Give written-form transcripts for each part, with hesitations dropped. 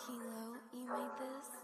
Kilo, you made this?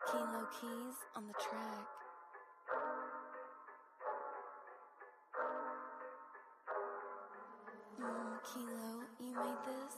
Kilo Keys on the track. Kilo, you made this?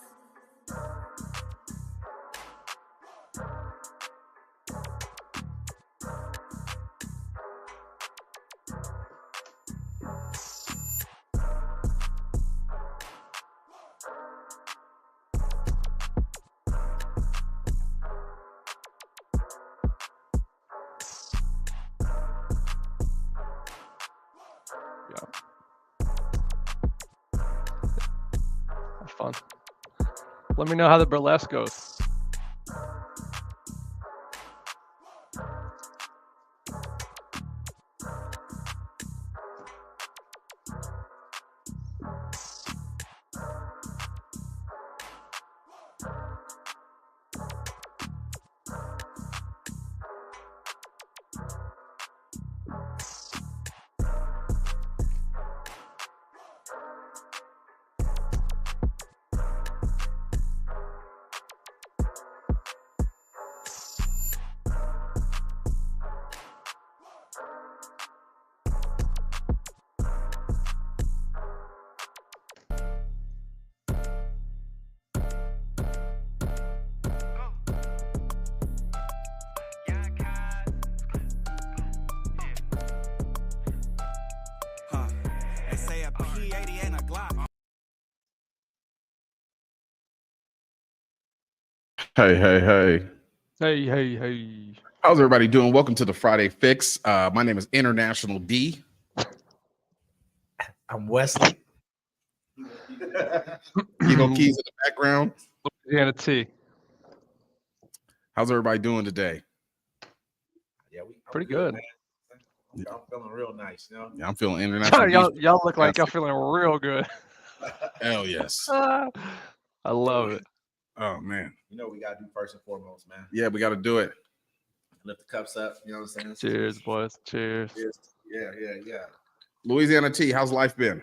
Fun. Let me know how the burlesque goes. Hey. Hey. How's everybody doing? Welcome to the Friday Fix. My name is International D. I'm Wesley. Kilo Keys in the background. Louisiana T. How's everybody doing today? Yeah, pretty good. I'm feeling real nice, you know. Yeah, I'm feeling international. y'all look like y'all feeling real good. Hell yes. I love it. Oh man. You know we gotta do first and foremost, man. Yeah, we got to do it. Lift the cups up. You know what I'm saying? Cheers, boys. Cheers. Yeah. Louisiana T, how's life been?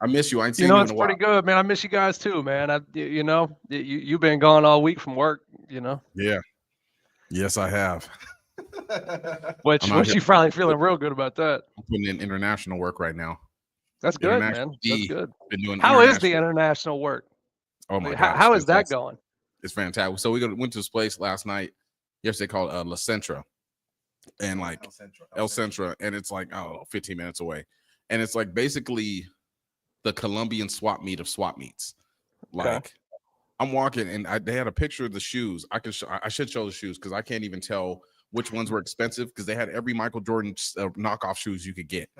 I miss you. I ain't seen you it's in a while. pretty good, man. I miss you guys too, man. You've been gone all week from work, Yeah. Yes, I have. Which you finally feeling real good about that. I'm putting in international work right now. That's good, man. That's good. Been doing How is the international work? Oh my God. How is that going? It's fantastic. So we went to this place last night. yesterday called La Centra, and like El Centro. Centra, and it's like, I don't know, 15 minutes away, and it's like basically the Colombian swap meet of swap meets. Okay. Like I'm walking, and they had a picture of the shoes. I should show the shoes because I can't even tell which ones were expensive because they had every Michael Jordan knockoff shoes you could get,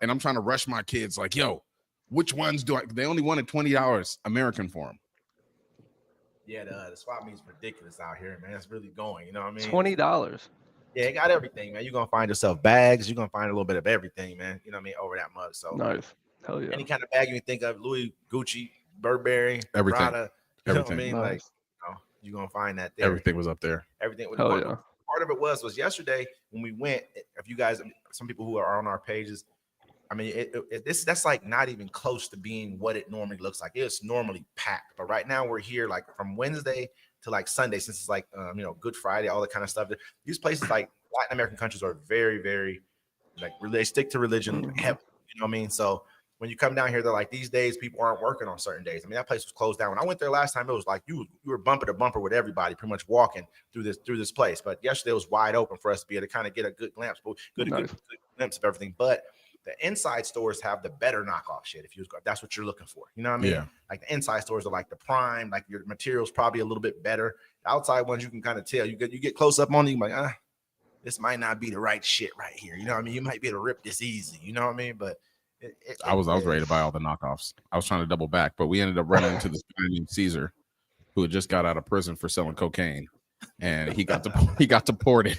and I'm trying to rush my kids like, yo, which ones do I? They only wanted $20 American for them. Yeah, the swap meet's ridiculous out here, man. It's really going. You know what I mean? $20. Yeah, it got everything, man. You're gonna find yourself bags. You're gonna find a little bit of everything, man. You know what I mean? Over that mug. So Nice. Hell yeah. any kind of bag you can think of, Louis, Gucci, Burberry, Everything. Prada. You know what I Everything. mean? Like, Nice. you're gonna find that there. Everything was up there. Everything. Hell yeah. Part of it was yesterday when we went. If you guys, some people who are on our pages, I mean, that's like not even close to being what it normally looks like. It's normally packed, but right now we're here like from Wednesday to like Sunday, since it's like Good Friday, all that kind of stuff. These places like Latin American countries are very, very like they stick to religion heavy. You know what I mean? So when you come down here, they're like, these days people aren't working on certain days. I mean, that place was closed down. When I went there last time, it was like you were bumper to bumper with everybody, pretty much walking through this place. But yesterday it was wide open for us to be able to kind of get a good glimpse, good glimpse of everything. But the inside stores have the better knockoff shit. If that's what you're looking for, you know what I mean? Yeah. Like the inside stores are like the prime, like your material's probably a little bit better. The outside ones you can kind of tell. You get close up on it, you're like, this might not be the right shit right here. You know what I mean? You might be able to rip this easy. You know what I mean? But I was ready to buy all the knockoffs. I was trying to double back, but we ended up running into this guy named Caesar, who had just got out of prison for selling cocaine, and he got deported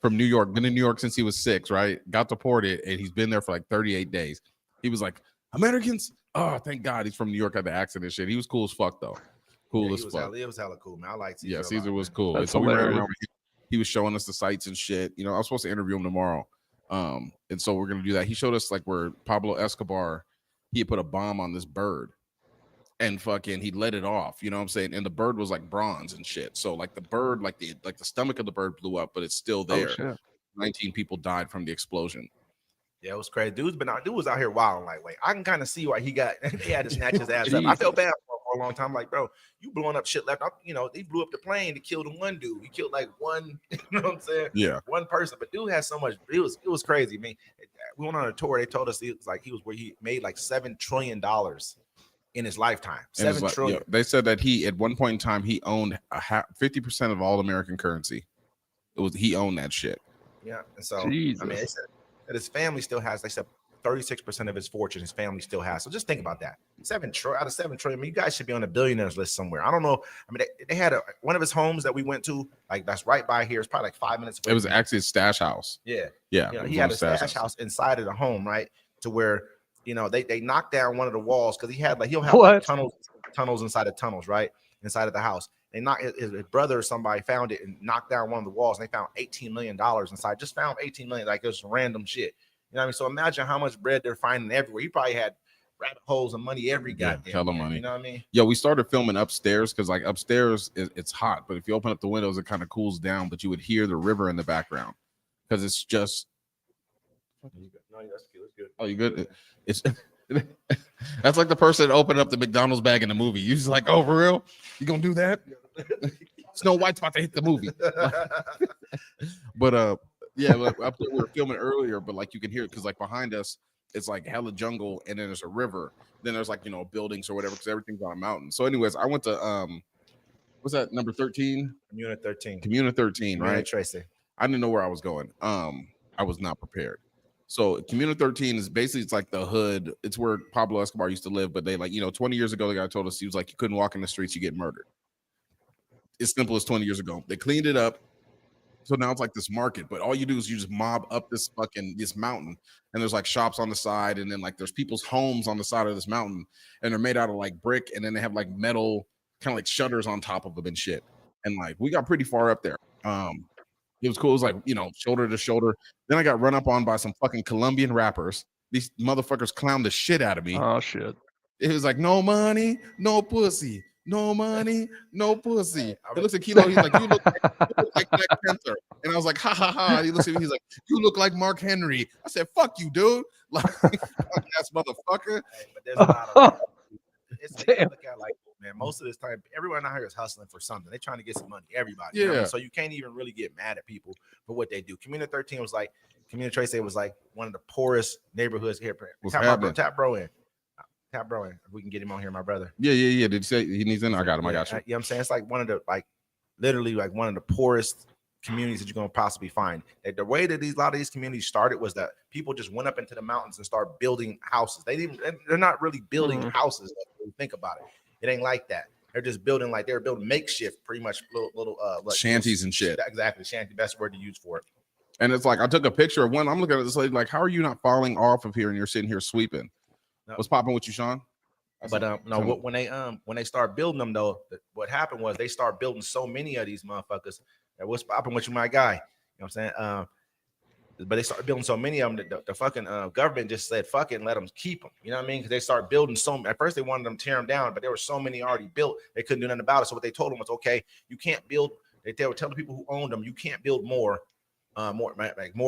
from New York. Been in New York since he was 6, right? Got deported, and he's been there for like 38 days. He was like, Americans? Oh, thank God he's from New York. Had the accent shit. He was cool as fuck though. Cool as fuck. It was hella cool, man. I like Caesar. Yeah, Caesar was cool. That's so we ran hilarious. around. He was showing us the sights and shit. You know, I was supposed to interview him tomorrow. And so we're gonna do that. He showed us like where Pablo Escobar, he had put a bomb on this bird and fucking he let it off, you know what I'm saying? And the bird was like bronze and shit. So like the bird, like the stomach of the bird blew up, but it's still there. Oh, shit. 19 people died from the explosion. Yeah, it was crazy. Dude was out here wilding lightweight. I can kind of see why he had to snatch his ass up. I felt bad for a long time. Like, bro, you blowing up shit left. They blew up the plane to kill the one dude. He killed like one, you know what I'm saying? Yeah. One person. But dude had so much. It was crazy. I mean, we went on a tour. They told us he made like $7 trillion in his lifetime. $7 trillion. Yeah, they said that he at one point in time he owned 50% of all American currency. He owned that shit. Yeah. And so Jesus. I mean, they said that his family still has, they said 36% of his fortune his family still has. So just think about that. Out of 7 trillion. I mean, you guys should be on the billionaires list somewhere. I don't know. I mean, they had one of his homes that we went to, like that's right by here. It's probably like 5 minutes away. It was actually a stash house. Yeah. Yeah. He had a stash house inside of the home, right? To where, they knocked down one of the walls because he'll have like tunnels inside of tunnels, right? Inside of the house. They knocked his brother or somebody found it and knocked down one of the walls, and they found $18 million inside. Just found 18 million, like it was random shit. You know what I mean? So imagine how much bread they're finding everywhere. He probably had rabbit holes of money every goddamn hella money. You know what I mean? Yo, we started filming upstairs because like upstairs it's hot, but if you open up the windows, it kind of cools down. But you would hear the river in the background because it's just. No, that's good. That's good. Oh, you good? It's that's like the person that opened up the McDonald's bag in the movie. You just like, oh, for real? You gonna do that? Snow White's about to hit the movie. But yeah, up there we were filming earlier, but like you can hear it because like behind us it's like hella jungle, and then there's a river. Then there's like buildings or whatever because everything's on a mountain. So, anyways, I went to what's that number 13? Comuna 13. Comuna 13, right? Tracy. I didn't know where I was going. I was not prepared. So Comuna 13 is basically, it's like the hood. It's where Pablo Escobar used to live. But they 20 years ago, the guy told us, he was like, you couldn't walk in the streets, you get murdered. It's simple as 20 years ago. They cleaned it up. So now it's like this market, but all you do is you just mob up this mountain, and there's like shops on the side, and then like there's people's homes on the side of this mountain, and they're made out of like brick, and then they have like metal kind of like shutters on top of them and shit. And like we got pretty far up there. It was cool. It was like, shoulder to shoulder. Then I got run up on by some fucking Colombian rappers. These motherfuckers clowned the shit out of me. Oh, shit. It was like, no money, no pussy. No money, no pussy. He looks at Kilo. He's like, you look like Black Panther. And I was like, ha, ha, ha. He looks at me. He's like, you look like Mark Henry. I said, fuck you, dude. Like, fuck ass motherfucker. Hey, but there's a lot of look at like, man, man. Most of this time, everyone out here is hustling for something. They're trying to get some money. Everybody. You know what I mean? So you can't even really get mad at people for what they do. Community 13 was like, Community Trace was like one of the poorest neighborhoods here. Tap bro in. If we can get him on here, my brother. Yeah. Did you say he needs in? I got him. I got you. You know what I'm saying? It's like one of the, like, literally like one of the poorest communities that you're going to possibly find. The way that a lot of these communities started was that people just went up into the mountains and started building houses. They're not really building houses when you think about it. It ain't like that. They're just building, like they're building makeshift, pretty much little like shanties and shit. Exactly, shanty, best word to use for it. And it's like I took a picture of one. I'm looking at this lady like, how are you not falling off of here and you're sitting here sweeping? No. What's popping with you, Sean? But no, when they start building them though, what happened was they start building so many of these motherfuckers. That what's popping with you, my guy? You know what I'm saying? But they started building so many of them that the fucking government just said fuck it and let them keep them. You know what I mean? Because they started building so. At first they wanted them to tear them down, but there were so many already built they couldn't do nothing about it. So what they told them was, okay, you can't build. They would tell the people who owned them, you can't build more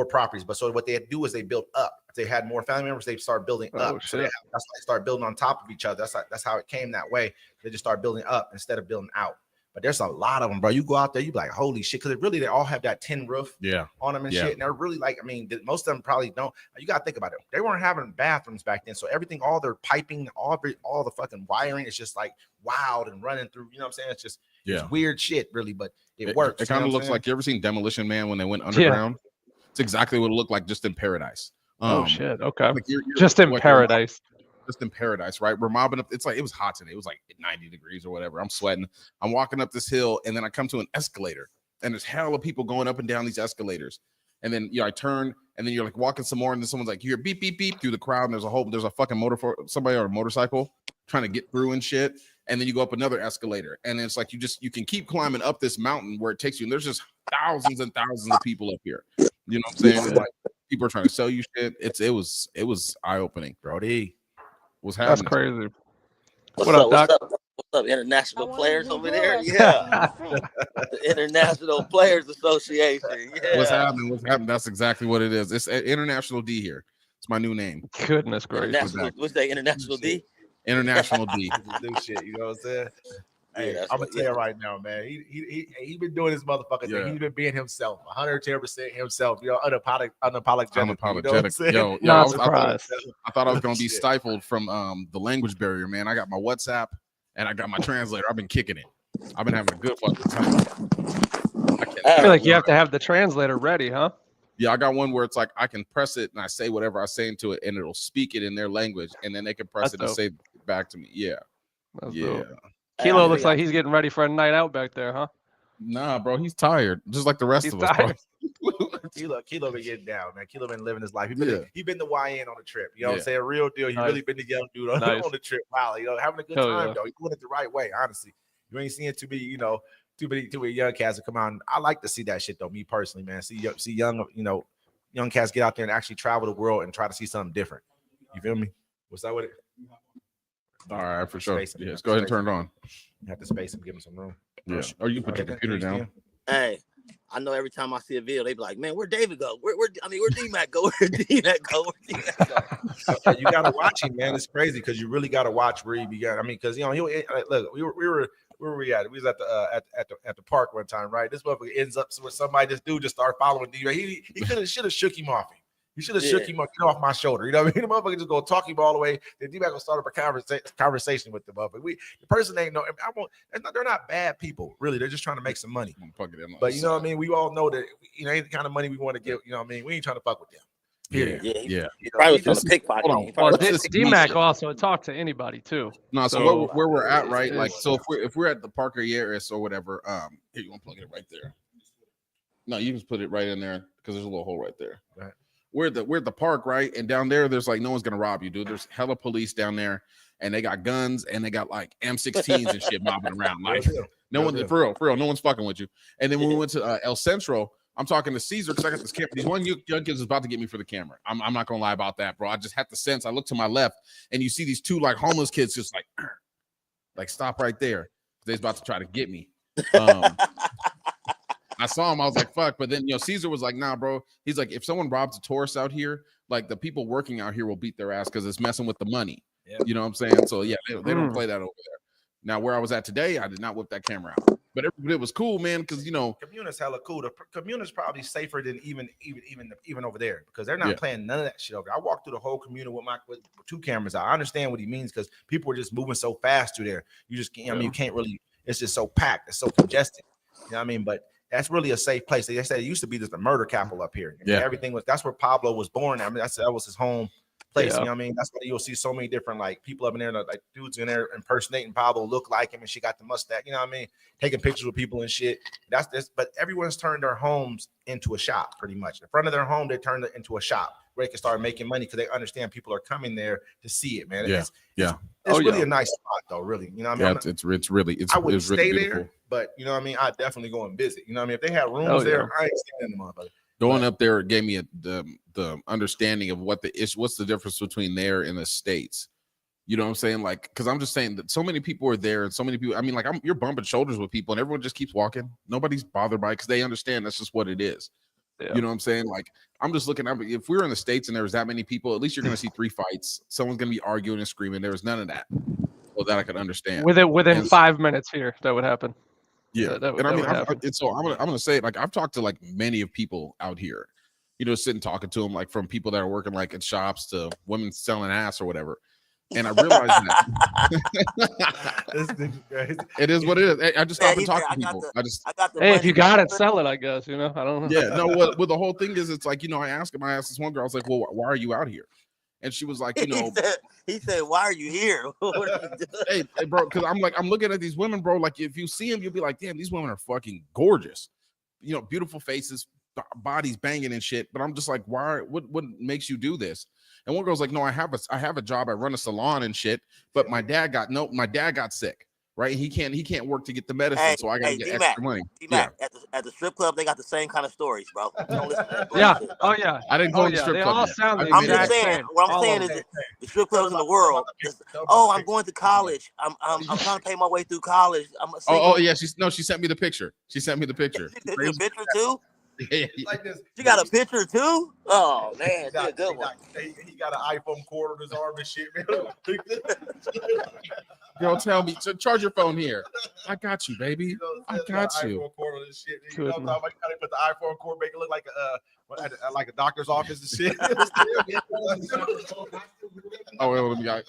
properties. But so what they had to do is they built up. If they had more family members, they started building up. So that's why they started building on top of each other. That's how it came that way. They just started building up instead of building out. But there's a lot of them, bro. You go out there, you be like, holy shit, because they all have that tin roof on them and shit. And they're really like, I mean, most of them probably don't. You got to think about it. They weren't having bathrooms back then. So everything, all their piping, all the fucking wiring is just like wild and running through. You know what I'm saying? It's just it's weird shit, really, but it works. It kind of looks like, you ever seen Demolition Man when they went underground? Yeah. It's exactly what it looked like, just in paradise. Oh, shit. Okay. Like you're just in paradise. Just in paradise, right? We're mobbing up. It's like it was hot today. It was like 90 degrees or whatever. I'm sweating. I'm walking up this hill, and then I come to an escalator, and there's hell of people going up and down these escalators. And then I turn, and then you're like walking some more, and then someone's like, you hear beep beep beep through the crowd, and there's a fucking somebody on a motorcycle trying to get through and shit. And then you go up another escalator, and it's like you can keep climbing up this mountain where it takes you. And there's just thousands and thousands of people up here. You know what I'm saying? Like people are trying to sell you shit. It was eye opening, Brody. What's happening? That's crazy. What's up, international players over there? Yeah. The International Players Association. Yeah. What's happening? That's exactly what it is. It's International D here. It's my new name. Goodness gracious. What's that, International D? International D. New shit, you know what I'm saying? Hey, I'm gonna tell you right now, man. He been doing this motherfucker thing. He's been being himself, 110% himself. You know, unapologetic. You know not surprised. I thought I was gonna be stifled from the language barrier, man. I got my WhatsApp and I got my translator. I've been kicking it. I've been having a good fucking time. I feel like you have to have the translator ready, huh? Yeah, I got one where it's like I can press it and I say whatever I say into it, and it'll speak it in their language, and then they can press it and say it back to me. Yeah, that's dope. Kilo looks like he's getting ready for a night out back there, huh? Nah, bro, he's tired, just like the rest of us, bro. Kilo been getting down, man. Kilo been living his life. He been the YN on the trip. You know what I'm saying? Real deal. He really been the young dude on the trip. Wow, having a good time though. He's doing it the right way, honestly. You ain't seeing too many young cats that come out. I like to see that shit though. Me personally, man. See young cats get out there and actually travel the world and try to see something different. You feel me? What's that with it? All right, for sure. Yes, go ahead and turn it on. You have to space him, give him some room. Yeah. Or you put your computer down. Hey, I know every time I see a video, they be like, "Man, where'd David go? Where D-Mac go? Where D-Mac go? You gotta watch him, man. It's crazy because you really gotta watch where he began. I mean, because look, we were where were we at? We was at the park one time, right? This motherfucker ends up with somebody. This dude just started following D-Mac. He should have shook him off. You should have shook him off my shoulder. You know what I mean? The motherfucker just go talk him all the way. Then D-Mac gonna start up a conversation with the motherfucker. The person ain't no. They're not bad people, really. They're just trying to make some money. But you know what I mean? We all know that ain't the kind of money we want to give. You know what I mean? We ain't trying to fuck with them. Yeah. Probably was trying to pickpocket. Well, D-Mac also talk to anybody too. No, so where we're at, right? Like, so if we're at the Parker Yaris or whatever, here, you want to plug it right there. No, you can put it right in there because there's a little hole right there. Right. We're at the park, right? And down there, there's like no one's gonna rob you, dude. There's hella police down there, and they got guns and they got like M16s and shit mobbing around. Like no one, for real, no one's fucking with you. And then when we went to El Centro, I'm talking to Caesar because I got this camera. These one young kids is about to get me for the camera. I'm not gonna lie about that, bro. I just had the sense. I look to my left, and you see these two like homeless kids just like stop right there. They're about to try to get me. I saw him. I was like, fuck. But then, Caesar was like, nah, bro. He's like, if someone robs a tourist out here, like the people working out here will beat their ass because it's messing with the money. Yep. You know what I'm saying? So, yeah, they don't play that over there. Now, where I was at today, I did not whip that camera out, but it was cool, man. Because Comuna's hella cool. The Comuna's probably safer than even over there because they're not playing none of that shit over there. I walked through the whole Comuna with 2 cameras out. I understand what he means because people are just moving so fast through there. You just can't. I mean, you can't really. It's just so packed. It's so congested. You know what I mean? But that's really a safe place. They said it used to be just a murder capital up here. Yeah, everything was. That's where Pablo was born. I mean, that was his home place. You know what I mean? That's why you'll see so many different like people up in there, like dudes in there impersonating Pablo, look like him, and she got the mustache. You know what I mean? Taking pictures with people and shit. That's this. But everyone's turned their homes into a shop, pretty much. In front of their home, they turned it into a shop where they can start making money because they understand people are coming there to see it, man. It's really a nice spot, though. Really, you know what I mean? It's I would stay really there, but you know what I mean. I definitely go and visit. You know what I mean? If they had rooms there, I ain't staying in the motherfucker. Going up there gave me the understanding of what's the difference between there and the States. You know what I'm saying? Like, because I'm just saying that so many people are there and so many people. I mean, like you're bumping shoulders with people and everyone just keeps walking. Nobody's bothered by it because they understand that's just what it is. Yeah. You know what I'm saying? Like, I'm just looking. If we were in the States and there was that many people, at least you're going to see 3 fights. Someone's going to be arguing and screaming. There was none of that. So that I could understand. Within 5 minutes here, that would happen. Yeah, and I mean, I'm gonna say, like, I've talked to like many of people out here, sitting talking to them, like from people that are working like at shops to women selling ass or whatever, and I realized that it is what it is. I just stop and talk to people. If you got it, sell it. I guess I don't know. Yeah, no. What the whole thing is, it's like I asked this one girl, I was like, well, why are you out here? And she was like, he said, why are you here? hey, bro, because I'm looking at these women, bro. Like, if you see them, you'll be like, damn, these women are fucking gorgeous. Beautiful faces, bodies banging and shit. But I'm just like, why? What makes you do this? And one girl's like, no, I have a job. I run a salon and shit. But my dad got sick. Right, he can't work to get the medicine, so I gotta get extra money. At the strip club, they got the same kind of stories, bro. Don't listen to that bullshit, oh yeah. I didn't go to the strip club. I'm just saying. What I'm saying is that the strip clubs in the world. I'm going to college. I'm trying to pay my way through college. Yeah. She sent me the picture. She sent me the picture. She sent you a picture too. Like this. You got a picture too? Oh man, that's a good one. He got an iPhone cord on his arm and shit, man. Girl, tell me to charge your phone here. I got you, baby. I got you. iPhone cord on this shit. You know, how they put the iPhone cord, make it look like a doctor's office and shit. Let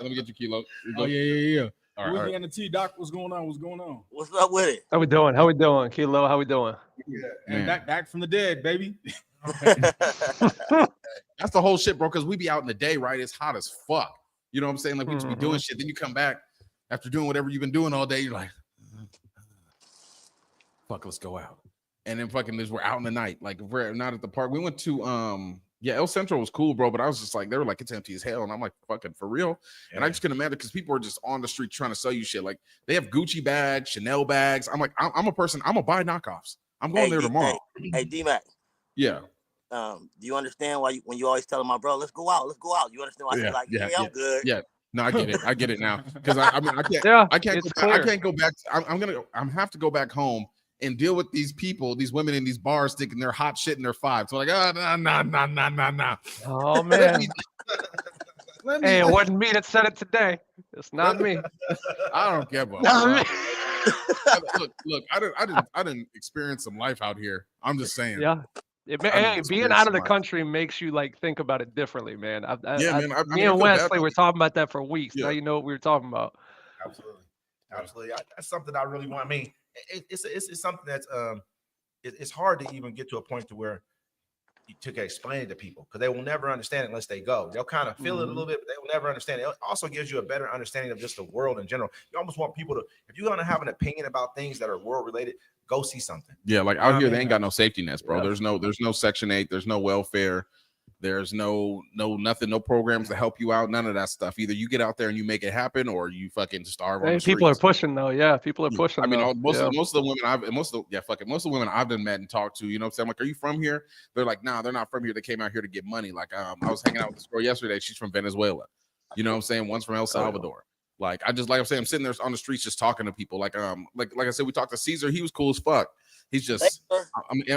me get you, Kilo. Oh yeah. All right. Louisiana T, Doc, what's going on? What's up with it? How we doing, Kilo? How we doing? Yeah, and back from the dead, baby. That's the whole shit, bro. Because we be out in the day, right? It's hot as fuck. You know what I'm saying? Like we just be doing shit. Then you come back after doing whatever you've been doing all day. You're like, fuck, let's go out. And then fucking we're out in the night. Like if we're not at the park. We went to El Centro was cool, bro. But I was just like, they were like, it's empty as hell. And I'm like, fucking for real. Yeah. And I just couldn't imagine because people are just on the street trying to sell you shit. Like they have Gucci bags, Chanel bags. I'm like, I'm a person, I'm gonna buy knockoffs. I'm going there tomorrow. Hey, D-Mac. Yeah. Do you understand why when you always tell my bro, let's go out? You understand why I say like, I'm good. Yeah. No, I get it now. Because I can't go back. I'm have to go back home and deal with these people, these women in these bars thinking they're hot shit in their 5. So like, nah. Oh man. Hey, it wasn't me that said it today. It's not me. I don't care about look, I didn't experience some life out here. I'm just saying. Yeah. Being out of the country makes you like think about it differently, man. Me and Wesley were talking about that for weeks. Yeah. Now you know what we were talking about. Absolutely. That's something I really want. I mean, it's something that's it's hard to even get to a point to where you can explain it to people because they will never understand it unless they go. They'll kind of feel it a little bit, but they will never understand it. It also gives you a better understanding of just the world in general. You almost want people to, if you're gonna have an opinion about things that are world related, go see something. Yeah, like out here, they ain't got no safety nets, bro. Yeah. There's no Section 8, there's no welfare, there's no nothing, no programs to help you out, none of that stuff. Either you get out there and you make it happen, or you fucking starve. Hey, people are pushing though. Yeah, people are pushing. I mean, most of the women most of the women I've done met and talked to, you know what I'm saying? I'm like, are you from here? They're like, nah, they're not from here. They came out here to get money. Like, I was hanging out with this girl yesterday. She's from Venezuela. You know what I'm saying? One's from El Salvador. Like, I'm saying, I'm sitting there on the streets just talking to people. Like I said, we talked to Caesar. He was cool as fuck. He's just,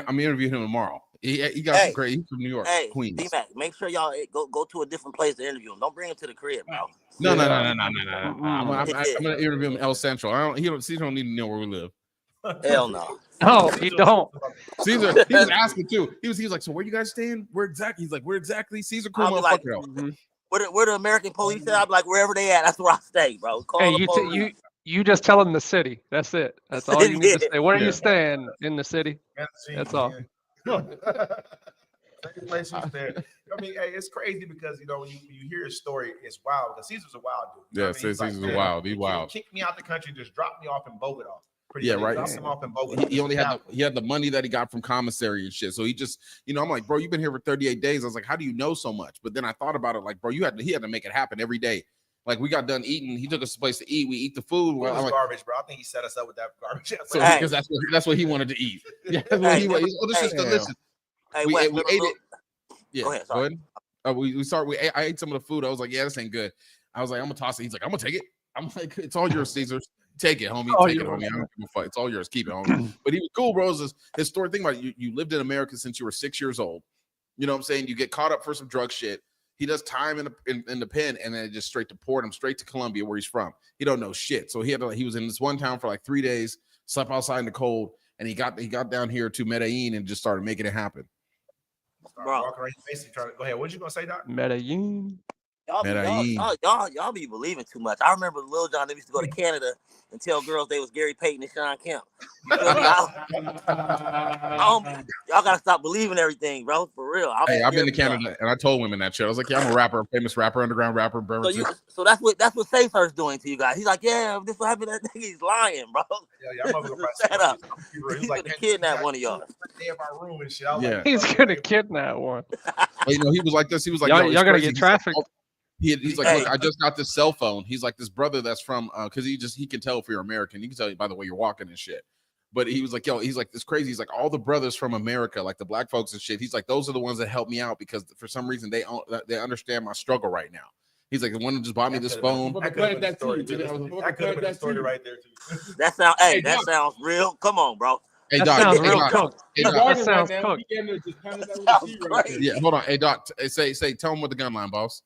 I'm interviewing him tomorrow. He got some great. He's from New York, Queens. D-Mac, make sure y'all go to a different place to interview him. Don't bring him to the crib, bro. No. I'm gonna interview him in El Central. He don't need to know where we live. Hell no. No, he don't. Caesar, he was asking too. He was like, so where you guys staying? Where exactly? He's like, where exactly? Caesar, cool motherfucker. Where the American police at? I'm like, wherever they at, that's where I stay, bro. Call you just tell them the city. That's it. That's all you need to say. Where are you staying in the city? That's all. Place he's there. I mean, hey, it's crazy because when you hear his story, it's wild. Because Caesar's a wild dude. Yeah, Caesar's wild. He's wild. Kicked me out the country, just dropped me off in Bogota. Right. Dropped him off in Bogota. He only had the money that he got from commissary and shit. So he just, I'm like, bro, you've been here for 38 days. I was like, how do you know so much? But then I thought about it, like, bro, he had to make it happen every day. Like we got done eating, he took us to a place to eat. We eat the food. It was garbage, bro. I think he set us up with that garbage. So because that's what he wanted to eat. Yeah, this is delicious. Hey, we ate it. Yeah, go ahead. I ate some of the food. I was like, yeah, this ain't good. I was like, I'm gonna toss it. He's like, I'm gonna take it. I'm like, it's all yours, Caesar. Take it, homie. Take it, homie. I don't give a fuck. It's all yours. Keep it, homie. But he was cool, bro. His story. Think about it. You lived in America since you were 6 years old. You know what I'm saying? You get caught up for some drug shit. He does time in the pen, and then just straight deport him straight to Colombia, where he's from. He don't know shit. So he was in this one town for like 3 days, slept outside in the cold, and he got down here to Medellin and just started making it happen. Bro, go ahead. What you gonna say, Doc? Medellin. Y'all be believing too much. I remember Lil Jon, they used to go to Canada and tell girls they was Gary Payton and Sean Kemp. Y'all gotta stop believing everything, bro. For real. I've been to Canada and I told women that shit. I was like, yeah, I'm a rapper, a famous rapper, underground rapper. So that's what Safe's doing to you guys. He's like, yeah, this what happened. That nigga, he's lying, bro. Yeah, shut up. He's gonna kidnap one of y'all. He's gonna kidnap one. He was like this. He was like, y'all gonna get trafficked. He's like, look, I just got this cell phone. He's like, this brother that's from, because he can tell if you're American. He can tell you by the way you're walking and shit. But he was like, he's like, this crazy. He's like, all the brothers from America, like the black folks and shit. He's like, those are the ones that help me out because for some reason they understand my struggle right now. He's like, the one who just bought me this phone. That could have been a story right there too. That sounds real. Come on, bro. Hey, that Doc. Sounds real cooked. That sounds cooked. Yeah, hold on. Hey, Doc. Say, tell him what the gun line, boss.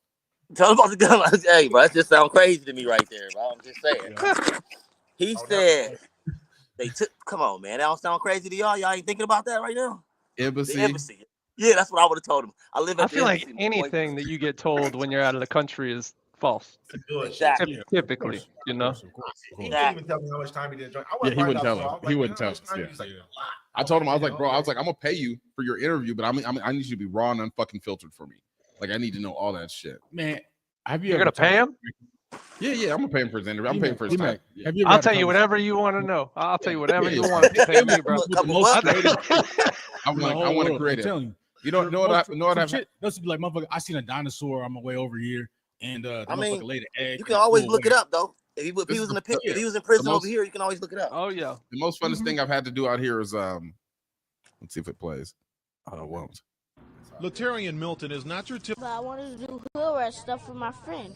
Tell him about the gun line. Hey, bro, that just sounds crazy to me right there, bro. I'm just saying. He said they took. Come on, man. That don't sound crazy to y'all. Y'all ain't thinking about that right now. Embassy. Yeah, that's what I would have told him. I feel like anything that you get told when you're out of the country is false. Exactly. Typically, He didn't even tell me how much time he did. He wouldn't tell him. He wouldn't tell us. I told him, I was like, bro, I'm gonna pay you for your interview, but I need you to be raw and unfucking filtered for me. Like I need to know all that shit. Man, you're gonna pay him? Yeah, I'm gonna pay him for his interview. I'm paying for his time. I'll tell you whatever you want to know. I'll tell you whatever you want to pay me, bro. I want to create it. You know what I've That's like, motherfucker, I seen a dinosaur on my way over here, and I mean, laid an egg. You can always look it up though. If he was in prison over here, you can always look it up. Oh yeah. The most funnest thing I've had to do out here is let's see if it plays. Oh, it won't. Latarian Milton is not your typical. I wanted to do hood rat stuff for my friend.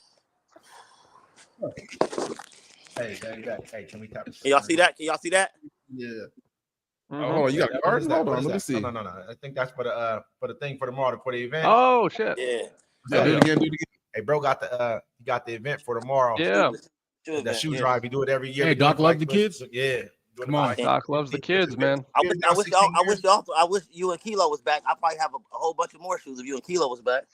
Hey, can we tap? Can y'all see that? Yeah. Oh, you got cards? Hold on, let me see. No. I think that's for the thing for tomorrow for the event. Oh shit. Yeah. Do it again. Hey, bro, got the event for tomorrow. Yeah. The shoe drive. You do it every year. Hey, Doc loves the kids. Yeah. Come on, Doc loves the kids, man. I wish you and Kilo was back. I probably have a whole bunch of more shoes if you and Kilo was back.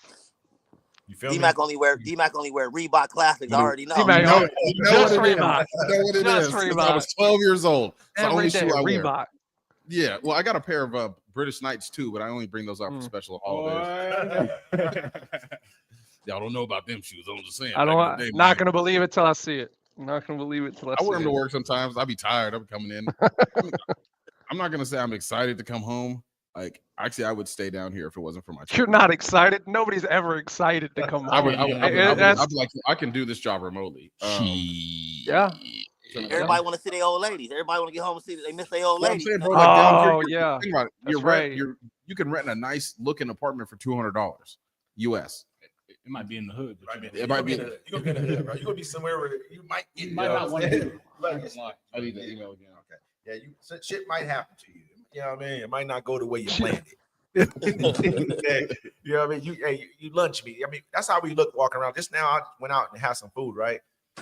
You feel me? D-Mac only wear Reebok Classics. I already know. You know what Reebok. it is. I was 12 years old. It's the only shoe I wear. Reebok. Yeah, well, I got a pair of British Knights too, but I only bring those out for special holidays. Y'all don't know about them shoes. I'm just saying. Not gonna believe it till I see it. I'm not gonna believe it till I see it. I wear them to work sometimes. I'll be tired. I'm coming in. I'm not gonna say I'm excited to come home. Like, actually, I would stay down here if it wasn't for my children. You're not excited. Nobody's ever excited to come home. I'd be like, I can do this job remotely. Yeah. Everybody want to see their old ladies. Everybody want to get home and see that they miss their old ladies. Saying, bro, like down here, yeah. Think about it. You can rent a nice looking apartment for $200 US. It might be in the hood. It might be. You're gonna be in the hood, bro. You're gonna be somewhere where you might get. You might not want to do it. I need the email again. Okay. Yeah, shit might happen to you. You know what I mean? It might not go the way you planned it. You know what I mean? You lunch me. I mean, that's how we look walking around. Just now, I went out and had some food, right?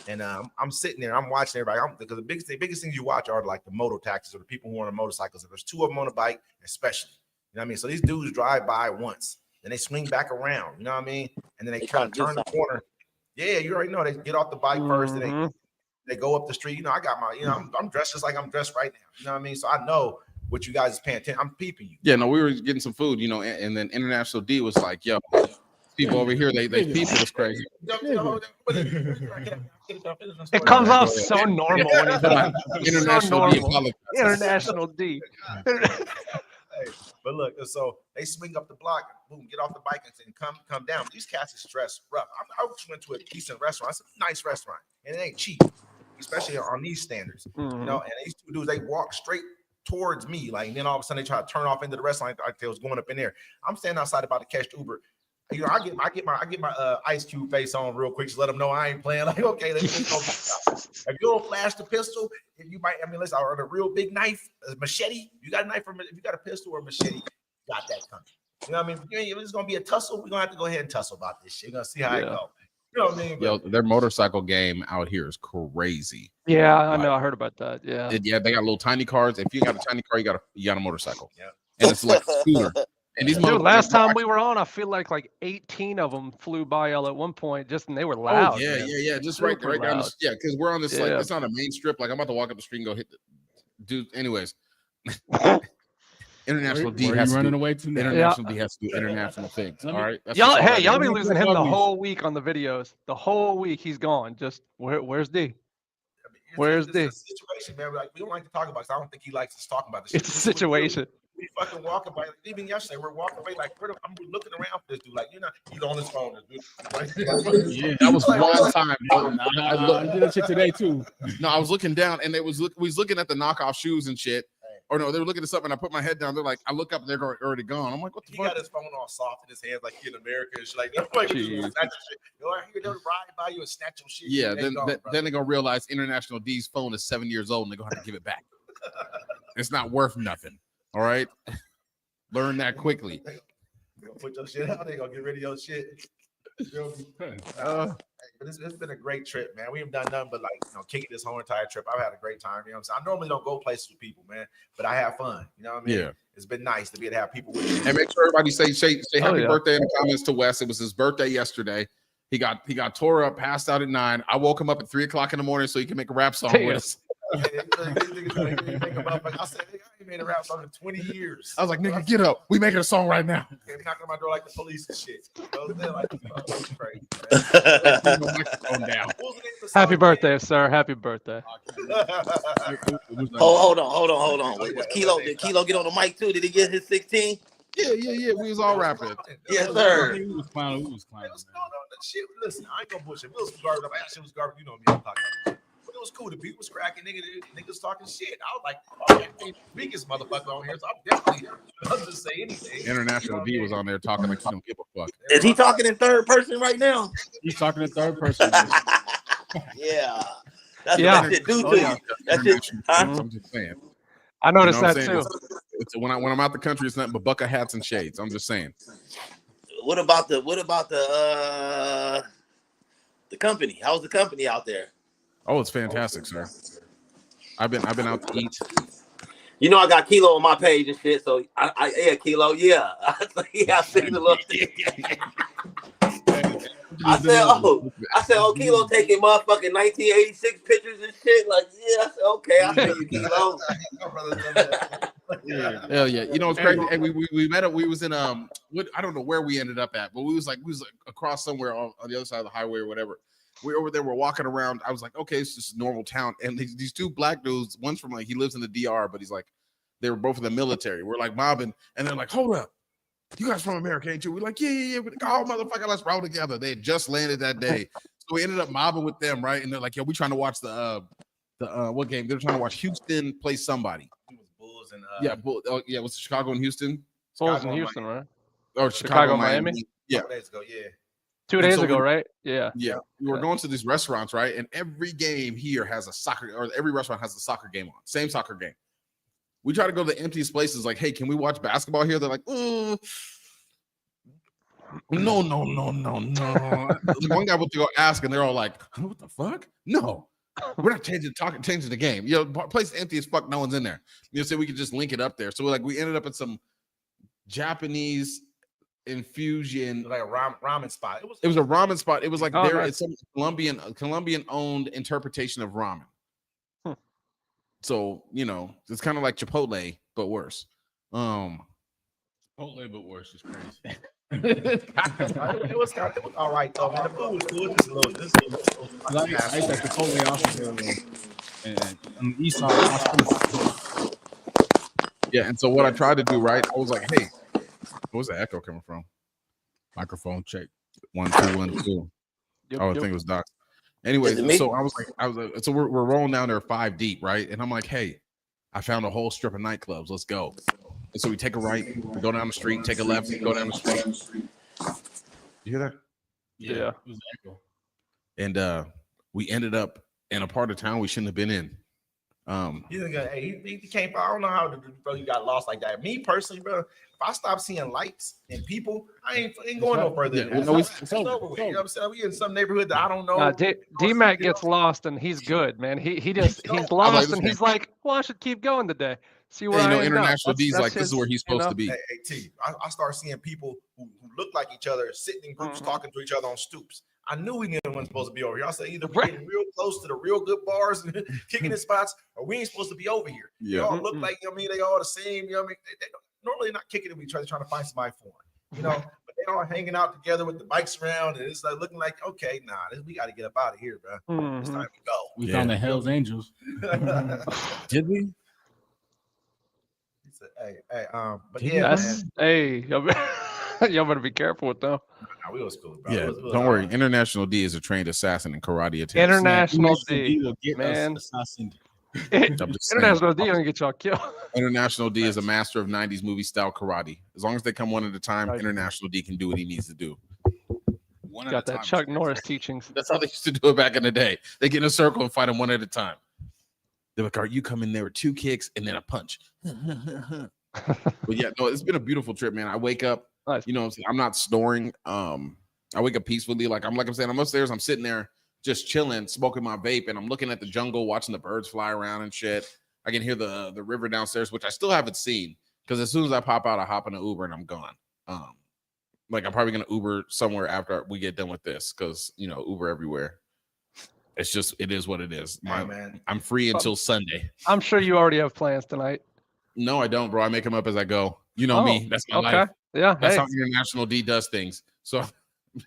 And I'm sitting there, I'm watching everybody. Because the biggest things you watch are like the moto taxis or the people who are on motorcycles. If there's two of them on a bike, especially, you know what I mean? So these dudes drive by once, then they swing back around, you know what I mean? And then they kind of turn the corner. Yeah, you already know they get off the bike first, and they go up the street. You know, I got my, I'm dressed just like I'm dressed right now. You know what I mean? So I know what you guys is paying attention. I'm peeping you. Yeah, no, we were getting some food, and then International D was like, yo, people over here, they peep it was crazy. It comes off so normal when he's done. International D. International D. But look, so they swing up the block, boom, get off the bike and come down. These cats is dressed rough. I just went to a decent restaurant. It's a nice restaurant, and it ain't cheap, especially on these standards. You know, and these two dudes, they walk straight towards me, like, and then all of a sudden they try to turn off into the restaurant like they was going up in there. I'm standing outside about to catch the Uber. You know, I get my Ice Cube face on real quick, just let them know I ain't playing. Like, okay, let's go. If you don't flash the pistol, if you might, I mean, listen, or a real big knife, a machete. You got a knife, if you got a pistol or a machete, you got that coming. You know what I mean? If it's gonna be a tussle, we're gonna have to go ahead and tussle about this shit. We're gonna see how it goes. You know what I mean? Yo, their motorcycle game out here is crazy. Yeah, I know. I heard about that. Yeah. They got little tiny cars. If you got a tiny car, you got a motorcycle. Yeah. And it's like a scooter. And these dude, last time we were on, I feel like 18 of them flew by y'all at one point, and they were loud. Oh, yeah. Just right down the, because we're on this, like, it's not a main strip. Like, I'm about to walk up the street and go hit the dude. Anyways, International D has running away to International D has to do international things. All right. Y'all be losing him the whole week on the videos. The whole week he's gone. Just where's D? Where's D? Situation, man. Like, we don't like to talk about it. I don't think he likes us talking about this. It's a situation. We fucking walking by. Even yesterday, we're walking away like I'm looking around for this dude. Like, he's on his phone. Yeah, that was one time. I did that shit today too. No, I was looking down, and we was looking at the knockoff shoes and shit. Or no, they were looking at something. And I put my head down. They're like, I look up, and they're already gone. I'm like, what the fuck? He got his phone all soft in his hands, like he in America and shit. Like, snatch your shit. They'll ride by you and snatch your shit. Yeah, then they're gonna realize International D's phone is 7 years old, and they're gonna have to give it back. It's not worth nothing. All right, learn that quickly. They're gonna put your shit out. They're gonna get rid of your shit. But it's been a great trip, man. We haven't done nothing but kicking this whole entire trip. I've had a great time. You know what I'm saying? I normally don't go places with people, man, but I have fun. You know what I mean? Yeah. It's been nice to be able to have people with you. And make sure everybody say happy birthday in the comments to Wes. It was his birthday yesterday. He got tore up, passed out at 9. I woke him up at 3:00 in the morning so he can make a rap song with us. I said, I ain't made a rap song in 20 years. I was like, nigga, get up. We making a song right now. Knocking on my door like the police and shit. Happy birthday, sir. Happy birthday. Hold on. Did Kilo get on the mic too? Did he get his 16? Yeah. We was all rapping. Yes, sir. We was clowning. Listen, I ain't gonna bullshit. It was garbage. That shit was garbage. You know me. I'm talking about. But it was cool. The beat was cracking. Niggas talking shit. I was like, the biggest motherfucker on here. So I'm definitely not to say anything. International D was on there talking like he don't give a fuck. Is he talking in third person right now? He's talking in third person. Yeah. That's what that shit do to you. That shit. I'm just saying. I noticed that too. It's when I'm out the country, it's nothing but bucket hats and shades. I'm just saying. What about the company? How's the company out there? Oh, it's fantastic, sir. I've been out to eat. You know, I got Kilo on my page and shit. So Kilo, yeah. I seen the little thing. I said, Kilo taking motherfucking 1986 pictures and shit. Like, yeah, I said, okay, I see you, Kilo. Hell yeah. You know, it's crazy. And we met up. We was in I don't know where we ended up at, but we was across somewhere on the other side of the highway or whatever. We over there, we're walking around. I was like, okay, it's just a normal town. And these two black dudes, one's from he lives in the DR, but he's like, they were both in the military. We're like mobbing, and they're like, hold up. You guys from America, ain't you? We're like, yeah. We're like, oh, motherfucker, let's roll together. They had just landed that day. So we ended up mobbing with them, right? And they're like, yo, we trying to watch the what game? They're trying to watch Houston play somebody. It was Bulls and it was Chicago and Houston. Bulls in Houston, right? Or Chicago, Miami. Yeah. 2 days ago, yeah. 2 days ago, right? Yeah. Yeah. We were going to these restaurants, right? And every game here has a soccer, or every restaurant has a soccer game on. Same soccer game. We try to go to the emptiest places. Like, hey, can we watch basketball here? They're like, no. The one guy went to go ask, and they're all like, what the fuck? No, we're not changing the game. You know, place empty as fuck. No one's in there. You know, so we could just link it up there. So we ended up at some Japanese infusion, like a ramen spot. It was a ramen spot. It was like it's some Colombian owned interpretation of ramen. So, you know, it's kind of like Chipotle, but worse. Chipotle, but worse is crazy. It was all right though, man. The food was good. Just a little. I ate that Chipotle also, and on the east side. Yeah, and so what I tried to do, right? I was like, hey, where's the echo coming from? Microphone check. 1 2 1 2. I think it was Doc. Anyway, so I was like, so we're rolling down there 5 deep, right? And I'm like, hey, I found a whole strip of nightclubs. Let's go. And so we take a right, we go down the street, take a left, go down the street. You hear that? Yeah. It was echo. And we ended up in a part of town we shouldn't have been in. He came. I don't know how bro you got lost like that. Me personally, bro, if I stop seeing lights and people, I ain't going no further. Than that. It's over with. You know what I'm saying? We in some neighborhood that I don't know. D-Mac gets lost and he's good, man. He's lost and he's like, well, I should keep going today. See where I end International up. D's like this is where he's supposed to be. I start seeing people who look like each other sitting in groups talking to each other on stoops. I knew we weren't supposed to be over here. I said either we're getting real close to the real good bars and kicking in spots, or we ain't supposed to be over here. Yeah. They all look like, you know what I mean? They all the same, you know what I mean? They normally not kicking it with each other, trying to find somebody for them, you know? But they all hanging out together with the bikes around, and it's like looking like, okay, we got to get up out of here, bro. It's time to go. We found the Hells Angels. Did we? He said, hey, but y'all better be careful with them. Nah, we was cool, bro. Yeah, it was don't worry. International D is a trained assassin in karate attacks. International D will get man. International D gonna get y'all killed. International D is a master of 90s movie style karate. As long as they come one at a time, International D can do what he needs to do. Got that Chuck Norris teachings. That's how they used to do it back in the day. They get in a circle and fight them one at a time. They're like, all right, you come in there with 2 kicks and then a punch. But yeah, no, it's been a beautiful trip, man. I wake up. Nice. You know what I'm saying? I'm not snoring. I wake up peacefully. Like I'm saying, I'm upstairs. I'm sitting there just chilling, smoking my vape, and I'm looking at the jungle, watching the birds fly around and shit. I can hear the river downstairs, which I still haven't seen, because as soon as I pop out, I hop in an Uber and I'm gone. Like I'm probably gonna Uber somewhere after we get done with this, because you know, Uber everywhere. It is what it is. Man. I'm free until Sunday. I'm sure you already have plans tonight. No, I don't, bro. I make them up as I go. You know me. That's my life. Yeah, that's how International D does things. So,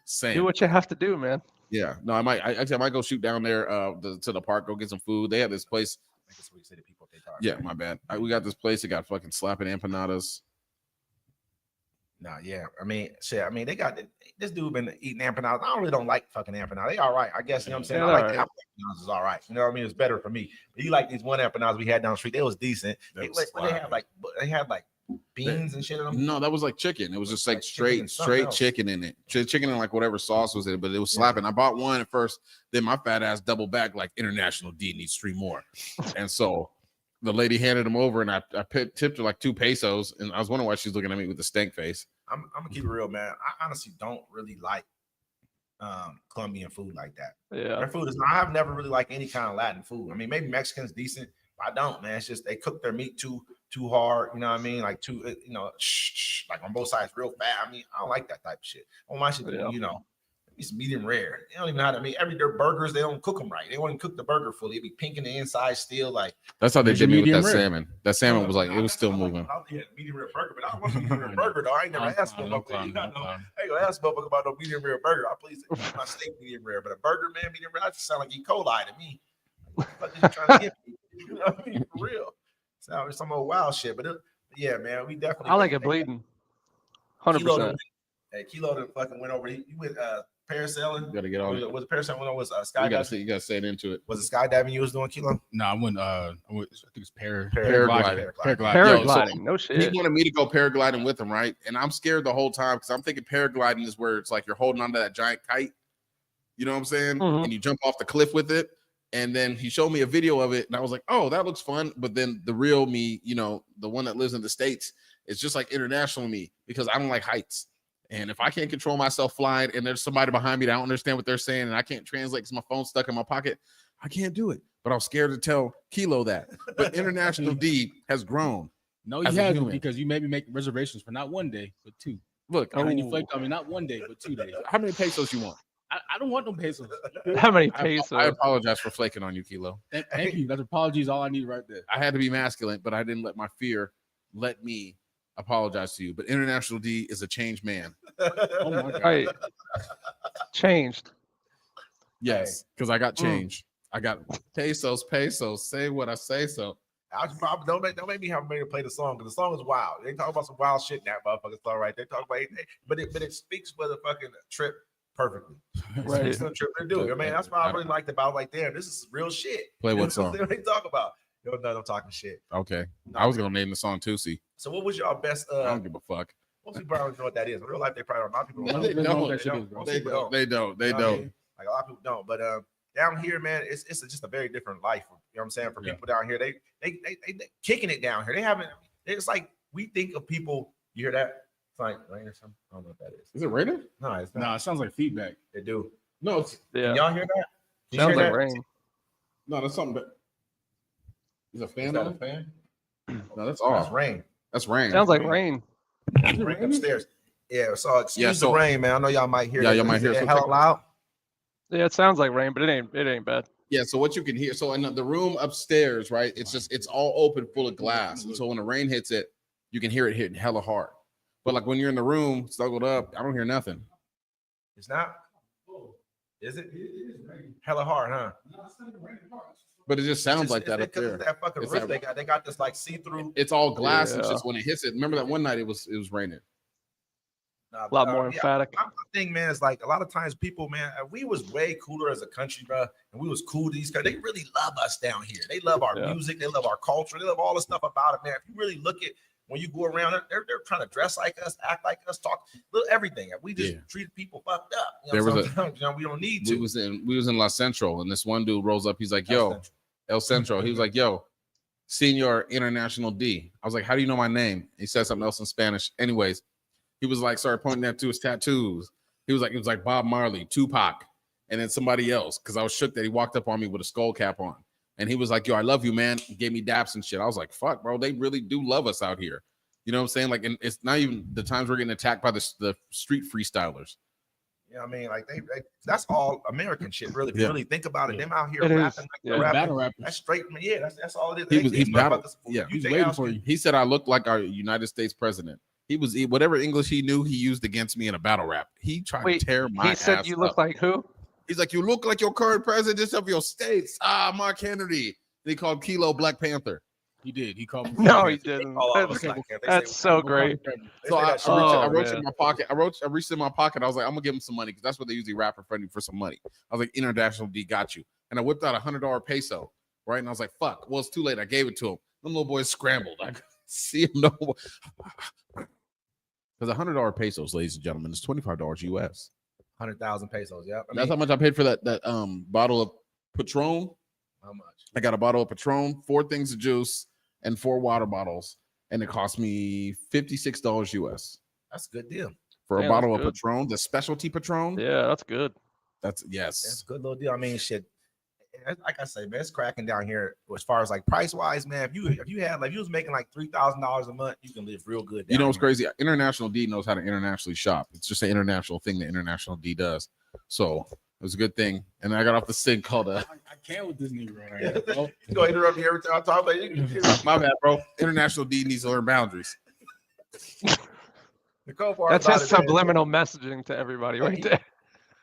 saying, do what you have to do, man. Yeah, no, I might go shoot down there to the park, go get some food. They have this place. I guess we say to people, yeah, my bad. We got this place. They got fucking slapping empanadas. Nah, yeah. I mean, shit. I mean, they got this dude been eating empanadas. I don't like fucking empanadas. They all right, I guess. You know what I'm saying? I like the empanadas. Is all right. You know what I mean? It's better for me. But you like these one empanadas we had down the street? They was decent. They had like beans and shit in them. No, that was like chicken. It was just like straight chicken in it. Chicken and like whatever sauce was in it, but it was slapping. I bought one at first. Then my fat ass doubled back like International D needs 3 more, and so. The lady handed him over, and I tipped her like 2 pesos, and I was wondering why she's looking at me with a stank face. I'm gonna keep it real, man. I honestly don't really like Colombian food like that. Yeah, their food is. I have never really liked any kind of Latin food. I mean, maybe Mexican's decent, but I don't, man. It's just they cook their meat too hard. You know what I mean? Like like on both sides, real fat. I mean, I don't like that type of shit. I want my shit to, you know. It's medium rare. They don't even know how to make their burgers. They don't cook them right. They won't even cook the burger fully. It'd be pink in the inside still. Like that's how they did me with that salmon. That salmon was like it was still moving. Yeah, medium rare burger, but I don't want a medium rare burger though. I ain't never asked for no. I ain't gonna ask motherfucker about no medium rare burger. I please my steak medium rare, but a burger, man, medium rare. That just sound like E. coli to me. What are you trying to get me? You know what I mean? For real. Sounds some old wild shit, but yeah, man, we definitely. I like it bleeding. 100%. Hey, Kilo done fucking went over. He went parasailing. You gotta get all it. Was it parasailing? When was skydiving? You gotta say it into it. Was it skydiving you was doing, Kilo? No, I went. I think it's paragliding. Paragliding. No shit. He wanted me to go paragliding with him, right? And I'm scared the whole time because I'm thinking paragliding is where it's like you're holding onto that giant kite. You know what I'm saying? Mm-hmm. And you jump off the cliff with it. And then he showed me a video of it, and I was like, oh, that looks fun. But then the real me, you know, the one that lives in the States, is just like international me because I don't like heights. And if I can't control myself flying and there's somebody behind me that I don't understand what they're saying and I can't translate because my phone's stuck in my pocket, I can't do it. But I was scared to tell Kilo that. But International D has grown. No, you haven't, because you maybe make reservations for not 1 day, but 2. Look, and then you flaked on me, not 1 day, but 2 days. How many pesos you want? I don't want no pesos. How many pesos? I apologize for flaking on you, Kilo. Thank you. That apology is all I need right there. I had to be masculine, but I didn't let my fear let me apologize to you. But International D is a changed man. Oh my God. Right. Changed. Yes, because I got changed. I got pesos. Say what I say so. Don't make me have to play the song because the song is wild. They talk about some wild shit in that motherfucking song right there. Talk about it, but it speaks for the fucking trip perfectly. Right. It speaks for the trip they do. I mean, that's what I really liked about it right there. This is real shit. Play what song? They talk about. No, I'm talking shit. Okay. I was gonna name the song Tusi. So what was your best? I don't give a fuck. Most people probably don't know what that is. In real life, they probably don't. A lot of people don't. They know don't. what that shit is, bro. They don't. They don't. Like a lot of people don't. But down here, man, it's just a very different life. You know what I'm saying? For people down here, they kicking it down here. They haven't. It's like we think of people. You hear that? It's like rain or something. I don't know what that is. Is it raining? No, it's not. No, it sounds like feedback. They do. No, it's Can y'all hear that? Can you Sounds hear like that? rain. no. That's something. Is a fan Is that a on? fan? No, that's That's off. rain. That's rain. Sounds like rain. Rain upstairs. Yeah. So excuse Yeah, so- the rain, man. I know y'all might hear. Yeah, that. y'all might Is hear it some hella tick- loud. Yeah, it sounds like rain, but it ain't bad. Yeah, so what you can hear, so in the room upstairs, right? It's all open, full of glass. And so when the rain hits it, you can hear it hitting hella hard. But like when you're in the room, snuggled up, I don't hear nothing. It's not. Is it? Hella hard, huh? But it just sounds like It's that up because there. it's that fucking It's roof that- they got this like see-through. It's all glass. It's Yeah. just when it hits it. Remember that one night it was raining. A lot more emphatic. My thing, man, is like a lot of times people, man, we was way cooler as a country, bro, and we was cool to these guys. They really love us down here. They love our music. They love our culture. They love all the stuff about it, man. If you really look at when you go around, they're trying to dress like us, act like us, talk everything. We just treat people fucked up. You know, sometimes, we don't need to. We was in La Central, and this one dude rolls up. He's like, "Yo, El Centro." He was like, "Yo, Senor International D." I was like, "How do you know my name?" He said something else in Spanish. Anyways, he was like, started pointing that to his tattoos. He was like, it was like Bob Marley, Tupac, and then somebody else. Because I was shook that he walked up on me with a skull cap on. And he was like, "Yo, I love you, man." He gave me daps and shit. I was like, fuck, bro. They really do love us out here. You know what I'm saying? Like, and it's not even the times we're getting attacked by the street freestylers. You know what I mean? Like they that's all American shit, really. If you really think about it, them out here It rapping is. like Yeah. they're rapping. Battle rappers. That's straight, yeah. That's all it is. He's battle. Yeah, He's waiting for you. he said I looked like our United States president. He was whatever English he knew, he used against me in a battle rap. He tried to tear my He said ass you look up. like who? He's like, "You look like your current president of your states." Mark Henry. And he called Kilo Black Panther. He did. He called me. No, he didn't. All of us like that. They That's say- so great. So I Oh, reached in man. my pocket. I reached in my pocket. I was like, "I'm gonna give him some money because that's what they usually rap in front of you for some money." I was like, "International D got you," and I whipped out $100 peso, right? And I was like, "Fuck!" Well, it's too late. I gave it to him. Them little boys scrambled. I couldn't see him no more. Because $100 pesos, ladies and gentlemen, is $25 US. 100,000 pesos. Yeah, That's how much I paid for that bottle of Patron. how much? I got a bottle of Patron, 4 things of juice, and 4 water bottles, and it cost me $56 US That's a good deal. for a Damn, bottle that's of good. Patron, the specialty Patron. Yeah, that's good. That's That's yes. a good little deal. I mean, shit. Like I say, man, it's cracking down here as far as like price wise, man. If you had like you was making like $3,000 a month, you can live real good. You know what's down here. crazy? International D knows how to internationally shop. It's just an international thing that International D does. So it was a good thing. And I got off the sing called I can't with this nigga right now. bro. You go interrupt me every time I talk about it. my bad, bro. International D needs to learn boundaries. The cool part That's about his it, man, subliminal messaging to everybody right there.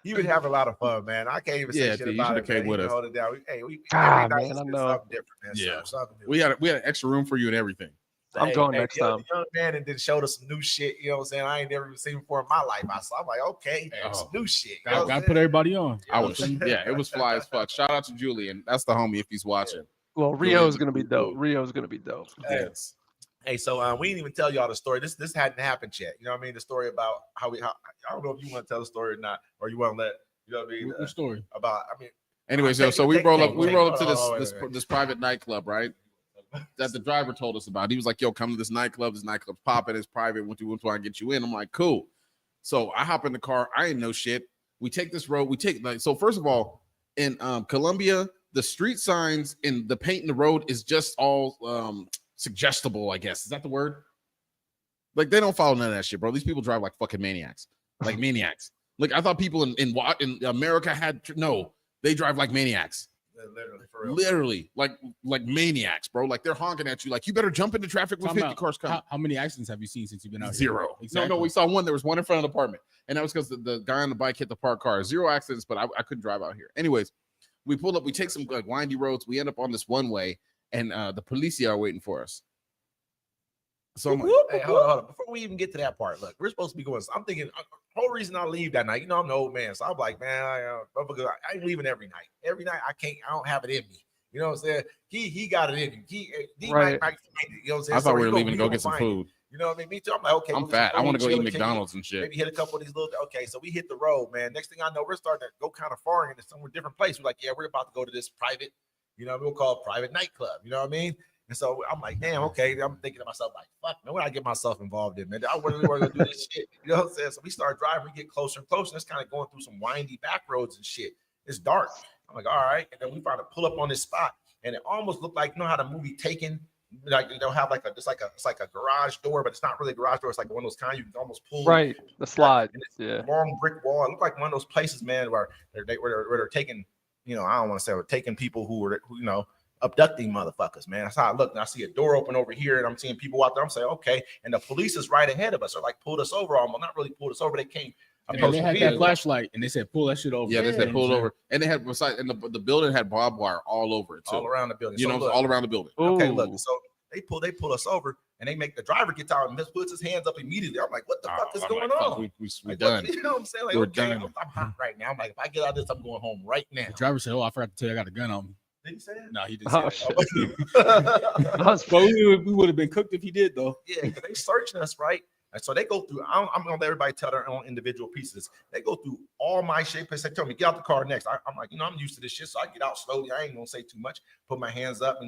he would have a lot of fun, man. I can't even say Yeah, shit dude, you about should've it. Man. came with He us. hold it down. We Ah, every night man, it's I been know. something different, man. Yeah. Something new. We had an extra room for you and everything. I'm going next the young- time. the young man and then showed us some new shit. You know what I'm saying? I ain't never even seen before in my life. I'm like, okay, some new shit. You know what Gotta I'm put saying? everybody on. I was it was fly as fuck. Shout out to Julian. That's the homie if he's watching. Well, Rio's gonna be dope. Rio's gonna be dope. Yes. Hey, so we didn't even tell y'all the story. This hadn't happened yet. You know what I mean? The story about how I don't know if you want to tell the story or not, or you want to let you know what I mean What story? about. I mean, Anyways, so we roll up to this private nightclub, right? That the driver told us about. He was like, yo, come to this nightclub. This nightclub's popping. It's private. What do I get you in? I'm like, cool. So I hop in the car. I ain't know shit. We take this road. So first of all, in Colombia, the street signs and the paint in the road is just all suggestible, I guess. Is that the word? Like, they don't follow none of that shit, bro. These people drive like fucking maniacs. Like maniacs. Like, I thought people in America they drive like maniacs. Literally, for real. Literally, like maniacs, bro. Like, they're honking at you, like, you better jump into traffic with 50 cars coming. How many accidents have you seen since you've been out here? Zero. Exactly. No, we saw one. There was one in front of the apartment, and that was because the guy on the bike hit the parked car. 0 accidents, but I couldn't drive out here. Anyways, we pull up. We take some like windy roads. We end up on this one way, and the policia are waiting for us. So I'm like, hey, hold on. Before we even get to that part, look, we're supposed to be going. So I'm thinking, whole reason I leave that night, I'm an old man, so I'm like, man, I ain't leaving every night. Every night I don't have it in me. You know what I'm saying? He got it in him. He right. might find it. You know what I'm saying? I thought we were leaving to go get some food. You know what I mean? Me too. I'm like, okay. I'm fat. I want to go eat McDonald's and shit. Maybe hit a couple of these little. Okay, so we hit the road, man. Next thing I know, we're starting to go kind of far into somewhere different place. We're like, yeah, we're about to go to this private, we'll call it private nightclub. You know what I mean? And so I'm like, damn, okay. I'm thinking to myself, like, fuck, man, what I get myself involved in, man? I really want to do this shit. You know what I'm saying? So we start driving, we get closer and closer. And it's kind of going through some windy back roads and shit. It's dark. I'm like, all right. And then we finally pull up on this spot, and it almost looked like, how the movie Taken, like, they'll have like it's like a garage door, but it's not really a garage door. It's like one of those kind you can almost pull. Right, the slide. Yeah, long brick wall. It looked like one of those places, man, where they're taking, I don't want to say we're taking people who abducting motherfuckers, man. That's how I look. And I see a door open over here, and I'm seeing people out there. I'm saying, okay. And the police is right ahead of us, or like pulled us over almost. Not really pulled us over. They came. And they had that flashlight, and they said, pull that shit over. Yeah, they said pull it over. And they had, and the building had barbed wire all over it, too. All around the building. All around the building. Okay, look. So they pull us over, and they make the driver get out and puts his hands up immediately. I'm like, what the fuck is going on? We're done. You know what I'm saying? Like, okay, I'm hot right now. I'm like, if I get out of this, I'm going home right now. The driver said, I forgot to tell you I got a gun on me. Did he say that? No, he didn't say that. But we would have been cooked if he did, though. Yeah, because they searching us, right? And so they go through, I'm going to let everybody tell their own individual pieces. They go through all my shit. They tell me, get out the car next. I'm like, I'm used to this shit. So I get out slowly. I ain't going to say too much. Put my hands up,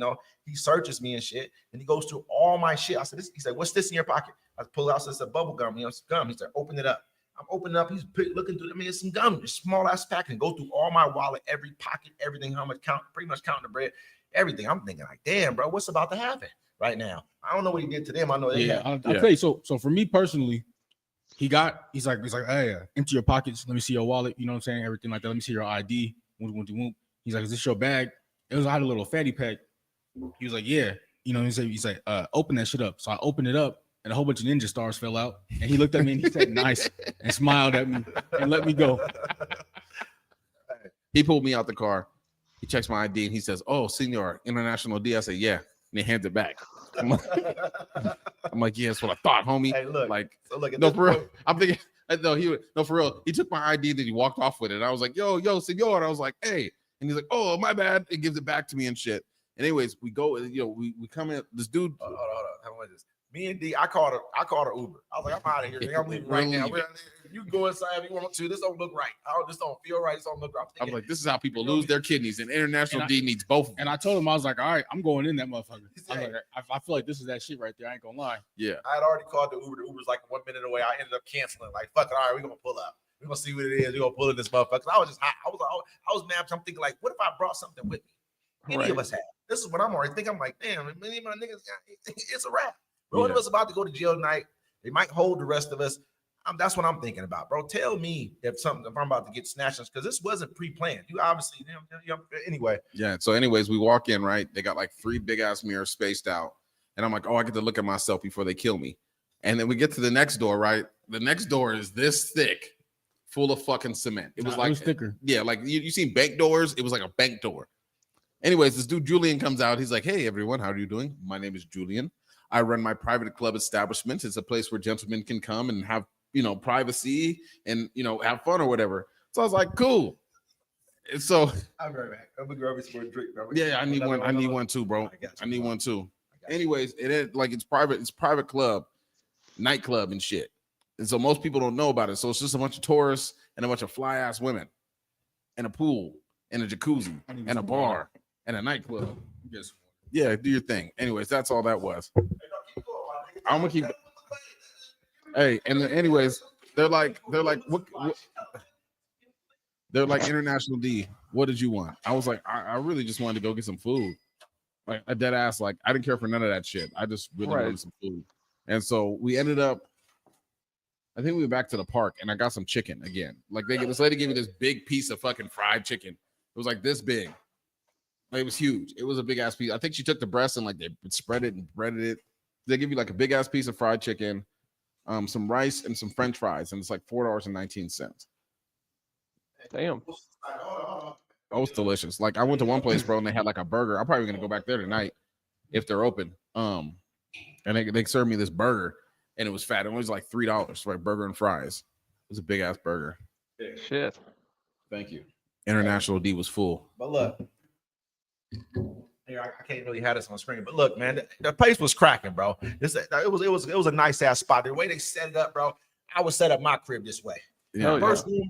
He searches me and shit. And he goes through all my shit. I said, he said, what's this in your pocket? I pull out, it's a bubble gum. It's gum. He said, open it up. I'm opening up. He's looking through. It's some gum, just small ass pack, and go through all my wallet, every pocket, everything. How much pretty much counting the bread, everything. I'm thinking like, damn, bro, what's about to happen right now? I don't know what he did to them. I know they. Yeah, I'll tell you. So for me personally, he's like, hey, empty your pockets. Let me see your wallet. You know what I'm saying? Everything like that. Let me see your ID. He's like, is this your bag? I had a little fatty pack. He was like, yeah. He's like, open that shit up. So I opened it up, and a whole bunch of ninja stars fell out. And he looked at me and he said, nice, and smiled at me and let me go. He pulled me out the car. He checks my ID and he says, oh, senor, international D. I said, yeah. And he hands it back. I'm like, yeah, that's what I thought, homie. Hey, look, like, so look at no, for real. I'm thinking, no, for real. He took my ID and then he walked off with it. And I was like, yo, senor. And I was like, hey. And he's like, oh, my bad. It gives it back to me and shit. Anyways, we go, we come in. This dude. Hold on. How much is me and D? I called her Uber. I was like, I'm out of here. I'm leaving right now. You can go inside if you want to. This don't look right. This don't feel right. This don't look right. I'm like, this is how people lose their kidneys, and international D needs both of them. And I told him, I was like, all right, I'm going in that motherfucker. I feel like this is that shit right there. I ain't gonna lie. Yeah. I had already called the Uber. The Uber's like 1 minute away. I ended up canceling. Like, fuck it. All right, we're gonna pull up. We're gonna see what it is. We're gonna pull in this motherfucker. I was just hot. I was mad. I'm thinking, like, what if I brought something with me? Any of us have. This is what I'm already thinking. I'm like, damn, many of my niggas, it's a wrap. One of us about to go to jail tonight. They might hold the rest of us. That's what I'm thinking about, bro. Tell me if I'm about to get snatched, because this wasn't pre-planned. You obviously, anyway. Yeah. So, anyways, we walk in, right? They got like 3 big ass mirrors spaced out, and I'm like, oh, I get to look at myself before they kill me. And then we get to the next door, right? The next door is this thick, full of fucking cement. It was thicker. Yeah, like you seen bank doors. It was like a bank door. Anyways, this dude Julian comes out. He's like, hey, everyone, how are you doing? My name is Julian. I run my private club establishment. It's a place where gentlemen can come and have, privacy and, have fun or whatever. So I was like, cool. And so I'll be right back. I'm gonna grab me some more drink, bro. Yeah, I need one. I need one too, bro. I need one too. Anyways, it is like it's private club, nightclub and shit. And so most people don't know about it. So it's just a bunch of tourists and a bunch of fly ass women and a pool. and a jacuzzi and a bar and a nightclub. Yeah, do your thing. Anyways, that's all that was. I'm gonna keep. Hey, and anyways, they're like, what? They're like, International D, what did you want? I was like, I really just wanted to go get some food. Like a dead ass, like I didn't care for none of that shit. I just really wanted some food. And so we ended up, I think we went back to the park and I got some chicken again. Like this lady gave me this big piece of fucking fried chicken. It was like this big. Like, it was huge. It was a big ass piece. I think she took the breast and like they spread it and breaded it. They give you like a big ass piece of fried chicken, some rice and some French fries, and it's like $4.19. Damn. Oh, it's delicious. Like I went to one place, bro, and they had like a burger. I'm probably gonna go back there tonight if they're open. And they served me this burger, and it was fat. It was like $3 for a burger and fries. It was a big ass burger. Shit. Thank you. International D was full. But look, here I can't really have this on screen. But look, man, the place was cracking, bro. It was a nice ass spot. The way they set it up, bro, I would set up my crib this way. Yeah.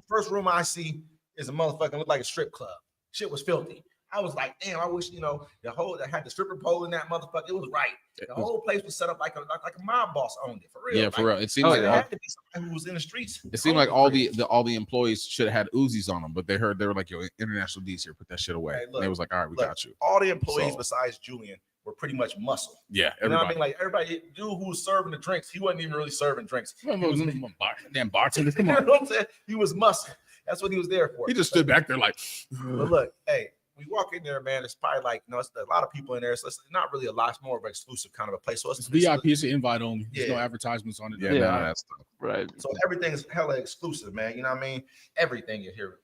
First room I see is a motherfucking look like a strip club. Shit was filthy. I was like, damn, I wish, that had the stripper pole in that motherfucker. It was right. The whole place was set up like a mob boss owned it, for real. Yeah, for real. It seemed like there had to be somebody who was in the streets. It seemed like all the employees should have had Uzis on them, but they were like, yo, International D's here, put that shit away. Hey, look, and they was like, all right, we got you. All the employees besides Julian were pretty much muscle. Yeah, everybody. You know what I mean? Like everybody, dude who was serving the drinks, he wasn't even really serving drinks. Damn bartenders, come on. You know what I'm saying? He was muscle. That's what he was there for. He just stood back there like. But look, hey, we walk in there, man. It's probably like, it's a lot of people in there, so it's not really a lot more of an exclusive kind of a place. So it's VIP, it's an invite only. There's no advertisements on it. Yeah, that's right. So everything's hella exclusive, man. You know what I mean? Everything is here.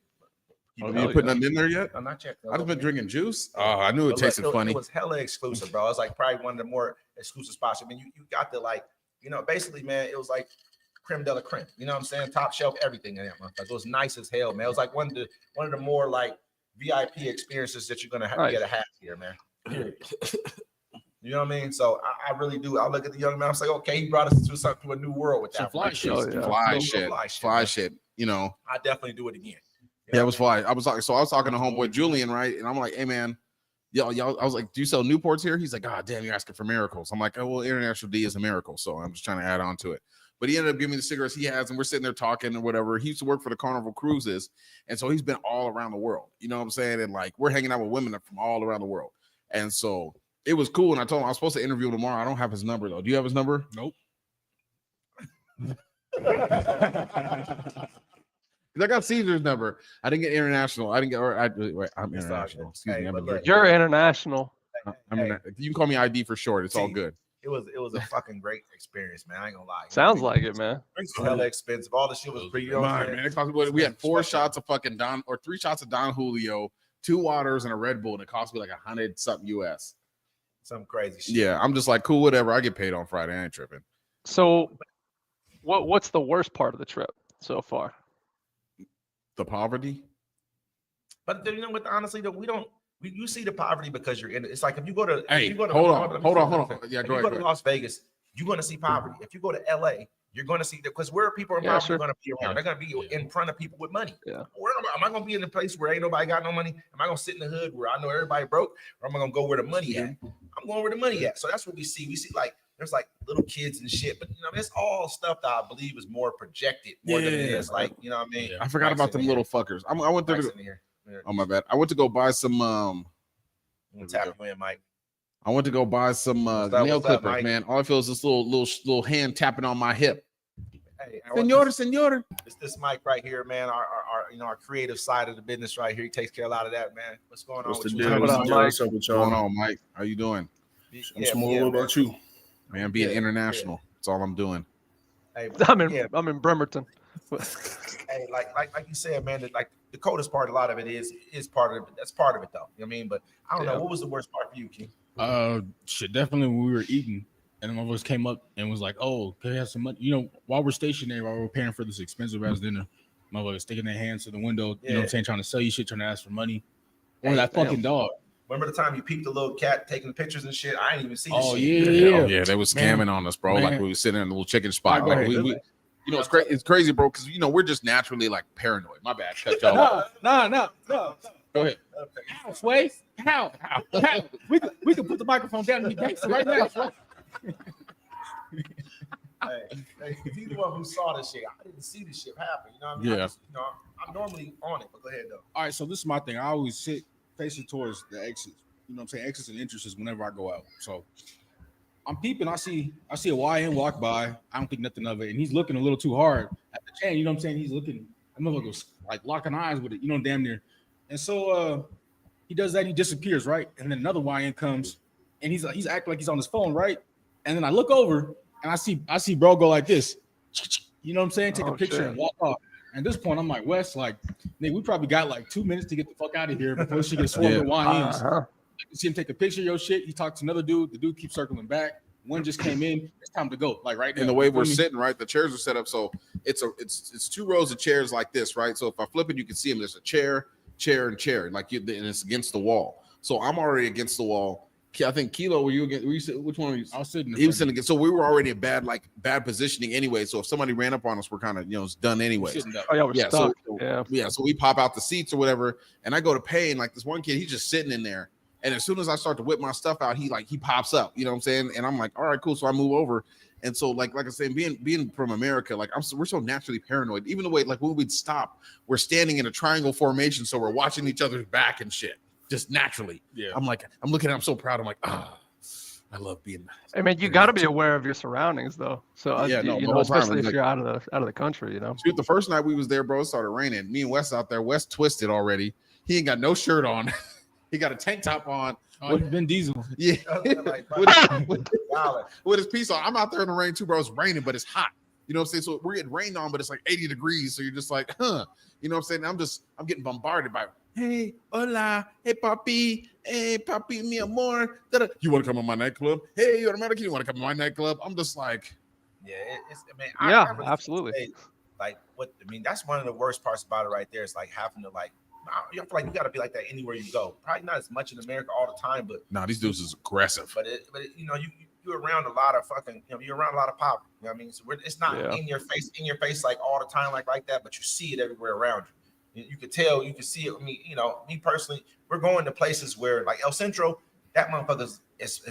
You putting nothing in there yet? I'm not checking. I've been drinking juice. Oh, I knew it tasted funny. It was hella exclusive, bro. It was like probably one of the more exclusive spots. I mean, you got the basically, man, it was like creme de la creme. You know what I'm saying? Top shelf, everything in that motherfucker. It was nice as hell, man. It was like one of the more like VIP experiences that you're gonna have to have here, man. You know what I mean? So I really do. I look at the young man. I'm like, okay, he brought us to a new world with that fly shit. You know, I definitely do it again. Yeah, it was fly. I was talking to homeboy Julian, right? And I'm like, hey man, y'all. I was like, do you sell Newports here? He's like, oh damn, you're asking for miracles. I'm like, oh well, International D is a miracle, so I'm just trying to add on to it. But he ended up giving me the cigarettes he has, and we're sitting there talking or whatever. He used to work for the Carnival Cruises, and so he's been all around the world. You know what I'm saying? And like we're hanging out with women from all around the world, and so it was cool. And I told him I was supposed to interview him tomorrow. I don't have his number though. Do you have his number? Nope. I got Caesar's number. I didn't get International. I'm international. Excuse me. You're international. You can call me ID for short. It's all good. It was a fucking great experience, man. I ain't gonna lie. Sounds like it, man. Drinks were hella expensive. All the shit was pretty. Man. It cost me, we had 3 shots of Don Julio, 2 waters, and a Red Bull, and it cost me like $100 something US. Some crazy shit. Yeah, I'm just like, cool, whatever. I get paid on Friday. I ain't tripping. So, what's the worst part of the trip so far? The poverty. But you know what? Honestly, though, you see the poverty because you're in it. It's like if you go to hold on. Yeah, go ahead. To Las Vegas, you're going to see poverty. If you go to LA, you're going to see that because where people are going to be around. They're going to be in front of people with money. Yeah. Am I going to be in a place where ain't nobody got no money? Am I going to sit in the hood where I know everybody broke, or am I going to go where the money at? I'm going where the money at. So that's what we see. We see like there's like little kids and shit, but it's all stuff that I believe is more projected more than it is like, you know what I mean? I forgot about them little fuckers. I went there. Oh my bad. I went to go buy some. Tap you in, Mike. I went to go buy some nail clippers, man. All I feel is this little hand tapping on my hip. Hey, senor. It's this Mike right here, man. Our creative side of the business right here. He takes care of a lot of that, man. What's going on with you? What's going on, Mike? How you doing? I'm small. What about you? Man, being international. That's all I'm doing. Hey, I'm in Bremerton. Hey, like you said, man, like the coldest part, a lot of it is part of it. That's part of it, though. You know what I mean? But I don't know. What was the worst part for you, King? Definitely when we were eating, and one of us came up and was like, "Oh, can we have some money?" While we're stationed there, while we're paying for this expensive ass dinner, motherfuckers sticking their hands to the window. You know what I'm saying? Trying to sell you shit, trying to ask for money. Or that fucking dog. Remember the time you peeped the little cat taking the pictures and shit? I didn't even see this shit. Yeah, they was scamming on us, bro. Like we were sitting in a little chicken spot. Like we it's crazy, it's crazy, bro, because we're just naturally like paranoid. My bad, cut y'all off. No. Go ahead. How, Sway? How? We could put the microphone down and be gangster right now, Sway. Hey, he's the one who saw this shit. I didn't see this shit happen. You know what I mean? Yeah. I'm normally on it, but go ahead though. All right, so this is my thing. I always sit facing towards the exits. You know what I'm saying? Exits and entrances whenever I go out. So I'm peeping. I see a YN walk by. I don't think nothing of it, and he's looking a little too hard at the chain. You know what I'm saying? He's looking. I'm like locking eyes with it. You know, damn near. And so he does that. He disappears, right? And then another YN comes, and he's acting like he's on his phone, right? And then I look over. And I see bro go like this, you know what I'm saying? Take a picture and walk off. And at this point, I'm like, Wes, like, nigga, we probably got like 2 minutes to get the fuck out of here before she gets swarmed with YNs. You see him take a picture of your shit. He talks to another dude. The dude keeps circling back. One just came in. It's time to go. Like right now. And the way we're sitting, right? The chairs are set up so it's 2 rows of chairs like this, right? So if I flip it, you can see them. There's a chair, and chair, and it's against the wall. So I'm already against the wall. I think Kilo, which one were you? I was sitting. He was sitting against. So we were already in bad positioning anyway. So if somebody ran up on us, we're kind of it's done anyway. Oh yeah, we're stuck. So we pop out the seats or whatever, and I go to pay, and like this one kid, he's just sitting in there. And as soon as I start to whip my stuff out, he pops up. You know what I'm saying? And I'm like, all right, cool. So I move over. And so like I said, being from America, like we're so naturally paranoid. Even the way like when we'd stop, we're standing in a triangle formation, so we're watching each other's back and shit. Just naturally. Yeah. I'm looking at him so proud. I'm like, I love being. I mean, you got to be aware of your surroundings, though. So especially if you're out of the country, you know. Dude, the first night we was there, bro, it started raining. Me and Wes out there. Wes twisted already. He ain't got no shirt on. He got a tank top on. With Vin Diesel. Yeah. with his piece on. I'm out there in the rain too, bro. It's raining, but it's hot. You know what I'm saying? So we're getting rained on, but it's like 80 degrees. So you're just like, huh? You know what I'm saying? I'm getting bombarded by. Hey, hola, hey, papi, mi amor. You want to come to my nightclub? Hey, you're American. You want to come to my nightclub? I'm just like, absolutely. That's one of the worst parts about it right there. It's like having to you feel like you got to be like that anywhere you go. Probably not as much in America all the time, but these dudes is aggressive. But you're around a lot of fucking, you're around a lot of poverty. You know what I mean? So it's not in your face like all the time like that, but you see it everywhere around you. You could tell, you could see it. I mean, me personally, we're going to places where like El Centro, that motherfucker's it's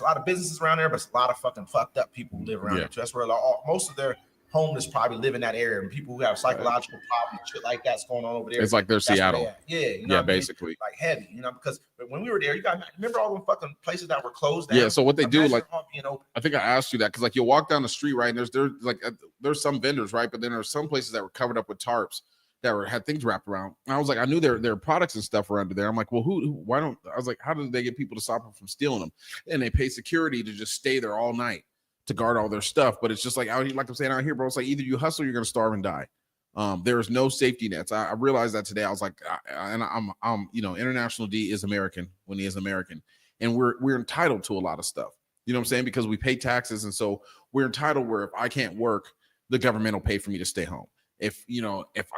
a lot of businesses around there, but it's a lot of fucking fucked up people who live around there too. That's where most of their homeless probably live in that area, and people who have psychological problems, shit like that's going on over there. It's like they're Seattle. Basically. Like heavy, because when we were there, you guys remember all the fucking places that were closed down? Yeah, so what they do, like, I think I asked you that, because like you'll walk down the street, right, and there's some vendors, right, but then there's some places that were covered up with tarps that had things wrapped around. And I was like, I knew their products and stuff were under there. I'm like, well, why don't, I was like, how did they get people to stop them from stealing them? And they pay security to just stay there all night to guard all their stuff. But it's just like out here, like I'm saying out here, bro, it's like either you hustle, you're going to starve and die. There is no safety nets. I realized that today. I was like, I'm International D is American when he is American. And we're entitled to a lot of stuff. You know what I'm saying? Because we pay taxes. And so we're entitled where if I can't work, the government will pay for me to stay home. If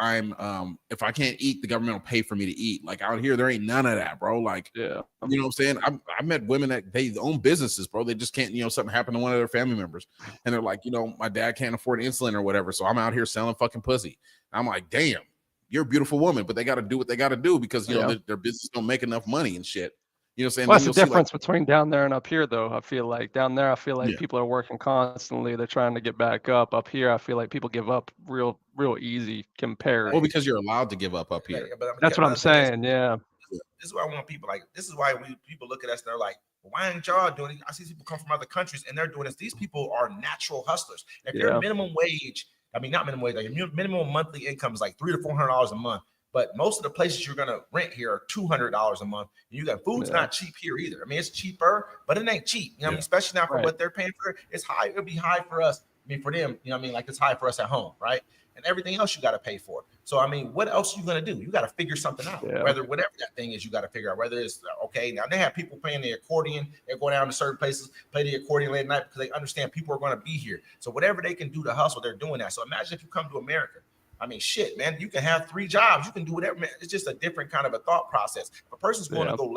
I can't eat, the government will pay for me to eat. Like out here, there ain't none of that, bro. Like, you know what I'm saying? I met women that they own businesses, bro. They just can't, something happened to one of their family members. And they're like, my dad can't afford insulin or whatever. So I'm out here selling fucking pussy. I'm like, damn, you're a beautiful woman, but they got to do what they got to do because, their business don't make enough money and shit. You know what I'm saying? What's the difference between down there and up here, though? I feel like down there, people are working constantly. They're trying to get back up. Up here, I feel like people give up real easy compared. Well, because you're allowed to give up here. Yeah, that's what I'm saying. Yeah. This is why I want people this is why people look at us and they're like, why ain't y'all doing it? I see people come from other countries and they're doing this. These people are natural hustlers. If you're minimum wage, not minimum wage, like your minimum monthly income is like $300 to $400 a month. But most of the places you're going to rent here are $200 a month. And you got food's not cheap here either. I mean, it's cheaper, but it ain't cheap. You know what I mean? Especially now for what they're paying for. It's high. It'll be high for us. I mean, for them, you know what I mean? Like it's high for us at home, right? And everything else you got to pay for. So, I mean, what else are you going to do? You got to figure something out. Yeah. Whatever that thing is, you got to figure out whether it's okay. Now they have people playing the accordion. They go down to certain places, play the accordion late at night because they understand people are going to be here. So whatever they can do to hustle, they're doing that. So imagine if you come to America. I mean, shit, man, you can have 3 jobs. You can do whatever, man. It's just a different kind of a thought process. If a person's going to go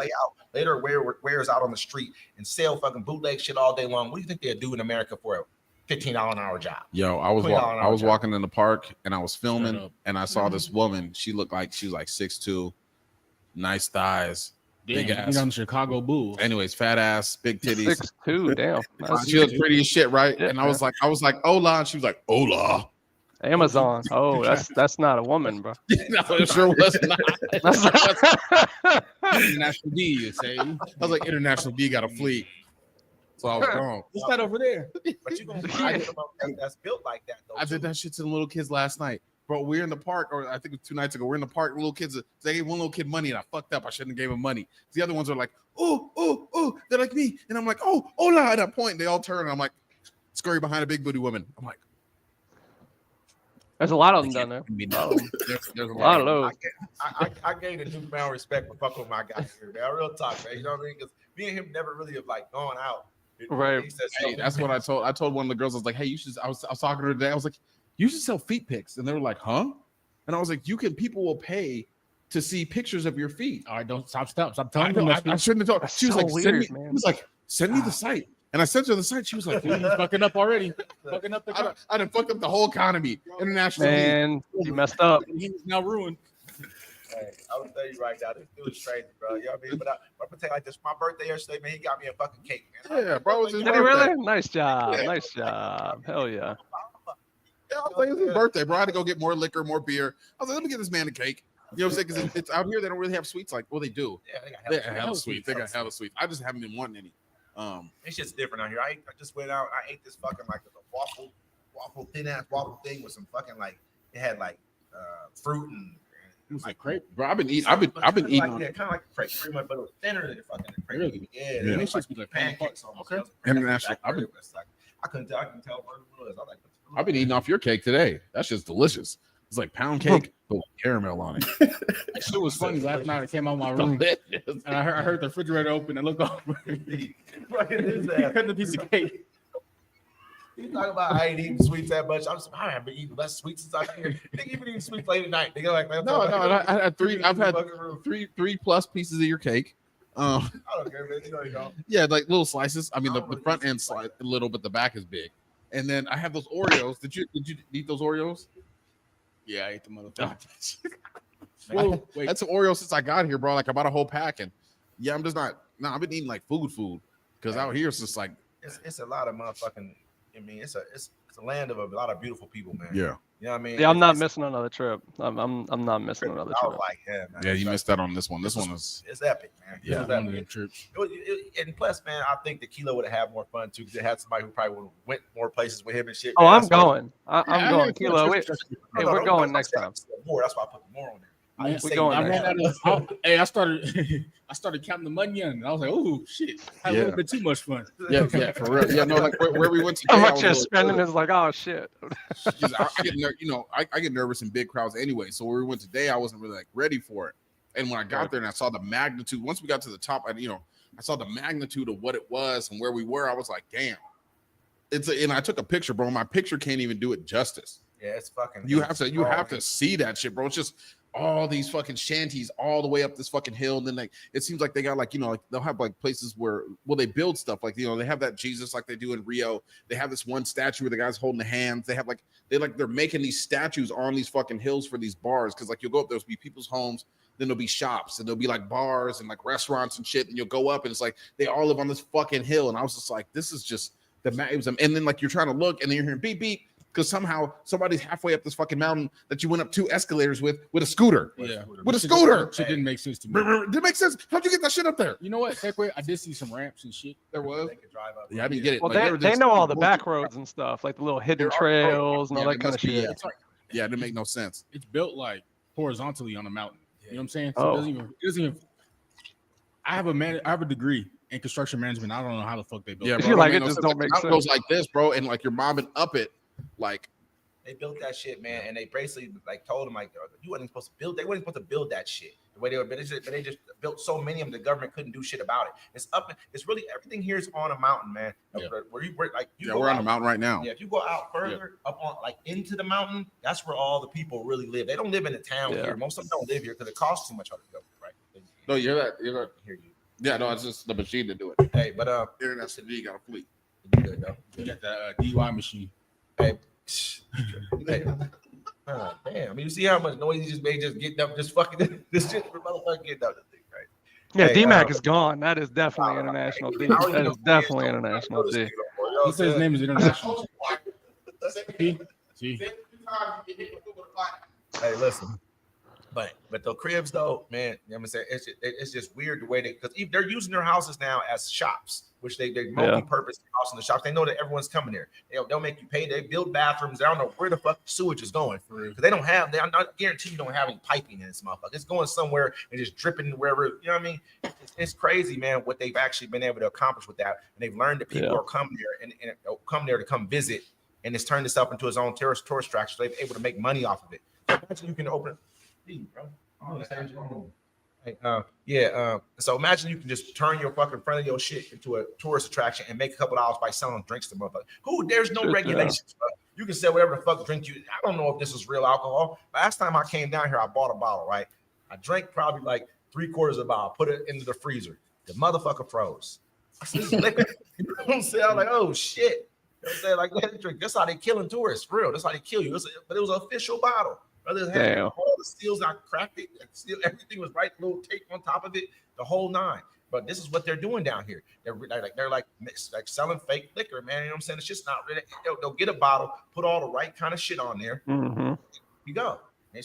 later wears out on the street and sell fucking bootleg shit all day long, what do you think they'll do in America for a $15 an hour job? Yo, I was walking in the park and I was filming and I saw this woman. She looked like she was like 6'2", nice thighs, big Damn, ass. you on the Chicago Bulls. Anyways, fat ass, big titties. 6'2", damn. That's She looked pretty as shit, right? Yeah, And I was like, hola, and she was like, hola. Amazon. Oh, that's not a woman, bro. No, it sure was not. International D, you say. I was like, International D got a fleet. So I was wrong. What's that over there? But you gonna find someone that's built like that though. I did that shit to the little kids last night. Bro, we're in the park, or I think it was 2 nights ago. We're in the park, little kids. They gave one little kid money, and I fucked up. I shouldn't have gave him money. The other ones are like, oh, they're like me. And I'm like, oh, hola. At that point, they all turn, and I'm like, scurry behind a big booty woman. I'm like, There's a lot of them down there. there's A lot of those. I gained a newfound respect for fucking with my guy here, man. Real talk, man. You know what I mean? Because me and him never really have like gone out. Right. He says, hey, that's what I told one of the girls. I was like, hey, you should. I was talking to her today. I was like, you should sell feet pics, and they were like, huh? And I was like, people will pay to see pictures of your feet. All right, don't stop telling I, me. I shouldn't have told. She was so like, weird, send me. man. He was like, send me the site, and I sent her the site. She was like, He's fucking up already. Fucking up the I done fucked up the whole economy. International. Man, you messed up. He's now ruined. Hey, I will tell you right now, this dude is crazy, bro. You know what I mean? But I'm gonna tell you like this: my birthday yesterday, man, he got me a fucking cake, man. Yeah, bro, it was his Did he birthday. really? Nice job. Yeah. Nice job. Hell yeah. Yeah, I was like, it was his birthday, bro. I had to go get more liquor, more beer. I was like, let me get this man a cake. You know what I'm saying? Because it's out here, they don't really have sweets. Like, well, they do. Yeah, they got They hella got hella sweet. sweets. They got hella sweets. I just haven't been wanting any. It's just different out here. I just went out. I ate this fucking like a waffle thin ass waffle thing with some fucking like it had like fruit and It was like crepe. Bro, I've been eating. I've been eating. like, yeah, kind of like a crepe, pretty much, but it was thinner than a fucking crepe. Really? Yeah, Yeah. they They was should like be like pancakes almost. Okay. International. I couldn't tell. I can tell what it was. I was like, I've been eating off your cake today. That's just delicious. It's like pound cake, but with caramel on it. That shit was funny. Last night I came out of my room and I heard the refrigerator open and look over. fucking his He ass. cut the piece of cake. You talking about I ain't eating sweets that much. I haven't been eating less sweets since I came here. Nigga, you been eating sweets late at night. Nigga, like man, No, I had three. I've had three. three plus pieces of your cake. I don't care, man. You know you don't. Yeah, like little slices. I mean, the front end slice a little, but the back is big. And then I have those Oreos. Did you eat those Oreos? Yeah, I ate the motherfucker. Well, wait. that's an Oreo since I got here, bro. Like I bought a whole pack, and yeah, I'm just not. No, I've been eating like food, because out here it's just like It's a lot of motherfucking. I mean, it's a land of a lot of beautiful people, man. yeah. You know what I mean? Yeah, I'm not It's- missing another trip. I'm not missing another I trip. was like, yeah, man. Yeah, you missed out on this one. This one is It's epic, man. Yeah. It was One of epic. them trips. And plus, man, I think the Kilo would have had more fun too because it had somebody who probably would have went more places with him and shit. Oh, man. I'm That's why- going. I'm going. Kilo, hey, No, we're no, going no, next time. More. That's why I put more on there. I didn't We say going I nothing. ran out of. Hey, I started counting the money in, and I was like, "Oh shit, had a Yeah. little bit too much fun." yeah, for real. Yeah, no, like where we went to. How much you're spending is like, oh shit. I get I get nervous in big crowds anyway. So where we went today, I wasn't really like ready for it. And when I got there and I saw the magnitude, once we got to the top, I saw the magnitude of what it was and where we were. I was like, damn. And I took a picture, bro. My picture can't even do it justice. Yeah, it's fucking. You have to see that shit, bro. It's just all these fucking shanties all the way up this fucking hill. And then like it seems like they got like like they'll have like places where they build stuff like they have that Jesus like they do in Rio. They have this one statue where the guy's holding the hands. They have they're making these statues on these fucking hills for these bars because like you'll go up, there'll be people's homes, then there'll be shops and there'll be like bars and like restaurants and shit, and you'll go up and it's like they all live on this fucking hill. And I was just like, this is just and then like you're trying to look and then you're hearing beep beep. Because somehow somebody's halfway up this fucking mountain that you went up 2 escalators with a scooter. Yeah, With a scooter. Shit didn't make sense to me. Did it make sense? How'd you get that shit up there? You know what? Heck, wait, I did see some ramps and shit. There was. They could drive up. Yeah, I didn't get it. Well, Like, they know all the back roads and stuff, like the little hidden trails and all Yeah, that kind of shit. Yeah, it didn't make no sense. It's built like horizontally on a mountain. You know what I'm saying? So Oh. it doesn't even. I have a degree in construction management. I don't know how the fuck they built. Yeah, it. bro. Like, it it made no just sense. don't Like, make the mountain sense. goes like this, bro, and like you're mobbing up it, like They built that shit, man, and they basically like told them like you wasn't supposed to build. They weren't supposed to build that shit the way they were. But they just built so many of them. The government couldn't do shit about it. It's up. It's really everything here is on a mountain, man. Yeah. Where you like you yeah, go we're on out- the mountain right now. Yeah, if you go out further up on like into the mountain, that's where all the people really live. They don't live in the town Yeah. here. Most of them don't live here because it costs too much to go. Right? No, you're that. Hear you. Yeah, no, it's just the machine to do it. Hey, but International D got a fleet. you good though. You got the DUI machine. Hey, hey, Damn, I mean, you see how much noise he just made just getting up, just fucking this shit for motherfucking getting up this thing, right? Yeah, Hey, D-Mac is gone. That is definitely international D. That is definitely international D. He says his name is international. See? Hey, listen. But the cribs though, man, you know what I'm saying, it's just weird the way because they're using their houses now as shops, which they multi-purpose house in the shops. They know that everyone's coming there. They'll make you pay. They build bathrooms. I don't know where the fuck the sewage is going because they're not guaranteed you don't have any piping in this motherfucker. It's going somewhere and just dripping wherever. You know what I mean? It's crazy, man, what they've actually been able to accomplish with that. And they've learned that people are coming there and come there to come visit, and it's turned this up into its own tourist attraction. So they're able to make money off of it. So imagine you can open. So imagine you can just turn your fucking front of your shit into a tourist attraction and make a couple dollars by selling drinks to motherfuckers. There's no regulations, bro. You can sell whatever the fuck drink you. I don't know if this is real alcohol. Last time I came down here, I bought a bottle, right? I drank probably like 3/4 of a bottle, put it into the freezer. The motherfucker froze. I said, this is liquor. You know what I'm saying? I'm like, oh shit. You know what I'm saying? Like, let it drink. That's how they killing tourists, for real. That's how they kill you. But it was an official bottle. Others had all the seals not cracked it. Everything was right, little tape on top of it, the whole nine. But this is what they're doing down here. They're like selling fake liquor, man. You know what I'm saying? It's just not really. They'll get a bottle, put all the right kind of shit on there. Mm-hmm. You go.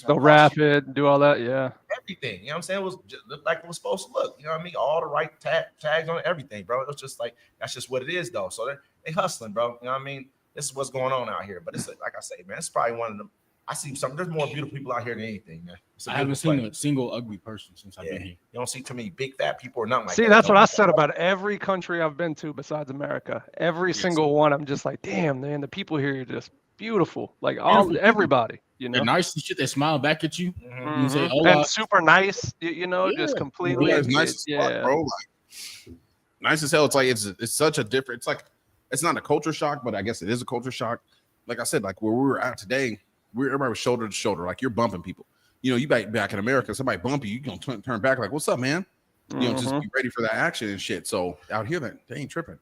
They'll wrap it, do all that, yeah. Everything. You know what I'm saying? It was just looked like it was supposed to look. You know what I mean? All the right tags on everything, bro. It was just like that's just what it is, though. So they hustling, bro. You know what I mean? This is what's going on out here. But it's like I say, man, it's probably one of them. I see some. There's more beautiful people out here than anything, man. I haven't seen a single ugly person since I've been here. You don't see too many big fat people or nothing like that. See, that's what I said about every country I've been to besides America. Every single one, I'm just like, damn, man, the people here are just beautiful. Like everybody, you know. They're nice and shit. They smile back at you. Mm-hmm. You say, and super nice, you know, just completely. Yeah, it's nice as fuck, bro. Like, nice as hell. It's like it's such a different. It's like it's not a culture shock, but I guess it is a culture shock. Like I said, like where we were at today. Everybody was shoulder to shoulder, like you're bumping people. You know, you back in America, somebody bump you, gonna turn back like, "What's up, man?" You know, just be ready for that action and shit. So out here, they ain't tripping.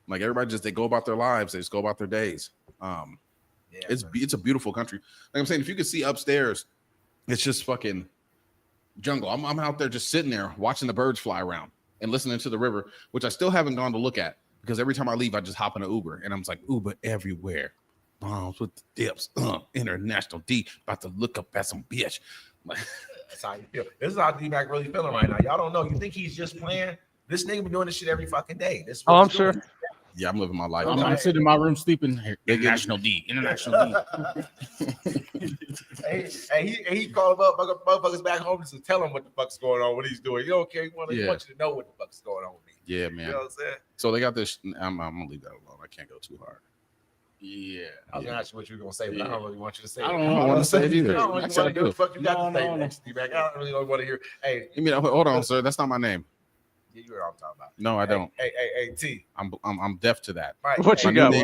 Like everybody they go about their lives, they just go about their days. It's a beautiful country. Like I'm saying, if you could see upstairs, it's just fucking jungle. I'm out there just sitting there watching the birds fly around and listening to the river, which I still haven't gone to look at because every time I leave, I just hop in an Uber and I'm just like Uber everywhere. Bombs with the dips, international D, about to look up at some bitch. That's how you feel. This is how D-Mac really feeling right now. Y'all don't know. You think he's just playing? This nigga been doing this shit every fucking day. This I'm sure. Yeah, I'm living my life. I'm sitting in my room sleeping. International D. He called up motherfuckers back home to tell him what the fuck's going on, what he's doing. You don't care. He want you to know what the fuck's going on with me. Yeah, man. You know what I'm saying? So they got this. I'm gonna leave that alone. I can't go too hard. Yeah, I was gonna ask you what you were gonna say, but I don't really want you to say. I don't want to say it either. I don't really want to hear what the fuck you got to say next, D-Mac. I don't really want to hear. Hey, you mean hold on, sir? That's not my name. Yeah, you know what I'm talking about. No, I don't. Hey, T. I'm deaf to that. Right. What you got?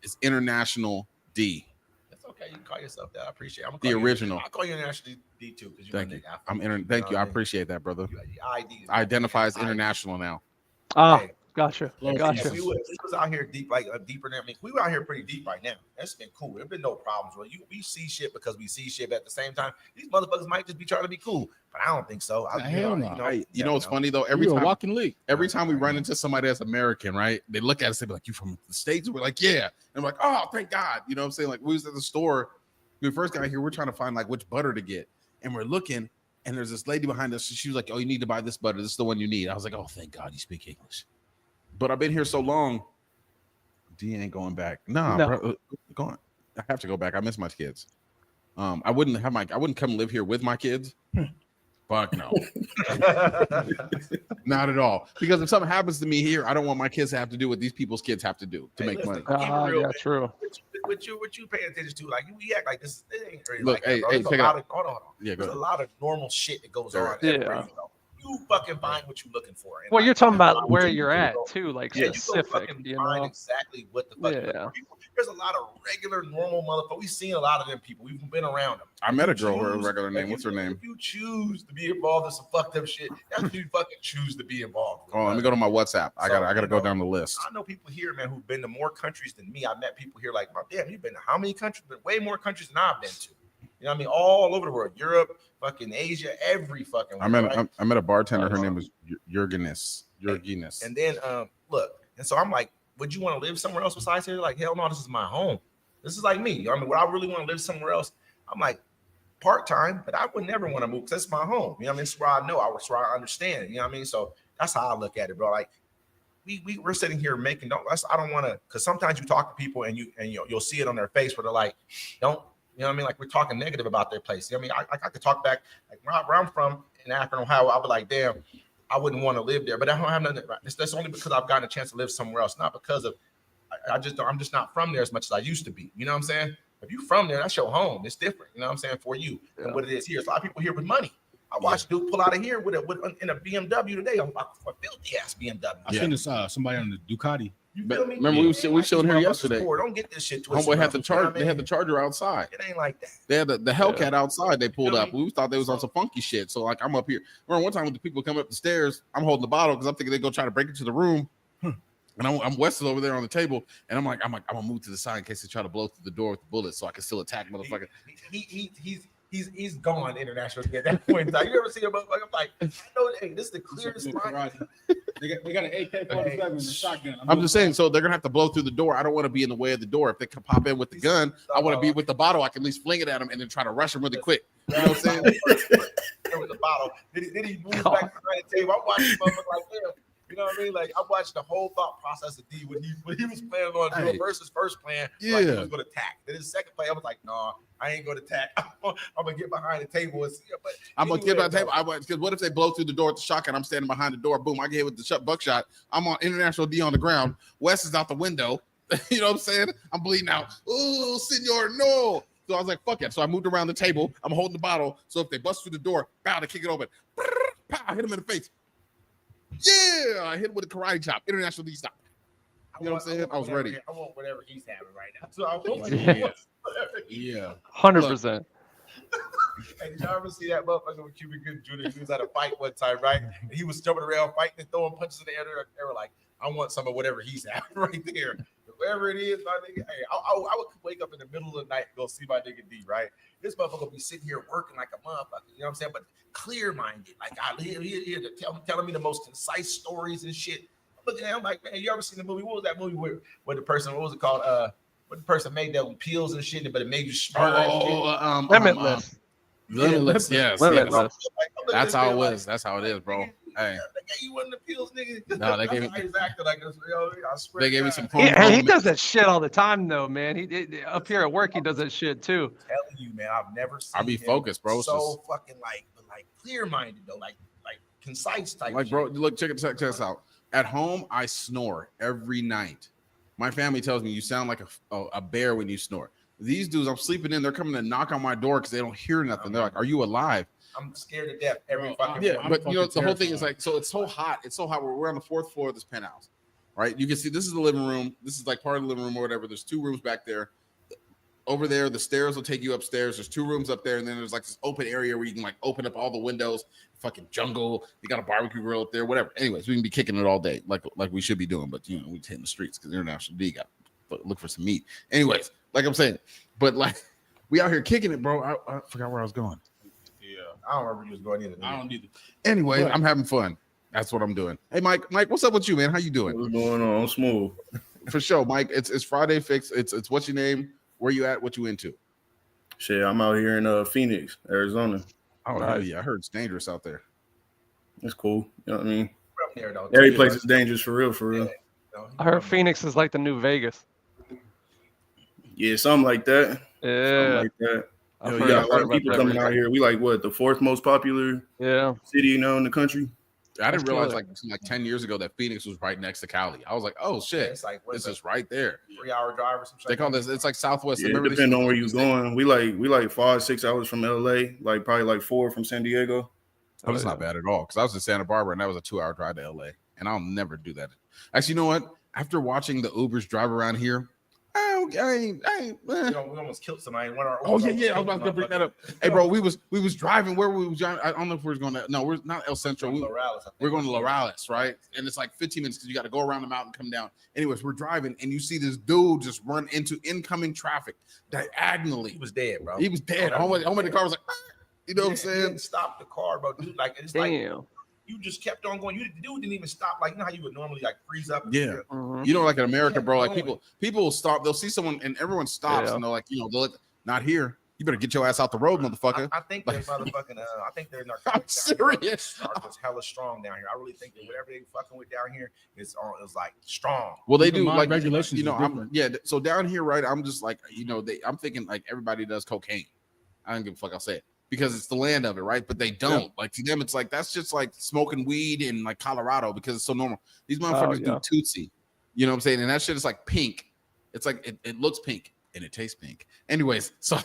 It's International D. That's okay. You can call yourself that. I appreciate it. The original. I'll call you International D too because thank you. Thank you. I appreciate that, brother. ID identify as international now. Gotcha. We was out here deep, like deeper than we were out here pretty deep right now. That's been cool. There's been no problems. We see shit because we see shit, but at the same time, these motherfuckers might just be trying to be cool. But I don't think so. You know what's funny though? Every time we run into somebody that's American, right? They look at us and be like, "You from the States?" We're like, "Yeah." And I'm like, "Oh, thank God." You know what I'm saying? Like we was at the store. When we first got here, we're trying to find like which butter to get, and we're looking, and there's this lady behind us. She was like, "Oh, you need to buy this butter. This is the one you need." I was like, "Oh, thank God you speak English." But I've been here so long, D ain't going back. No. Bro, going. I have to go back. I miss my kids. I wouldn't come live here with my kids. Fuck no. Not at all. Because if something happens to me here, I don't want my kids to have to do what these people's kids have to do to make money. Yeah, true. What you paying attention to? Like we act like this. It ain't really Look, like that, check it out. Hold on. Yeah, there's a lot of normal shit that goes on. Yeah. You fucking find what you're looking for. Well, you're talking about where you're at too, like specific. You find exactly what the fuck. Yeah. There's a lot of regular, normal motherfuckers. We've seen a lot of them people. We've been around them. I met a girl with a regular name. What's her name? If you choose to be involved in some fucked up shit, that's what you fucking choose to be involved with. Oh, let me go to my WhatsApp. I gotta go down the list. I know people here, man, who've been to more countries than me. I met people here like, damn, you've been to how many countries? Been way more countries than I've been to. You know what I mean? All over the world, Europe, fucking Asia, every fucking. I met a bartender. Her name was Jurgenis. And then look, and so I'm like, would you want to live somewhere else besides here? Like, hell no, this is my home. This is like me. You know what I mean, would I really want to live somewhere else? I'm like, part-time, but I would never want to move because that's my home. You know what I mean? It's where I know, it's where I understand. You know what I mean? So that's how I look at it, bro. Like we're sitting here making I don't want to, because sometimes you talk to people and you'll see it on their face where they're like, don't, you know what I mean? Like we're talking negative about their place. You know what I mean? I could talk back, like where I'm from in Akron, Ohio, I'll be like, damn, I wouldn't want to live there, but I don't have nothing. That's only because I've gotten a chance to live somewhere else, not because of I'm just not from there as much as I used to be. You know what I'm saying? If you from there, that's your home. It's different. You know what I'm saying, for you than what it is here. So a lot of people here with money. I watched dude pull out of here with in a BMW today. I'm like, a filthy ass BMW. I seen this somebody on the Ducati. You feel me? Remember we showed here yesterday. Don't get this shit twisted. Homeboy had the charge. They had the Charger outside. It ain't like that. They had the Hellcat outside. They pulled up. We thought they was on some funky shit. So like I'm up here. Remember one time when the people come up the stairs, I'm holding the bottle because I'm thinking they go try to break into the room. And I'm Wes is over there on the table, and I'm like, I'm gonna move to the side in case they try to blow through the door with the bullets, so I can still attack motherfucker. He's gone international at that point in time. You ever see a motherfucker? I'm like, I know, hey, this is the clearest line. They got an AK-47 and a shotgun. I'm just saying, so they're gonna have to blow through the door. I don't want to be in the way of the door. If they can pop in with the gun, I want to be with the bottle. I can at least fling it at them and then try to rush them really quick. You know what I'm saying? There was a bottle. Then he moves back behind the table. I'm watching the motherfucker like, damn. You know what I mean? Like I watched the whole thought process of D when he was planning on doing versus first plan. Like he was going to attack. Then his second play, I was like, no, I ain't going to attack. I'm gonna get behind the table and see. But I'm gonna get behind the table. Because what if they blow through the door with the shotgun? I'm standing behind the door. Boom! I get hit with the buckshot. I'm on international D on the ground. Wes is out the window. You know what I'm saying? I'm bleeding out. Oh, senor, no. So I was like, fuck it. So I moved around the table. I'm holding the bottle. So if they bust through the door, pow, to kick it open. Pow, I hit him in the face. Yeah, I hit him with a karate chop, international D stop. You know what I'm saying? I was ready. I want whatever he's having right now. So I want yeah, 100%. Hey, did y'all ever see that motherfucker with Cuban Good Jr.? He was at a fight one time, right? And he was jumping around fighting and throwing punches in the air. They were like, I want some of whatever he's having right there. Whatever it is, my nigga. Hey, I would wake up in the middle of the night and go see my nigga D, right? This motherfucker be sitting here working like a motherfucker, you know what I'm saying? But clear-minded. Like, he telling me the most concise stories and shit. I'm looking at him like, man, you ever seen the movie? What was that movie where the person, what was it called? What the person made that with peels and shit, but it made you smarter. Limitless. Limitless, yes. Limitless. That's how it was. That's how it is, bro. Hey, they gave you one of the pills, nigga. No, they gave me. I swear They gave me some. He does that shit all the time, though, man. He up here at work, he does that shit too. I'm telling you, man, I've never seen. I'll be focused, bro. So fucking like clear-minded though, like concise type. Like, bro, look, check this out. At home, I snore every night. My family tells me you sound like a bear when you snore. These dudes, I'm sleeping in. They're coming to knock on my door because they don't hear nothing. They're like, "Are you alive?" I'm scared to death every fucking yeah, morning. but you know the whole thing is like, so it's so hot. It's so hot. We're on the 4th floor of this penthouse, right? You can see this is the living room. This is like part of the living room or whatever. There's 2 rooms back there. Over there, the stairs will take you upstairs. There's 2 rooms up there, and then there's like this open area where you can like open up all the windows. Fucking jungle. You got a barbecue grill up there, whatever. Anyways, we can be kicking it all day, like we should be doing. But you know, we hitting the streets because International D got look for some meat. Anyways, like I'm saying, but like we out here kicking it, bro. I forgot where I was going. I don't remember you was going either. I don't either. Anyway, I'm having fun. That's what I'm doing. Hey, Mike, what's up with you, man? How you doing? What's going on? I'm smooth. For sure, Mike. It's Friday Fix. It's what's your name? Where you at? What you into? Shit, I'm out here in Phoenix, Arizona. Oh, nice. Yeah, I heard it's dangerous out there. It's cool. You know what I mean? From there, though. Every place is dangerous for real, for real. I heard Phoenix is like the new Vegas. Yeah, something like that. Yeah. Something like that. I've You got a lot of people coming out here. We like what, the 4th most popular city, in the country. I didn't realize like 10 years ago that Phoenix was right next to Cali. I was like, oh shit, it's like this is right there. 3-hour drive or something. They call this. It's like Southwest. Yeah, it depends on where you're going. We like 5-6 hours from LA, like probably like 4 from San Diego. Oh, that's not bad at all. Because I was in Santa Barbara and that was a 2-hour drive to LA, and I'll never do that. Actually, you know what? After watching the Ubers drive around here, We almost killed somebody. Oh yeah. I was about to bring that up. Hey, bro, we was driving. Where we was driving? I don't know if we was going to. No, we're not El Centro. We're going to Lorales, right? And it's like 15 minutes because you got to go around the mountain, come down. Anyways, we're driving, and you see this dude just run into incoming traffic diagonally. He was dead, bro. He was dead. Homie, the car was like, you know what I'm saying? Didn't stop the car, bro. Dude, like it's like you just kept on going. The dude didn't even stop. Like, you know how you would normally like freeze up. Yeah. You know, like in America, bro, like people will stop. They'll see someone and everyone stops and they're like, they're like, not here. You better get your ass out the road, motherfucker. I think they're motherfucking. I think they're not. I'm serious. Are just hella strong down here. I really think that whatever they fucking with down here is like strong. Well, they do like regulations. So down here, right? I'm just like, I'm thinking like everybody does cocaine. I don't give a fuck. I'll say it. Because it's the land of it, right? But they don't. Like to them, it's like that's just like smoking weed in like Colorado because it's so normal. These motherfuckers do Tootsie, you know what I'm saying? And that shit is like pink. It's like it looks pink and it tastes pink. Anyways, so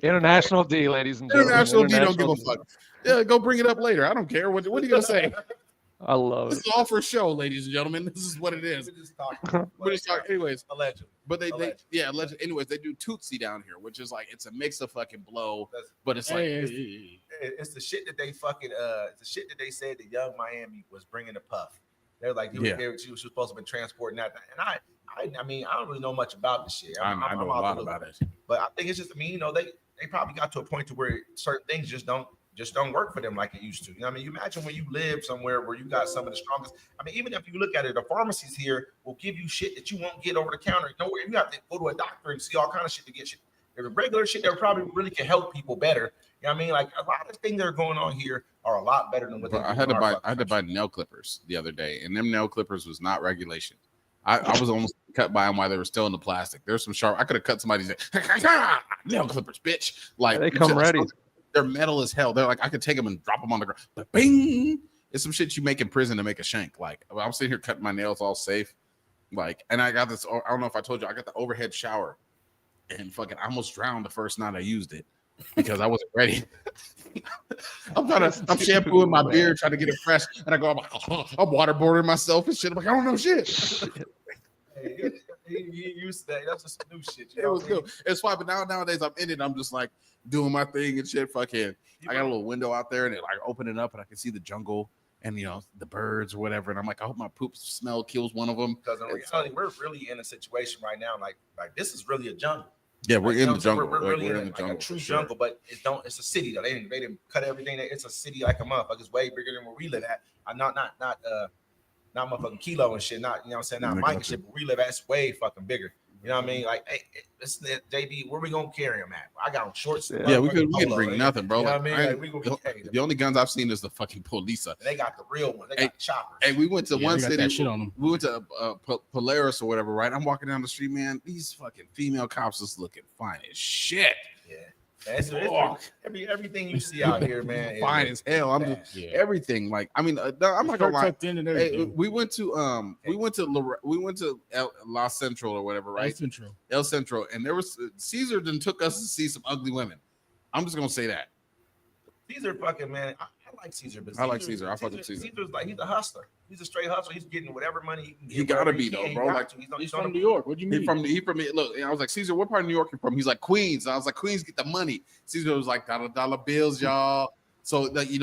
International D, ladies and gentlemen. International D don't give a fuck. Yeah, go bring it up later. I don't care. What are you gonna say? I love this it. This is all for show, ladies and gentlemen. This is what it is. We're just talking. Anyways, allegedly. But allegedly. Anyways, they do Tootsie down here, which is like it's a mix of fucking blow, but it's like it's the shit that they fucking it's the shit that they said that Young Miami was bringing to Puff. They're like, she was supposed to be transporting that, and I mean, I don't really know much about the shit. I know a lot about it, but I think it's just, they probably got to a point to where certain things just don't work for them like it used to. You know what I mean? You imagine when you live somewhere where you got some of the strongest. I mean, even if you look at it, the pharmacies here will give you shit that you won't get over the counter. Nowhere you have to go to a doctor and see all kind of shit to get shit. There's regular shit that probably really can help people better. You know what I mean? Like a lot of things that are going on here are a lot better than what they do. I had to buy nail clippers the other day, and them nail clippers was not regulation. I was almost cut by them while they were still in the plastic. There's some sharp. I could have cut somebody's nail clippers, bitch. Like they come ready. They're metal as hell. They're like I could take them and drop them on the ground. But bing! It's some shit you make in prison to make a shank. Like I'm sitting here cutting my nails all safe. Like, and I got this. I don't know if I told you. I got the overhead shower, and fucking I almost drowned the first night I used it because I wasn't ready. I'm shampooing my beard, trying to get it fresh, and I go, I'm waterboarding myself and shit. I'm like, I don't know shit. He used that. That's just new shit. It was good. It's fine, but nowadays I'm in it. I'm just like doing my thing and shit. Fucking, I got a little window out there, and it like opening up, and I can see the jungle and the birds or whatever. And I'm like, I hope my poop smell kills one of them. Because in reality, we're really in a situation right now. Like this is really a jungle. Yeah, we're in the jungle. We're really in the jungle, a true jungle, but it's a city though. They didn't cut everything. It's a city like a motherfucker. It's way bigger than where we live at. Not motherfucking Kilo and shit. Not, you know what I'm saying? Not Mike and shit, but we live at, it's way fucking bigger. You know what I mean? Like, hey, listen, JB, where we gonna carry him at? I got on shorts. Yeah, we couldn't bring nothing, bro. You know like, what I mean? Like, we gonna carry them. The only guns I've seen is the fucking Polisa. They got the real one. They got the choppers. Hey, we went to one city. Shit on them. We went to Polaris or whatever, right? I'm walking down the street, man. These fucking female cops is looking fine as shit. Yeah. Everything you see out here, man, fine as hell. I'm just everything. Like, I mean, I'm not gonna lie. Hey, we went to La Central or whatever, right? El Centro, and there was Caesar then took us to see some ugly women. I'm just gonna say that. Caesar fucking man. I like Caesar, but I like Caesar. I fuck with Caesar. Caesar's like he's a hustler. He's a straight hustler. He's getting whatever money he can get. He gotta be though, bro. Like he's from New York. What do you mean? He from look. I was like, Caesar, what part of New York you from? He's like Queens. I was like, Queens get the money. Caesar was like dollar bills, y'all. So like he's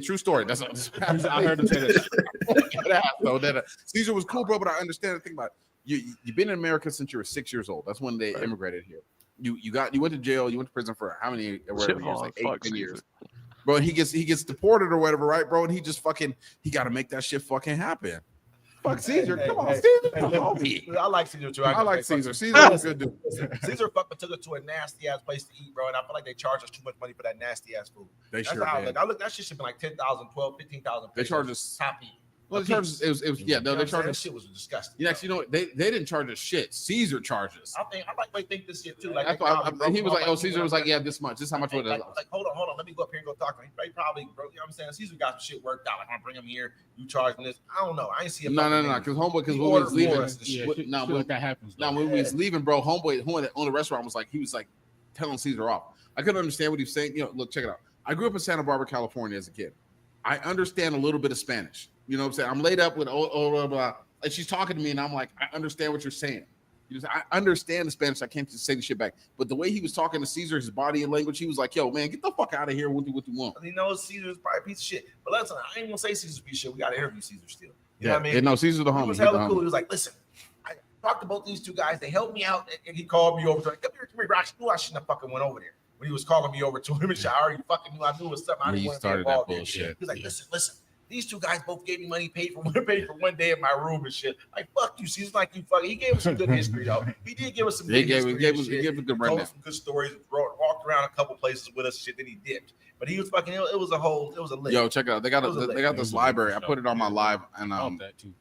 true story. That's I heard him say that. Caesar was cool, bro. But I understand the thing about it. You've been in America since you were 6 years old. That's when they immigrated here. You went to jail. You went to prison for how many years? Like 8 years. Bro, he gets deported or whatever, right, bro? And he just he got to make that shit fucking happen. Fuck Caesar, come on, Caesar. I like Caesar too. I like Caesar. Caesar's a good dude. Caesar fucking took us to a nasty ass place to eat, bro, and I feel like they charge us too much money for that nasty ass food. They sure did. I look, that shit should be like 10,000, 12, 15,000. They charge us top eat. Well, they charged us. It was they charged us. That shit was disgusting. They didn't charge us shit. Caesar charged us. I think this shit too. Like that's why he was like, Caesar was like, yeah, this much. This is how much it is. Like, hold on. Let me go up here and go talk to him. He probably, bro, you know what I'm saying? Caesar got some shit worked out. Like, I'm gonna bring him here. You charging this? I don't know. I ain't see him. No. Because when we was leaving, like that happens. Now when we was leaving, bro, homeboy who owned the restaurant was like, he was like telling Caesar off. I couldn't understand what he was saying. Look, check it out. I grew up in Santa Barbara, California as a kid. I understand a little bit of Spanish. You know what I'm saying? I'm laid up with blah, blah, and she's talking to me, and I'm like, I understand what you're saying. I understand the Spanish. I can't just say the shit back. But the way he was talking to Caesar, his body and language, he was like, yo, man, get the fuck out of here. What do you want? He knows Caesar's probably a piece of shit. But listen, I ain't gonna say Caesar's a piece of shit. We gotta interview Caesar still. You know what I mean? Yeah, no, Caesar's the homie. He was hella cool. He was like, listen, I talked to both these two guys. They helped me out. And he called me over. Like, come here, Rox. I knew I shouldn't have fucking went over there. When he was calling me over to him and shit, I already fucking knew. I knew it was something. I didn't want to be involved in. He was like, listen. These two guys both gave me money, paid for one day in my room and shit. Like, fuck you, Caesar. Like, you fucking. He gave us some good history, though. He did give us some good history. He gave us a good rundown. Told us some good stories. Walked around a couple places with us, shit. Then he dipped. But he was fucking. It was a lit. Yo, check it out. They got this library. I put it on my live and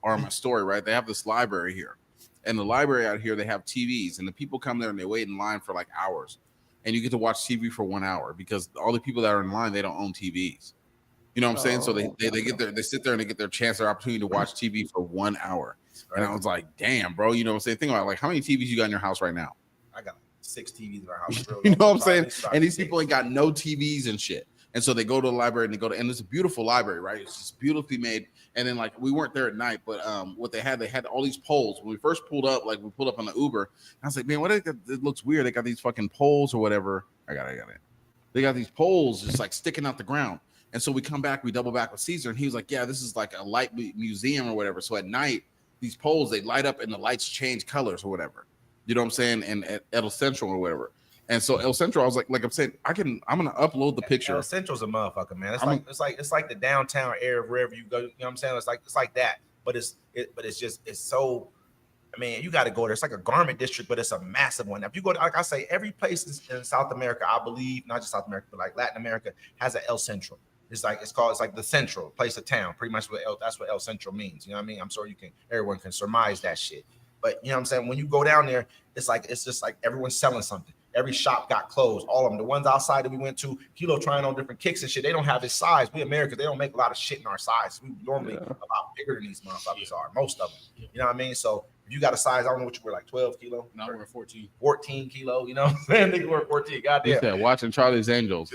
or my story. Right, they have this library here, and the library out here they have TVs, and the people come there and they wait in line for like hours, and you get to watch TV for 1 hour because all the people that are in line they don't own TVs. You know what I'm saying? So they sit there and they get their chance, their opportunity to watch TV for 1 hour. And I was like, damn, bro. You know what I'm saying? Think about it, like how many TVs you got in your house right now? I got 6 TVs in our house. You know what I'm saying? And these people ain't got no TVs and shit. And so they go to the library and and it's a beautiful library, right? It's just beautifully made. And then like we weren't there at night, but what they had all these poles. When we first pulled up, like we pulled up on the Uber, I was like, man, it looks weird. They got these fucking poles or whatever. I got it. They got these poles just like sticking out the ground. And so we come back, we double back with Caesar, and he was like, yeah, this is like a light museum or whatever. So at night, these poles, they light up and the lights change colors or whatever. You know what I'm saying? And at El Central or whatever. And so El Central, I was like I'm saying, I'm gonna upload the picture. El Central's a motherfucker, man. It's like the downtown area of wherever you go. You know what I'm saying? It's like that. But it's so. I mean, you got to go there. It's like a garment district, but it's a massive one. If you go to, like I say, every place in South America, I believe, not just South America, but like Latin America, has an El Central. It's like the central place of town. Pretty much that's what El Central means. You know what I mean? I'm sure everyone can surmise that shit. But you know what I'm saying? When you go down there, it's just like everyone's selling something. Every shop got closed. All of them. The ones outside that we went to, Kilo trying on different kicks and shit. They don't have his size. We Americans, they don't make a lot of shit in our size. We normally a lot bigger than these motherfuckers are. Most of them. You know what I mean? So if you got a size, I don't know what you were, like 12 kilo. No, we're 14. 14 kilo. You know what I'm saying? Nigga, we're 14. Goddamn. He said, watching Charlie's Angels.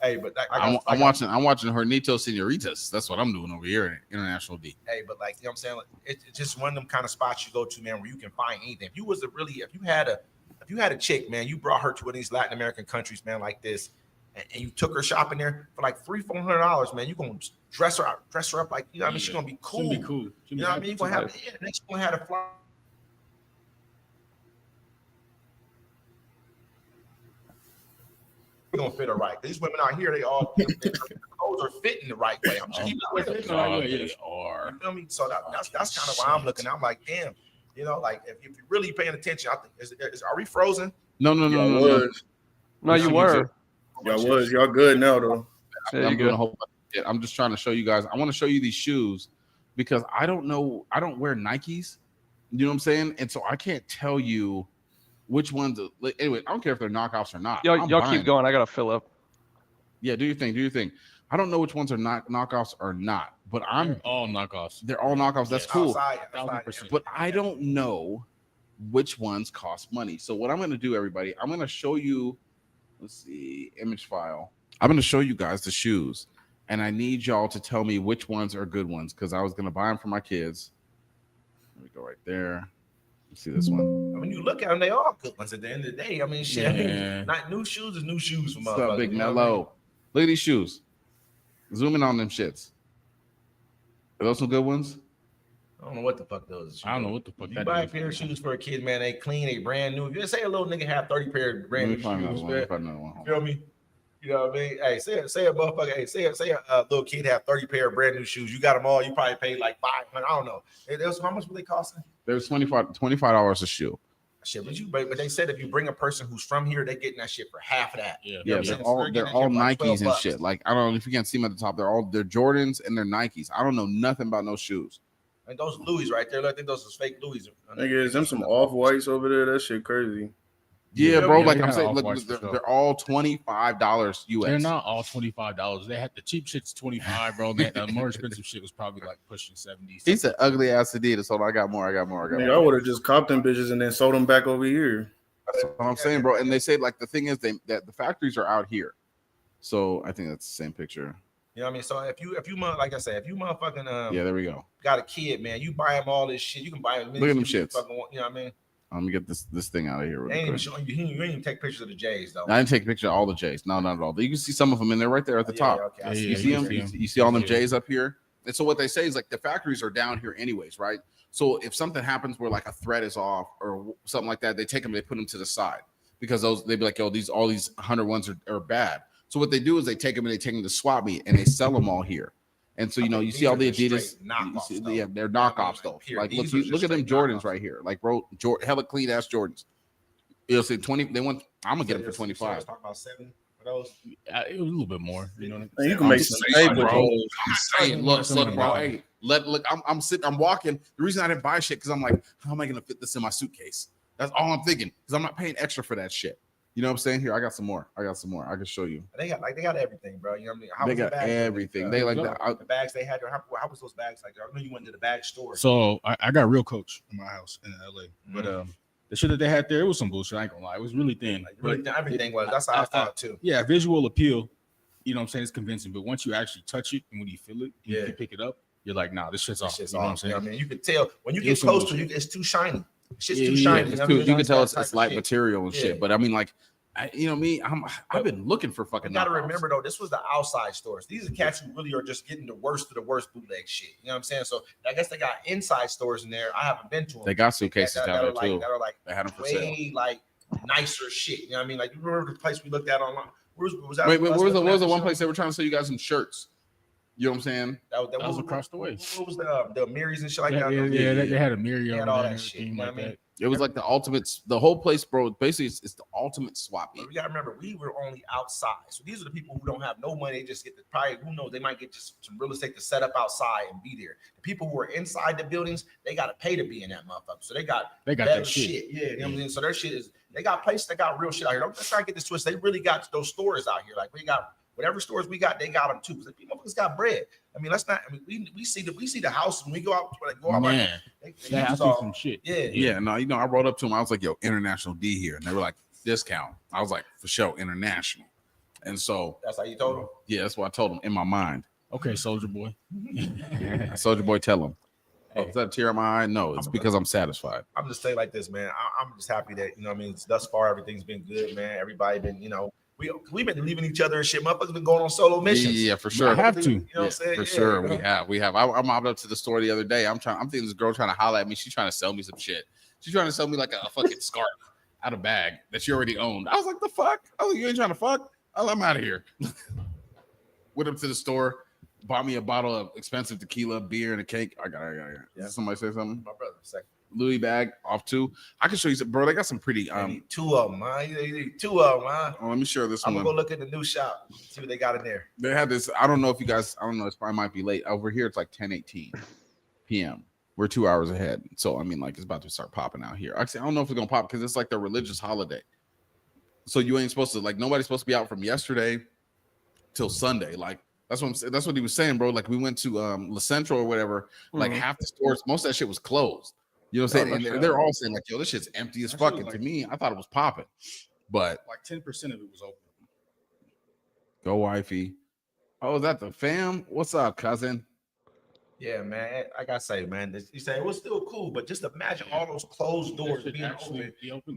Hey, but I'm watching Hornito Senoritas. That's what I'm doing over here at International D. Hey, but like, you know what I'm saying? Like, it's just one of them kind of spots you go to, man, where you can find anything. If you had a chick, man, you brought her to one of these Latin American countries, man, like this, and you took her shopping there for like $300-$400, man, you gonna dress her up like, you know what I mean? She's gonna be cool. She'll be cool. You know what I mean? You're gonna have next you're gonna have a fly. We're gonna fit her right. These women out here, they all their clothes are fitting the right way. I'm just keeping it with it. They are. You feel me? So that's kind of why I'm looking. I'm like, damn, you know, like if you're really paying attention, I think are we frozen? No. No, you were. Y'all was. Y'all good now though. I'm just trying to show you guys. I want to show you these shoes because I don't know. I don't wear Nikes. You know what I'm saying? And so I can't tell you which ones. Anyway, I don't care if they're knockoffs or not. Y'all keep going. I gotta fill up. Yeah, do your thing. I don't know which ones are not knockoffs or not, but They're all knockoffs. They're all knockoffs. That's cool. Outside. But I don't know which ones cost money. So what I'm going to do, everybody, I'm going to show you. Let's see, image file. I'm going to show you guys the shoes, and I need y'all to tell me which ones are good ones because I was going to buy them for my kids. Let me go right there. See this one. When you look at them, they all good ones. At the end of the day, I mean, shit. Yeah. Not new shoes is new shoes for motherfuckers. What's up, Big Mellow? Look at these shoes. Zoom in on them shits. Are those some good ones? I don't know what the fuck those. I don't know what the fuck. You buy a pair of shoes for a kid, man. They clean, they brand new. If you say a little nigga have 30 pair of brand new shoes, man. You feel me? You know what I mean? Hey, say a motherfucker. Hey, say a little kid have 30 pair of brand new shoes. You got them all. You probably paid like $500. I don't know. How much were they costing? They was $25 a shoe. Shit, but they said if you bring a person who's from here, they're getting that shit for half of that. Yeah, they're all Nikes and shit. Like I don't know if you can't see them at the top. They're Jordans and they're Nikes. I don't know nothing about no shoes. And those Louis right there, I think those are fake Louis. Nigga, is them some off whites over there? That shit crazy. Yeah, bro. Like I'm saying, look, they're all $25 US. They're not all $25. They had the cheap shit's $25, bro. The more expensive shit was probably like pushing 70. He said ugly ass Adidas. So I got more. I would have just copped them bitches and then sold them back over here. That's what I'm saying, bro. And they say like the thing is that the factories are out here. So I think that's the same picture. You know what I mean? So if you like I said, if you motherfucking Yeah, there we go. got a kid, man, you buy him all this shit. You can buy him. Look at them shit you shits. fucking want, you know what I mean? Let me get this thing out of here. They ain't even showing you. You ain't even take pictures of the J's though. I didn't take a picture of all the J's. No, not at all. You can see some of them in there right there at the top. Okay. I see You see them? You see all them Yeah. J's up here? And so what they say is like the factories are down here anyways, right? So if something happens where like a thread is off or something like that, they take them, they put them to the side because they'd be like, yo, all these 100 ones are bad. So what they do is they take them and they take them to swap meet and they sell them all here. And so you see all the Adidas, they're knockoffs though. Like look at them Jordans right here, like hella clean ass Jordans. It'll say 20. I'm gonna get them for 25. Talking about 7 for those. It was a little bit more. You know what I mean? You can make some saying, bro. I'm saying, look, bro. Hey, look. I'm sitting. I'm walking. The reason I didn't buy shit because I'm like, how am I gonna fit this in my suitcase? That's all I'm thinking because I'm not paying extra for that shit. You know what I'm saying? Here, I got some more. I can show you. They got everything, bro. You know what I mean? How They was the got bag? everything. They like that. The bags they had. How was those bags like? I know you went to the bag store. So I got Real Coach in my house in LA, but the shit that they had there, it was some bullshit. I ain't gonna lie, it was really thin. Like, really, everything was. That's how I thought too. Yeah, visual appeal. You know what I'm saying? It's convincing, but once you actually touch it and when you feel it, you can pick it up. You're like, nah, this shit's off. You know what I'm saying? I mean, you can tell when you get close to it, it's too shiny. Shit's too shiny. You can tell it's light material and shit. But I mean, like, you know me, I've been looking for fucking. You gotta remember though, this was the outside stores. These are cats who really are just getting the worst of the worst bootleg shit. You know what I'm saying? So I guess they got inside stores in there. I haven't been to them. They got suitcases down there too. That are like they had them for way sale. like nicer shit. You know what I mean? Like you remember the place we looked at online? Where was that? Wait, where was the one place they were trying to sell you guys some shirts? You know what I'm saying? That was across the way. What was the Miris and shit like that? Yeah, they had a mirror. They had all that shit. You know what I mean? It was like the ultimate, the whole place, bro. Basically, it's the ultimate swap meet. But we gotta remember, we were only outside. So these are the people who don't have no money. They just get the probably, who knows, they might get just some real estate to set up outside and be there. The people who are inside the buildings, they gotta pay to be in that motherfucker. So they got that shit. Yeah, you know what I mean? So their shit is, they got places that got real shit out here. Let's try to get this twist. They really got those stores out here. Like we got whatever stores we got, they got them too. Because people got bread. I mean, let's not. I mean, we see the house when we go out. Like, Man, they I see some shit. Yeah. No, you know, I brought up to them. I was like, "Yo, International D here," and they were like, "Discount." I was like, "For sure, international." And so that's how you told them. Yeah, that's what I told them in my mind. Okay, Soldier Boy. Soldier Boy, tell him. Oh, is that a tear in my eye? No, it's because I'm satisfied. I'm just saying like this, man. I'm just happy that you know. What I mean, thus far everything's been good, man. Everybody been, you know. We've been leaving each other and shit. Motherfuckers been going on solo missions. Yeah, for sure. I have to. You know what I'm saying? For sure. We have. I'm mobbed up to the store the other day. I'm thinking this girl trying to holler at me. She's trying to sell me some shit. She's trying to sell me like a fucking scarf out of bag that she already owned. I was like, the fuck? I was like, you ain't trying to fuck? I'm out of here. Went up to the store, bought me a bottle of expensive tequila, beer, and a cake. I got it. Yeah. Somebody say something? My brother, second. Louis bag off 2. I can show you some, bro. They got some pretty 2 of them, man. You need 2 of them, man. Oh, let me share this I'm one. gonna go look at the new shop, see what they got in there. They had this. I don't know if you guys. I don't know. It probably might be late over here. It's like 10:18 p.m. We're 2 hours ahead. So I mean, like it's about to start popping out here. Actually, I don't know if it's gonna pop because it's like the religious holiday. So you ain't supposed to like nobody's supposed to be out from yesterday till Sunday. Like that's what he was saying, bro. Like we went to La Central or whatever. Like half the stores, most of that shit was closed. You know what I'm saying? And they're all saying like, yo, this shit's empty as fuck. And to me, I thought it was popping. But like 10% of it was open. Go wifey. Oh, is that the fam? What's up, cousin? Yeah, man. Like I say, man, you say it was still cool, but just imagine all those closed doors being open.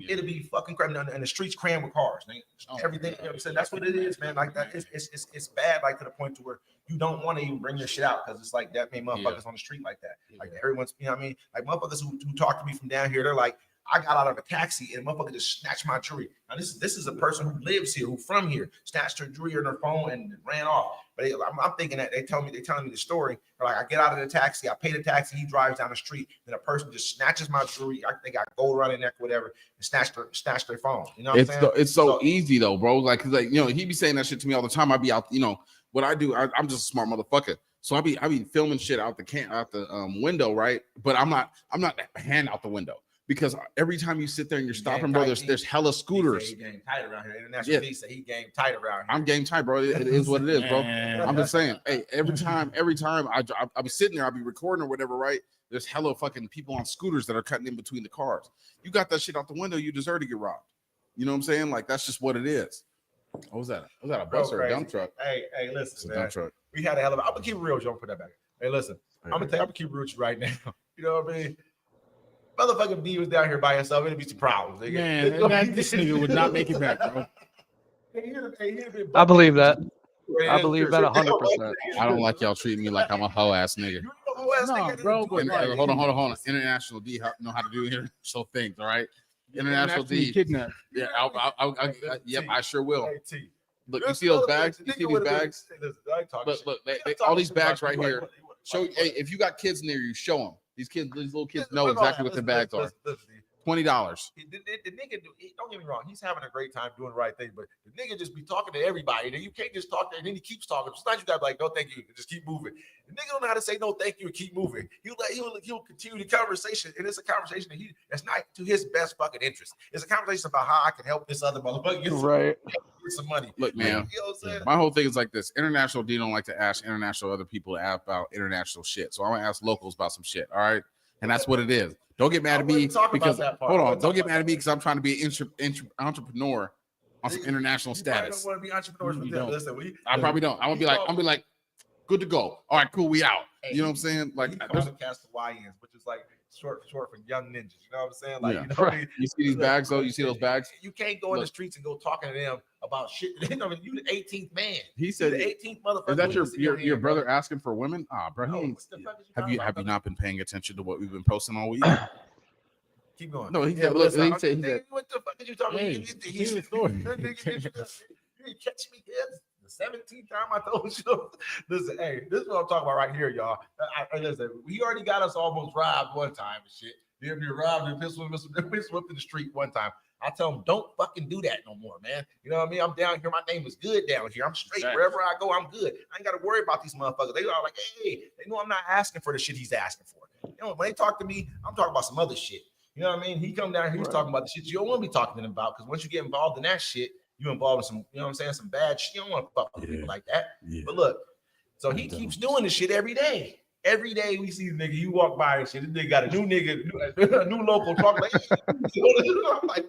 It'll be fucking crazy, and the streets crammed with cars. Man. Everything, you know what I'm saying? That's what it is, man. Like that, it's bad, like to the point to where you don't want to even bring your shit out because it's like that many motherfuckers on the street like that. Like everyone's, you know what I mean? Like motherfuckers who talk to me from down here, they're like, I got out of a taxi and a motherfucker just snatched my jewelry. Now this is a person who lives here, who from here, snatched her jewelry on her phone and ran off. But I'm thinking that they're telling me the story. They're like, I get out of the taxi, I pay the taxi, he drives down the street, then a person just snatches my jewelry. I think I gold around their neck, whatever, and snatched their phone. You know what I'm saying? It's so easy though, bro. Like, cause like, you know, he be saying that shit to me all the time. I be out, you know, what I do, I'm just a smart motherfucker. So I be filming shit out the window, right? But I'm not hand out the window. Because every time you sit there and you're stopping, bro, there's hella scooters. He game tight around here. International D said he game tight around here. I'm game tight, bro. It is what it is, bro. I'm just saying. Hey, every time I be sitting there, I be recording or whatever, right? There's hella fucking people on scooters that are cutting in between the cars. You got that shit out the window, you deserve to get robbed. You know what I'm saying? Like that's just what it is. What was that? Was that a bus or a dump truck? Hey, listen, man. We had a hell of. I'm gonna keep it real, Joe. Put that back. Hey, listen. I'm gonna keep it real with you right now. You know what I mean? Motherfucking B was down here by himself. It'd be some problems. Nigga. Man, this nigga would not make it back, bro. I believe that. I believe that 100%. I don't like y'all treating me like I'm a hoe ass nigga. No, bro. But Hold on. International D know how to do international things. All right. International D. Kidnapped. Yeah. Yep. I sure will. Hey, Look, you see those bags? You see these bags? Look, all these bags right here. Show. Hey, if you got kids near you, show them. These little kids know exactly what the bags are. $20. The nigga, don't get me wrong, he's having a great time doing the right thing, but the nigga just be talking to everybody. And you can't just talk to him, and then he keeps talking. Sometimes you gotta be like, no, thank you, and just keep moving. The nigga don't know how to say no, thank you, and keep moving. He'll continue the conversation, and it's a conversation that's not to his best fucking interest. It's a conversation about how I can help this other motherfucker get some money. Look, man, you know what I'm saying? My whole thing is like this: International D don't like to ask international other people about international shit, so I want to ask locals about some shit. All right, and that's what it is. Don't get mad at me because hold on. Don't get mad at me because I'm trying to be an entrepreneur on some international status. I don't want to be entrepreneurs with them. Listen, I probably don't. I'm gonna be like, good to go. All right, cool. We out. You know what I'm saying? Like, there's a cast of YNs, which is like short for young ninjas. You know what I'm saying? Like, you see these bags though. You see those bags. You can't go in the streets and go talking to them about shit. You the 18th man. He said the 18th motherfucker. Is that your brother asking for women? Bro. Have you not been paying attention to what we've been posting all week? Keep going. No, he said, what the fuck are you talking about? He's the story. You catch me here. The 17th time I told you. Listen, hey, this is what I'm talking about right here, y'all. Listen, he already got us almost robbed one time and shit. Then we robbed and pistol whipped in the street one time. I tell him, don't fucking do that no more, man. You know what I mean? I'm down here. My name is good down here. I'm straight. Wherever I go, I'm good. I ain't got to worry about these motherfuckers. They are like, hey, they know I'm not asking for the shit he's asking for. You know, when they talk to me, I'm talking about some other shit. You know what I mean? He come down here, he's talking about the shit you don't want to be talking to him about, because once you get involved in that shit, you involved in some, you know what I'm saying, some bad shit. You don't want to fuck with people like that. Yeah. But look, so he keeps doing this shit every day. Every day we see the nigga, you walk by and shit. This nigga got a new nigga, a new local talking like, hey, I'm like,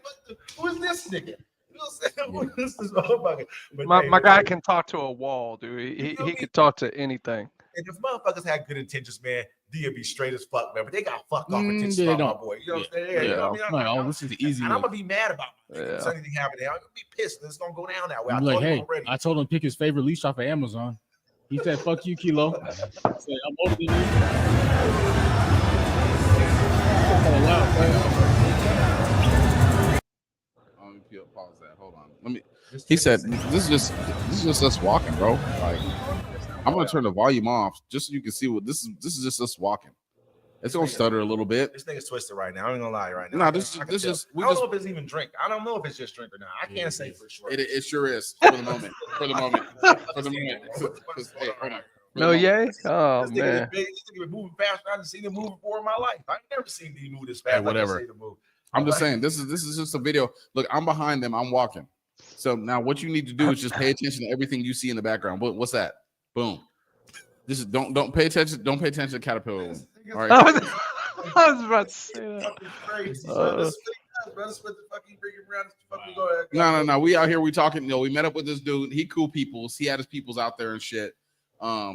who is this nigga? You know what I'm saying? This motherfucker. My guy can talk to a wall, dude. He could talk to anything. And if motherfuckers had good intentions, man, D'd be straight as fuck, man. But they got fucked off intentions about my boy. You know what I'm saying? You know what I mean? This is easy. And I'm gonna be mad about it. If anything happened, I'm gonna be pissed. It's gonna go down that way. I'm like, hey, I told him to pick his favorite leash off of Amazon. He said, "Fuck you, Kilo." I said, I'm older than you. Let me pause that. Hold on. Let me. He said, "This is just us walking, bro. Like, I'm gonna turn the volume off just so you can see what this is. This is just us walking. It's gonna stutter a little bit. This nigga's twisted right now. I ain't gonna lie right now. No, this is. I don't know if it's even drink. I don't know if it's just drink or not. I can't say for sure. It sure is for the moment. For the moment. Hey, hold on. No, yay? Oh, this man. This nigga been moving faster. I haven't seen him move before in my life. I've never seen him move this fast. Hey, whatever. I'm just saying, this is just a video. Look, I'm behind them. I'm walking. So now what you need to do is just pay attention to everything you see in the background. What's that? Boom. This is don't pay attention. Don't pay attention to Caterpillar. All right. I was about to say that. No. We out here. We talking. You know, we met up with this dude. He cool peoples. He had his peoples out there and shit.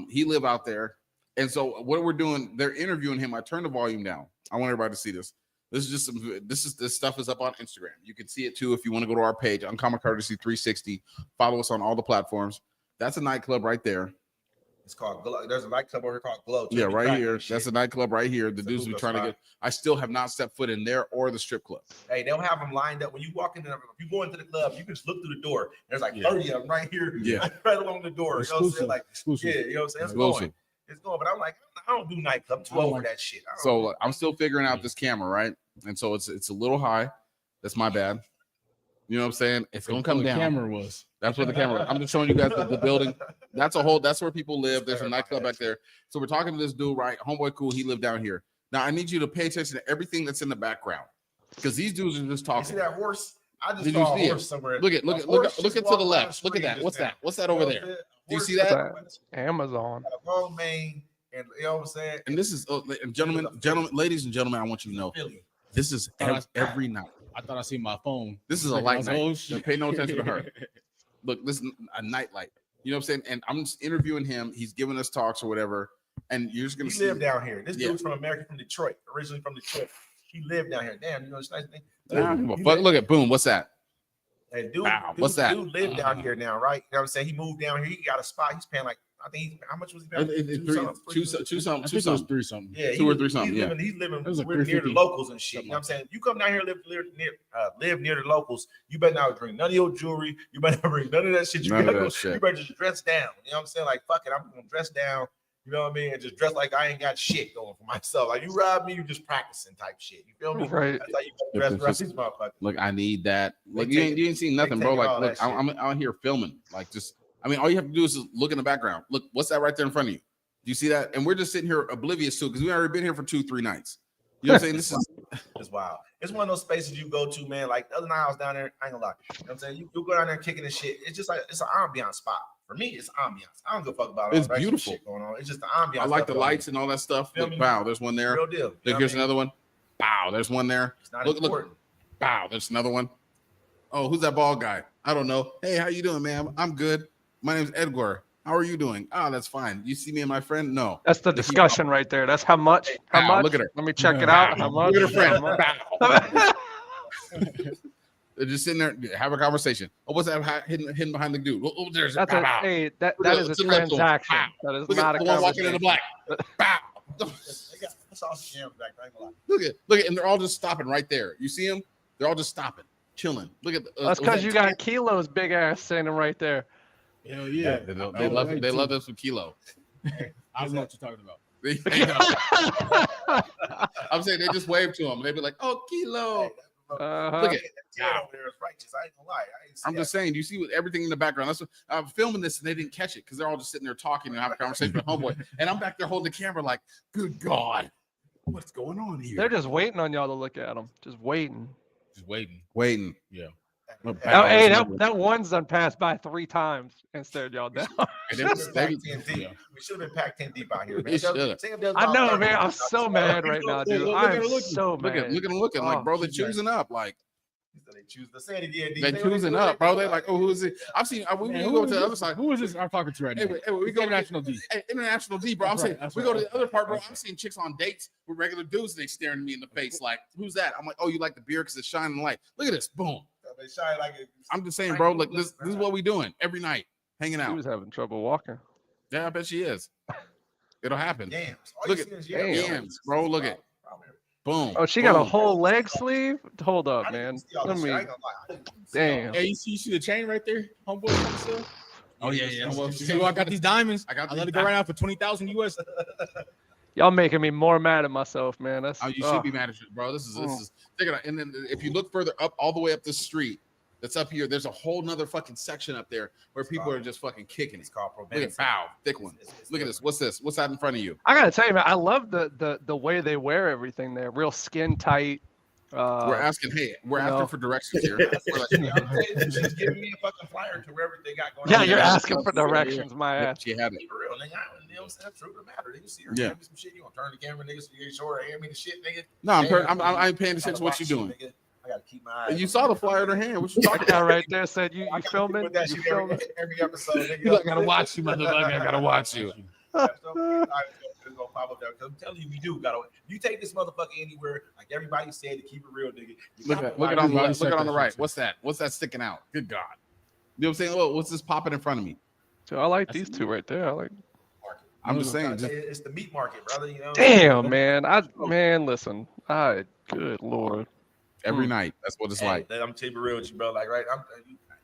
He live out there. And so what we're doing, they're interviewing him. I turned the volume down. I want everybody to see this. This stuff is up on Instagram. You can see it too if you want to go to our page, Uncommon Courtesy 360. Follow us on all the platforms. That's a nightclub right there. It's called Glow. There's a nightclub over here called Glow. Yeah, right here. That's a nightclub right here. The dudes be trying to get. I still have not stepped foot in there or the strip club. Hey, they'll have them lined up when you walk into. If you go into the club, you can just look through the door. There's like 30 of them right here. Yeah, right along the door. Exclusive. You know what I'm saying? Like, exclusive. Yeah, you know what I'm saying? It's Exclusive. going. It's going. But I'm like, I don't do nightclub. I'm too old for that shit. So I'm still figuring out this camera, right? And so it's a little high. That's my bad. You know what I'm saying? It's gonna come down. The camera was. That's where the camera was. I'm just showing you guys the building. That's where people live. There's a nightclub back there. So we're talking to this dude, right? Homeboy cool. He lived down here. Now I need you to pay attention to everything that's in the background. Because these dudes are just talking. You see that horse? I just Did saw you see a horse it? somewhere. Look it to the left. Look at that. What's that? What's that over there? Do you see that? Amazon. Long mane, and you know what I'm saying? And this is gentlemen, ladies and gentlemen, I want you to know this is every night. I thought I seen my phone. This is a light night. Pay no attention to her. Look, this is a night light. You know what I'm saying? And I'm just interviewing him. He's giving us talks or whatever. And you're just gonna He see lived down here. This dude's from America, from Detroit, originally from Detroit. He lived down here. Damn, you know, it's nice thing. But look at boom. What's that? Hey, dude, Wow, what's that? Dude lived down here now, right? You know what I'm saying? He moved down here. He got a spot. He's paying like, I think, how much was he paying? Two something. I think it was 3 something. Yeah, two or three something. Yeah, he's living It was like near the 350. locals and shit. You know what I'm saying? You come down here, live near the locals. You better not bring none of your jewelry. You better not bring none of that shit. You None of better that shit. You better just dress down. You know what I'm saying? Like, fuck it, I'm gonna dress down. You know what I mean? And just dress like I ain't got shit going for myself. Like, you rob me, you just practicing type shit. You feel me? Right. That's how you gotta dress these motherfuckers. Look, I need that. Like They you ain't seen nothing, they bro. taking Like, all look, that shit. I'm out here filming. Like, just I mean, all you have to do is just look in the background. Look, what's that right there in front of you? Do you see that? And we're just sitting here oblivious to it because we already been here for 2-3 nights. You know what I'm saying? This is It's wild. It's one of those spaces you go to, man. Like the other night I was down there. I ain't gonna lie. You know what I'm saying? You go down there kicking this shit. It's just like it's an ambiance spot. For me, it's ambiance. I don't give a fuck about all It's that extra beautiful. shit going on. It's just the ambiance. I like stuff the going lights and all that stuff. Feel Look, me? wow, there's one there. on. Real deal. You know Look, what here's I mean? another one. Wow, there's one there. It's not Look, important. wow, there's another one. Oh, who's that bald guy? I don't know. Hey, how you doing, man? I'm good. My name's Edgar. How are you doing? Oh, that's fine. You see me and my friend? No. That's the discussion right there. That's how much. How Wow, much? look at her. Let me check it out. How much? Look at her friend. How much? They're just sitting there, have a conversation. Oh, what's that hidden behind the dude? Oh, there's That's bow, a, bow. hey, that Look at- is a to the left of him. transaction. Bow. That is Look not at a the one walking in the conversation. black. Bow. That's all she back. I ain't gonna lie. Look at, and they're all just stopping right there. You see them? They're all just stopping, chilling. Look at. That's because you got Kilo's big ass standing right there. Hell yeah. They Oh, love. right, They too. love us with Kilo. I don't know what you're talking about. I'm saying they just wave to him. They be like, "Oh, Kilo." Uh-huh. Look at. That over there is righteous. I ain't gonna lie. I ain't see I'm that. just saying. You see with everything in the background. That's what I'm filming this, and they didn't catch it because they're all just sitting there talking and having a conversation with homeboy, and I'm back there holding the camera, like, "Good God, what's going on here?" They're just waiting on y'all to look at them. Just waiting. Just waiting. waiting. Yeah. Oh, hey, that one's done passed by 3 times and stared y'all down. And it was Packed steady. 10 deep. We should have been packed 10 deep out here, man. We should've. I know, man. I'm so mad right now, dude. Look I'm at her looking. so Look mad. at look at them looking like, Oh, bro, they're she's choosing up. Like They choose to say it again. they're choosing up, bro. They're like, oh, who is it? I've seen. We Man, go who to is the other this? side. Who is this I'm talking to right now? Hey, we go International D. Hey, international D, bro. I'm That's saying right, that's we right, go to the that's other right, part, bro. that's I'm seeing chicks on dates with regular dudes. And they staring me in the face like, who's that? I'm like, oh, you like the beer because it's shining light. Look at this, boom. They shine like it. I'm just saying, bro. Like this is what we doing every night, hanging She out. was having trouble walking. Yeah, I bet she is. It'll happen. Yams. All Look you at see is yams, bro. Look at boom. Oh, she got a boom. whole leg sleeve? Hold I up, didn't man. see all Let this shit. I me. ain't gonna lie. I didn't see all Damn. Hey, you see the chain right there, homeboy? Oh yeah. Well, You see, well, I got these diamonds. I got I these let it go right now for 20,000 US. Y'all making me more mad at myself, man. That's Oh, you should be mad at you, bro. This is check it out. And then if you look further up, all the way up the street, that's up here. There's a whole nother fucking section up there where people are just fucking kicking it. It's called Look probation. at bow, thick one. Look at this. What's this? What's that in front of you? I gotta tell you, man, I love the way they wear everything there. Real skin tight. We're asking, hey, we're you asking know. for directions here. We're like, She's giving me a fucking flyer to wherever they got going Yeah, on. you're yeah, asking for yeah, directions, my yeah, ass. she had it. Keep it real, nigga. You know what I'm saying? True to the matter. Nigga, see her. Yeah. Give me some shit. You gonna turn the camera, nigga, so you ain't sure hand me the shit, nigga. No, I ain't paying Gotta attention to what watch you're shit, doing. nigga. I gotta keep my eyes. And you on saw the it. flyer in her hand. What you That talking guy about? right there said, "You I gotta filming? put that You shit filming?" every episode, nigga. You like, I gotta watch you, motherfucker. I gotta watch you. It's gonna pop up there. 'Cause I'm telling you, we do gotta. You take this motherfucker anywhere, like everybody said, to keep it real, nigga. You Look gotta at on the Everybody left. Look said at on the that right. shit. What's that? What's that sticking out? Good God. You know what I'm saying? Oh, what's this popping in front of me? So I like these two right there. I like. market. I'm just saying. It's the meat market, brother. You know. Damn, man. Listen. Good lord. Every night. That's what it's Hey, like. I'm telling you real with you, bro. Like, right,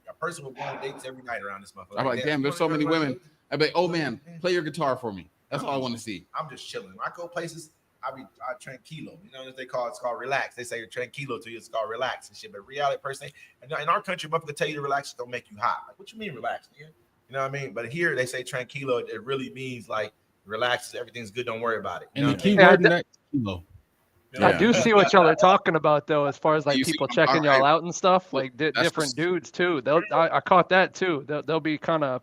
a person will go on dates every night around this motherfucker. I'm like, damn, there's so many women. I'd be like, oh man, play your guitar for me. That's all I want to see. I'm just chilling. When I go places, I tranquilo. You know what they call it? It's called relax. They say tranquilo to you. It's called relax and shit. But reality person, in our country, motherfucker tell you to relax, don't make you hot. Like, what you mean relax, nigga? You know what I mean? But here they say tranquilo. It really means like relax. Everything's good. Don't worry about it. You And know the what I key mean? word in that kilo. I Yeah. do see what y'all are talking about though, as far as like You see people what I'm checking talking- y'all out and stuff, like that's different what's- dudes too. I caught that too. They'll be kind of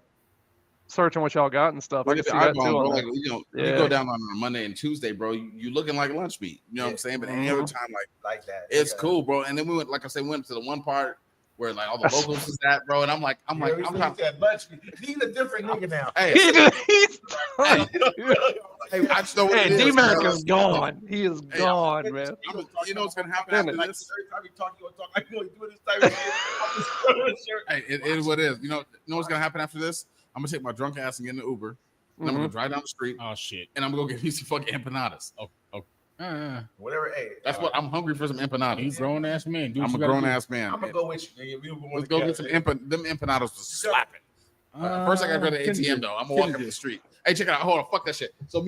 searching what y'all got and stuff. I Look can at see the that eyeball, too. bro. on Like, there. you Yeah. go down on a Monday and Tuesday, bro. You looking like lunch meat. You know what I'm saying? But any other time, like Like that. it's Yeah. cool, bro. And then we went, like I said, we went to the one part where like all the locals is at, bro. And I'm like, I'm trying. He's a different nigga now. Hey, He's hey, I just know what it is. D-Mac bro. is gone. He is Hey, gone, man. You know what's gonna happen after Finish. this? Every time you talk, you talk like you do this type of shit. Hey, it is what it is. You know what's gonna happen after this? I'm gonna take my drunk ass and get in the Uber. And I'm gonna drive down the street. Oh shit. And I'm gonna go get me some fucking empanadas. Whatever. Hey, That's what I'm hungry for. Some empanadas. You grown ass man. Do what I'm you a gotta grown do. ass man. I'm gonna go with you, nigga. Let's go get some them empanadas was slapping. First, I gotta go to the ATM though. I'm gonna walk up the street. Hey, check it out. Hold on, fuck that shit. So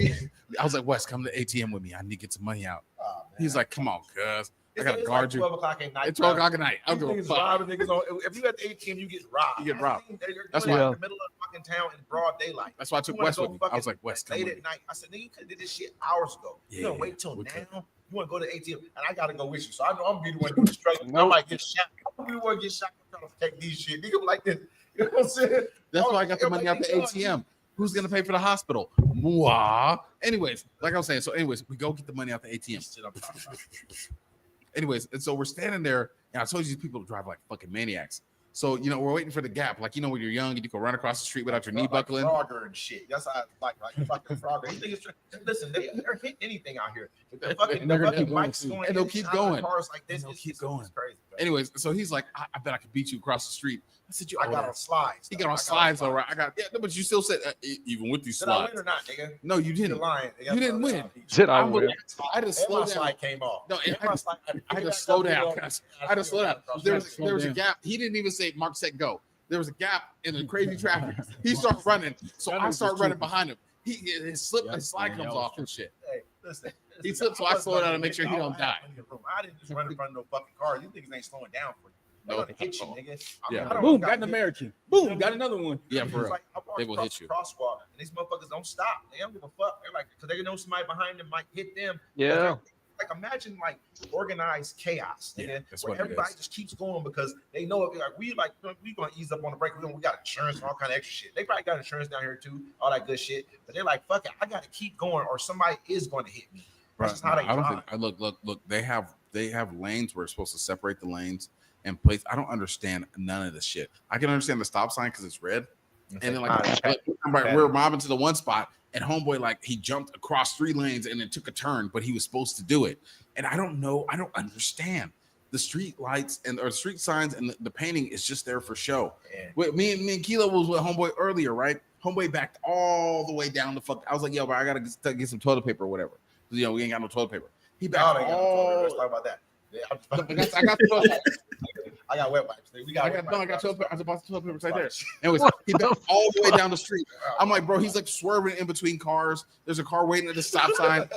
I was like, Wes, come to the ATM with me. I need to get some money out. Oh, He's like, come on, cuz. I gotta It's guard like you. 12 o'clock at night. It's 12 o'clock at night. I'm These going niggas fuck. robbing niggas on. If you at the ATM, you get robbed. You get robbed. You're That's doing it why- in the middle of fucking town in broad daylight. That's why I took You wanna Wes go with me. I was like, Wes, come late with at me. night. I said, nigga, you could have did this shit hours ago. You Yeah, gonna wait till we now? could. You want to go to the ATM, and I gotta go with you. So I know I'm gonna be the one doing straight. I Nope. might get shot. I'm the one get shot. I'm trying to protect these shit. Nigga like this. You know what I'm saying? That's why I got the money out the ATM. Who's gonna pay for the hospital? Mwah. Anyways, like I was saying, we go get the money out the ATM. Anyways, and so we're standing there, and I told you these people drive like fucking maniacs. So we're waiting for the gap. Like when you're young and you can run across the street without your knee buckling. Frogger and shit. That's how like fucking Frogger. You think it's listen, they're hitting anything out here. The fucking, And they're gonna keep bikes going, too. going And they'll in keep and out of going. Cars like this. And they'll It's keep just- going. It's crazy. Bro. Anyways, so he's like, I bet I could beat you across the street. I said, I got on slides. He got on slides, all right. But you still said even with these Did I slides. win or not, nigga? No, you You're didn't. lying. You didn't win. Did I I would- win? I had to slow My down. slide came off. No, And my slide- I had to slow down. I had to slow down. There was Slow a down. gap. He didn't even say Mark set go. There was a gap in the crazy traffic. He starts running, so I start running behind him. His slide comes off and shit. Hey, listen. He slipped, so I slow down to make sure he don't die. I didn't just run in front of no fucking car. You niggas ain't slowing down for you. They're No. gonna hit you, nigga. Yeah. I don't Boom, got got an hit. American. Boom, got another one. Yeah, for real. Like, I walked They will across hit you. the crosswalk, and these motherfuckers don't stop. They don't give a fuck. They're like, because they know somebody behind them might hit them. Yeah. Like imagine like organized chaos, nigga, Yeah, that's where what it everybody is. just keeps going because they know if we gonna ease up on the break. We got insurance and all kind of extra shit. They probably got insurance down here too, all that good shit. But they're like, fuck it, I gotta keep going, or somebody is going to hit me. That's just how they I don't drive. think. Look. They have lanes where it's supposed to separate the lanes and place. I don't understand none of this shit. I can understand the stop sign because it's red, and then we're mobbing to the one spot, and homeboy like he jumped across 3 lanes and then took a turn, but he was supposed to do it. And I don't know. I don't understand. The street lights or street signs and the painting is just there for show. Yeah. With me and Kilo was with homeboy earlier, right? Homeboy backed all the way down the fuck. I was like, yo, bro, I gotta get some toilet paper or whatever. We ain't got no toilet paper. He Y'all backed ain't got no toilet paper. Let's all. talk about that. Yeah, I got the toilet paper. I got wet wipes. We got I got toilet paper. I was about to toilet paper right there. Right. Anyways, What he the backed all the way down the street. Oh, I'm like, bro, he's like swerving in between cars. There's a car waiting at the stop sign.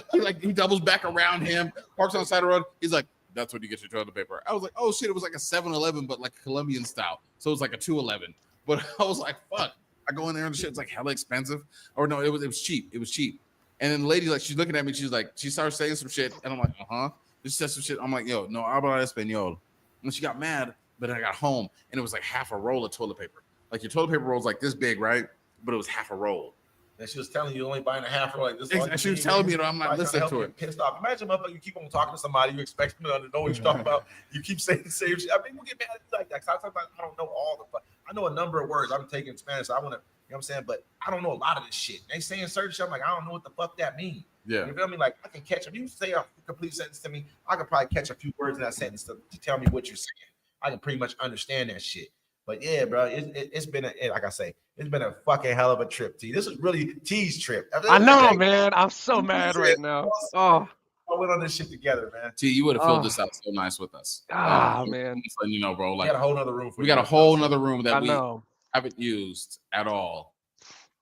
He doubles back around him, parks on the side of the road. He's like, that's when you get your toilet paper. I was like, oh shit, it was like a 7-Eleven, but like Colombian style. So it was like a 2-11. But I was like, fuck. I go in there and the shit's like hella expensive. Or no, it was cheap. It was cheap. And then the lady, like, she's looking at me. She's like, she starts saying some shit. And I'm like, She said some shit. I'm like, yo, no habla español. And she got mad, but then I got home and it was like half a roll of toilet paper. Like your toilet paper roll is like this big, right? But it was half a roll. And she was telling you only buying a half roll like this. And she was telling me, I'm not listening to it. Pissed off. Imagine, motherfucker, you keep on talking to somebody, you expect them to know what you're talking about. You keep saying the same shit. I mean, we'll get mad at you like that. Cause I don't know all the fuck. I know a number of words. I'm taking Spanish. So I want to, you know what I'm saying? But I don't know a lot of this shit. They saying certain shit. I'm like, I don't know what the fuck that means. Yeah. You feel me? Like I can catch if you say a complete sentence to me, I can probably catch a few words in that sentence to tell me what you're saying. I can pretty much understand that shit. But yeah, bro, it's been like I say, it's been a fucking hell of a trip, T. This is really T's trip. I know, man. I'm so mad right now. Oh, I went on this shit together, man. T, you would have filled this out so nice with us. Man. Just letting you know, bro. We Like got a whole nother room for we you. got a whole nother room that I we know. haven't used at all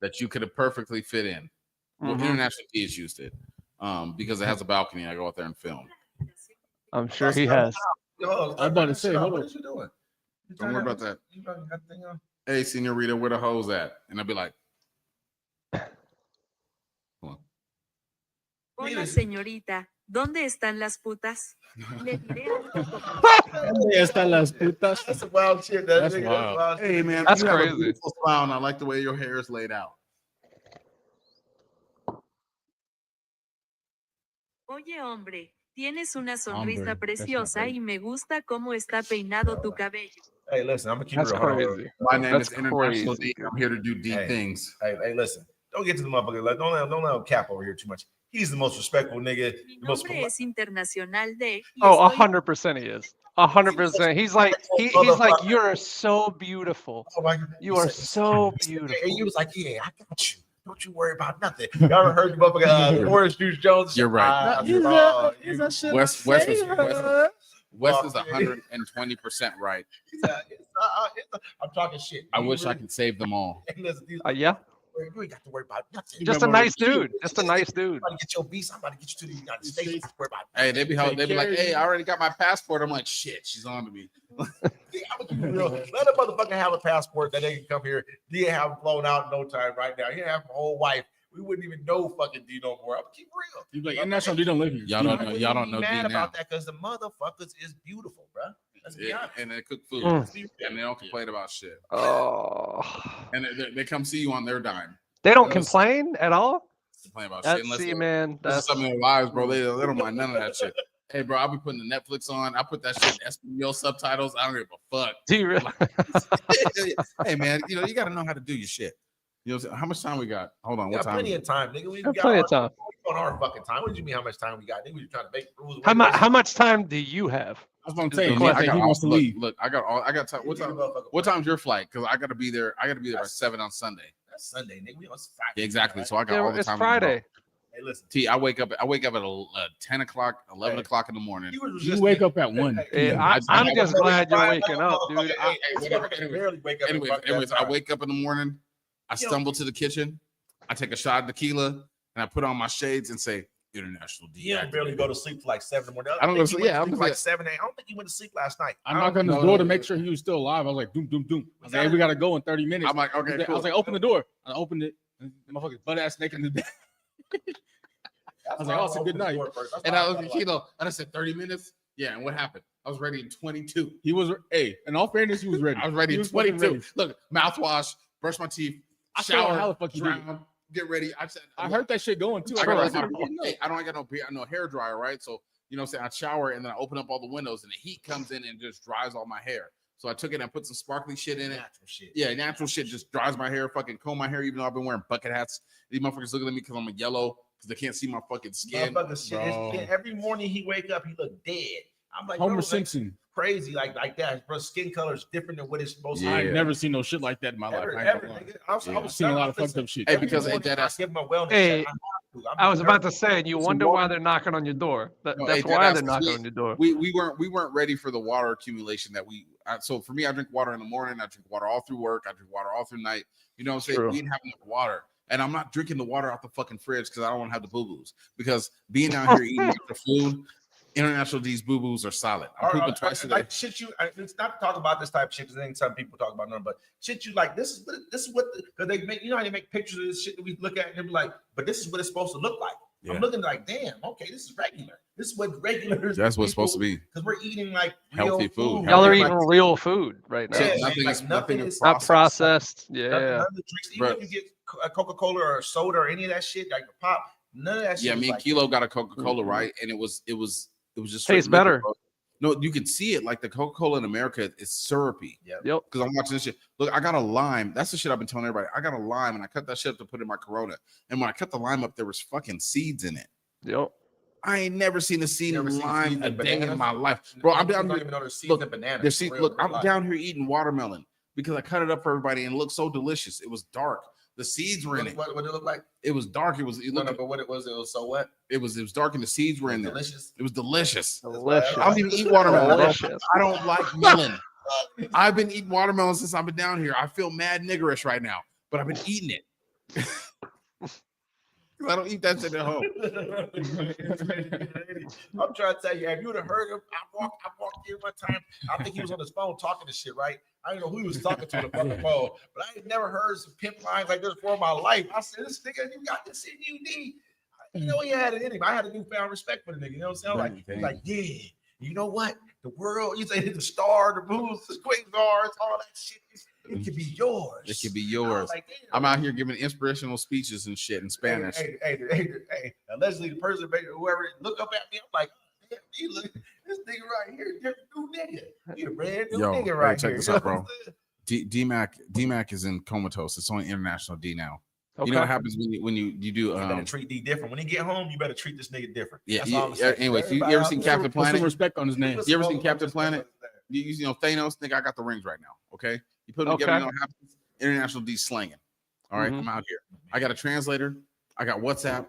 that you could have perfectly fit in. Well, Mhm. International T has used it because it has a balcony. I go out there and film. I'm sure he has. Yo, I'm about to say, hold what on. is you doing? You Don't worry about that. You got that thing on? Hey, senorita, where the hoes at? And I'd be like, Hola, señorita. ¿Dónde están las putas? Le diré algo. ¿Dónde están las putas? That's some wild shit. That's wild. hey, man, That's you have a crazy. beautiful smile, and I like the way your hair is laid out. Oye, hombre, tienes una sonrisa Hombre, that's preciosa not right. y me gusta cómo está peinado tu cabello. Hey, listen, I'm gonna keep That's it real. Hold on. crazy. My name That's is International crazy. D. I'm here to do D Hey. things. Hey, listen. Don't get to the motherfucker. Like, don't let him cap over here too much. He's the most respectful nigga. Mi The most nombre es Internacional D. y Oh, estoy 100% he is. 100%. He's like he's like Motherfucker. you're so beautiful. Oh my God. You He are said- so he beautiful. was like, yeah, I got you. Don't you worry about nothing. Y'all ever heard the motherfucker Orange Juice Jones? You're right. Ah, oh, you- West is 120% right. I'm talking shit. I wish I could save them all. Hey, listen, these- Yeah. You ain't got to worry about nothing. Just a nice dude. Just a nice I'm dude. about to get your visa. I'm about to get you to the United States. Don't worry about Hey, they be like, care hey, of I already got my passport. I'm like, shit, she's on to me. I'm gonna keep it real. Let a motherfucker have a passport that they can come here. He ain't have him flown out in no time right now. He have a whole wife. We wouldn't even know fucking D no more. I'm gonna keep real. You like international D don't live here. Y'all don't know. Y'all don't know D mad now. about that because the motherfuckers is beautiful, bro. Let's be Yeah, honest. and they cook food, Mm. and they don't complain about shit. Oh. And they come see you on their dime. They don't Those- complain at all? Complain about shit That's unless see, they- man. This is That's some of their lives, bro. They don't mind none of that shit. Hey, bro, I'll be putting the Netflix on. I put that shit in Espanol subtitles. I don't give a fuck. do you really? Hey, man, you know you got to know how to do your shit. You know what I'm saying? How much time we got? Hold on, We what got time? plenty is of it? time, nigga. We Got got plenty our, of time. on our fucking time. What do you mean how much time we got? Nigga, we trying to make rules. How much time do you have? That's what I'm Is the saying. question. I think he wants to leave. Look, I got time. What time's your flight? Because I got to be there. I got to be there by 7 on Sunday. That's Sunday, nigga. We on Friday. Yeah, exactly. So I got Yeah, all the it's time. in the world. Friday. Hey, listen. T, I wake up at 10 o'clock, 11 o'clock in the morning. You wake up at 1. Yeah, I'm just glad you're waking up, dude. Barely wake up. Anyways, I wake up in the morning. I stumble to the kitchen. I take a shot of tequila and I put on my shades and say, International D. You don't barely go to sleep for like 7 in the morning. I don't go to think sleep. he went Yeah, sleep I'm for like just- 7 8. I don't think he went to sleep last night. I knocked on his door to make sure he was still alive. I was like, doom, doom, doom. I was like, hey, we gotta go in 30 minutes. I'm like, okay, I cool. was like, open the door. I opened it. And the motherfucker's butt ass naked in the bed. I was like, oh, it's a good night. And I looked at Kilo and I said, 30 minutes? Yeah, and what happened? I was ready in 22. He was, hey, in all fairness, he was ready. I was ready He in was fucking 22. ready. Look, mouthwash, brush my teeth, I saw how shower, the fuck you did it. drown, get ready. I said, I heard that shit going too. I I don't got no hair dryer, right? So you know what I'm saying? I shower and then I open up all the windows and the heat comes in and just dries all my hair. So I took it and I put some sparkly shit in it. Natural shit. Yeah, natural shit just dries my hair, fucking comb my hair, even though I've been wearing bucket hats. These motherfuckers looking at me because I'm a yellow, because they can't see my fucking skin. Motherfucker shit. Bro. Every morning he wake up, he look dead. I'm like, Homer bro, Simpson. crazy like that. Bro, skin color is different than what it's supposed to I be. ain't never seen no shit like that in my life. Ever, I ain't ever, gonna lie. nigga. I Yeah. I've seen a lot of fucked up shit. Hey, Every because morning that I ass. give him a wellness Hey, check. I was about to say, you wonder why they're knocking on your door. No, That's hey, why deadass, they're knocking we- on your door. We weren't ready for the water accumulation that so for me, I drink water in the morning, I drink water all through work, I drink water all through night. You know what I'm saying? True. We didn't have enough water. And I'm not drinking the water out the fucking fridge because I don't want to have the boo-boos. Because being down here eating extra food, International D's boo-boos are solid. I'm pooping twice a day. Like shit, it's not to talk about this type of shit because then some people talk about none, but shit, you like this is what because they make, you know how they make pictures of this shit that we look at and they be like, but this is what it's supposed to look like. Yeah. I'm looking like, damn, okay, this is regular. This is what regular. That's what it's supposed to be. Because we're eating like Healthy real food. Y'all are Like, eating real food right now. Yeah, Nothing like is nothing nothing is is Not processed. None Yeah. of the drinks, even Bro. if you get a Coca-Cola or a soda or any of that shit, like the pop, none of that shit. Yeah, was me and like Kilo got a Coca-Cola, Mhm. right? And it was just Tastes straight liquor, better. bro. No, you can see it. Like the Coca-Cola in America is syrupy. Yep. Yep. Because I'm watching this shit. Look, I got a lime. That's the shit I've been telling everybody. I got a lime and I cut that shit up to put in my Corona. And when I cut the lime up, there was fucking seeds in it. Yep. I ain't never seen a seed Never in seen lime seeds a in day in bananas? my life. Bro, I'm down don't here. even know there's seeds Look, in bananas. There's for seeds. real, Look, real I'm life. down here eating watermelon because I cut it up for everybody and it looked so delicious. It was dark. The seeds were in it. What did it look like? It was dark. It was No, but what it was so what? it was dark and the seeds were in there. Delicious. It was delicious. Delicious. I don't even eat watermelon. bro. Delicious. I don't like melon. I've been eating watermelon since I've been down here. I feel mad niggerish right now, but I've been eating it. 'Cause I don't eat that shit at home. I'm trying to tell you, have you would have heard him? I walked here one time. I think he was on his phone talking to shit, right? I don't know who he was talking to on the fucking phone, but I ain't never heard some pimp lines like this before in my life. I said, this nigga, you got this in you, you know, he had it in him. I had a newfound respect for the nigga. You know what I'm saying? I'm like, yeah, you know what? The world, you say the star, the moons, the quasars, all that shit. It could be yours. It could be I yours. was like, damn. I'm out here giving inspirational speeches and shit in Spanish. Hey, allegedly the person, whoever look up at me, I'm like, You look, this nigga right here, this new nigga. You a brand new Yo, nigga hey, right check here. this out, bro. D-Mac is in comatose. It's on international D now. Okay. You know what happens when you do You better treat D different. When he get home, you better treat this nigga different. yeah. That's all I'm saying. Anyway, you ever seen Captain Put some Planet? respect on his name. You ever seen Captain Planet? You know Thanos. Nigga, I got the rings right now. Okay, you put them together. You know what happens? International D slanging. All right, I'm out here. I got a translator. I got WhatsApp,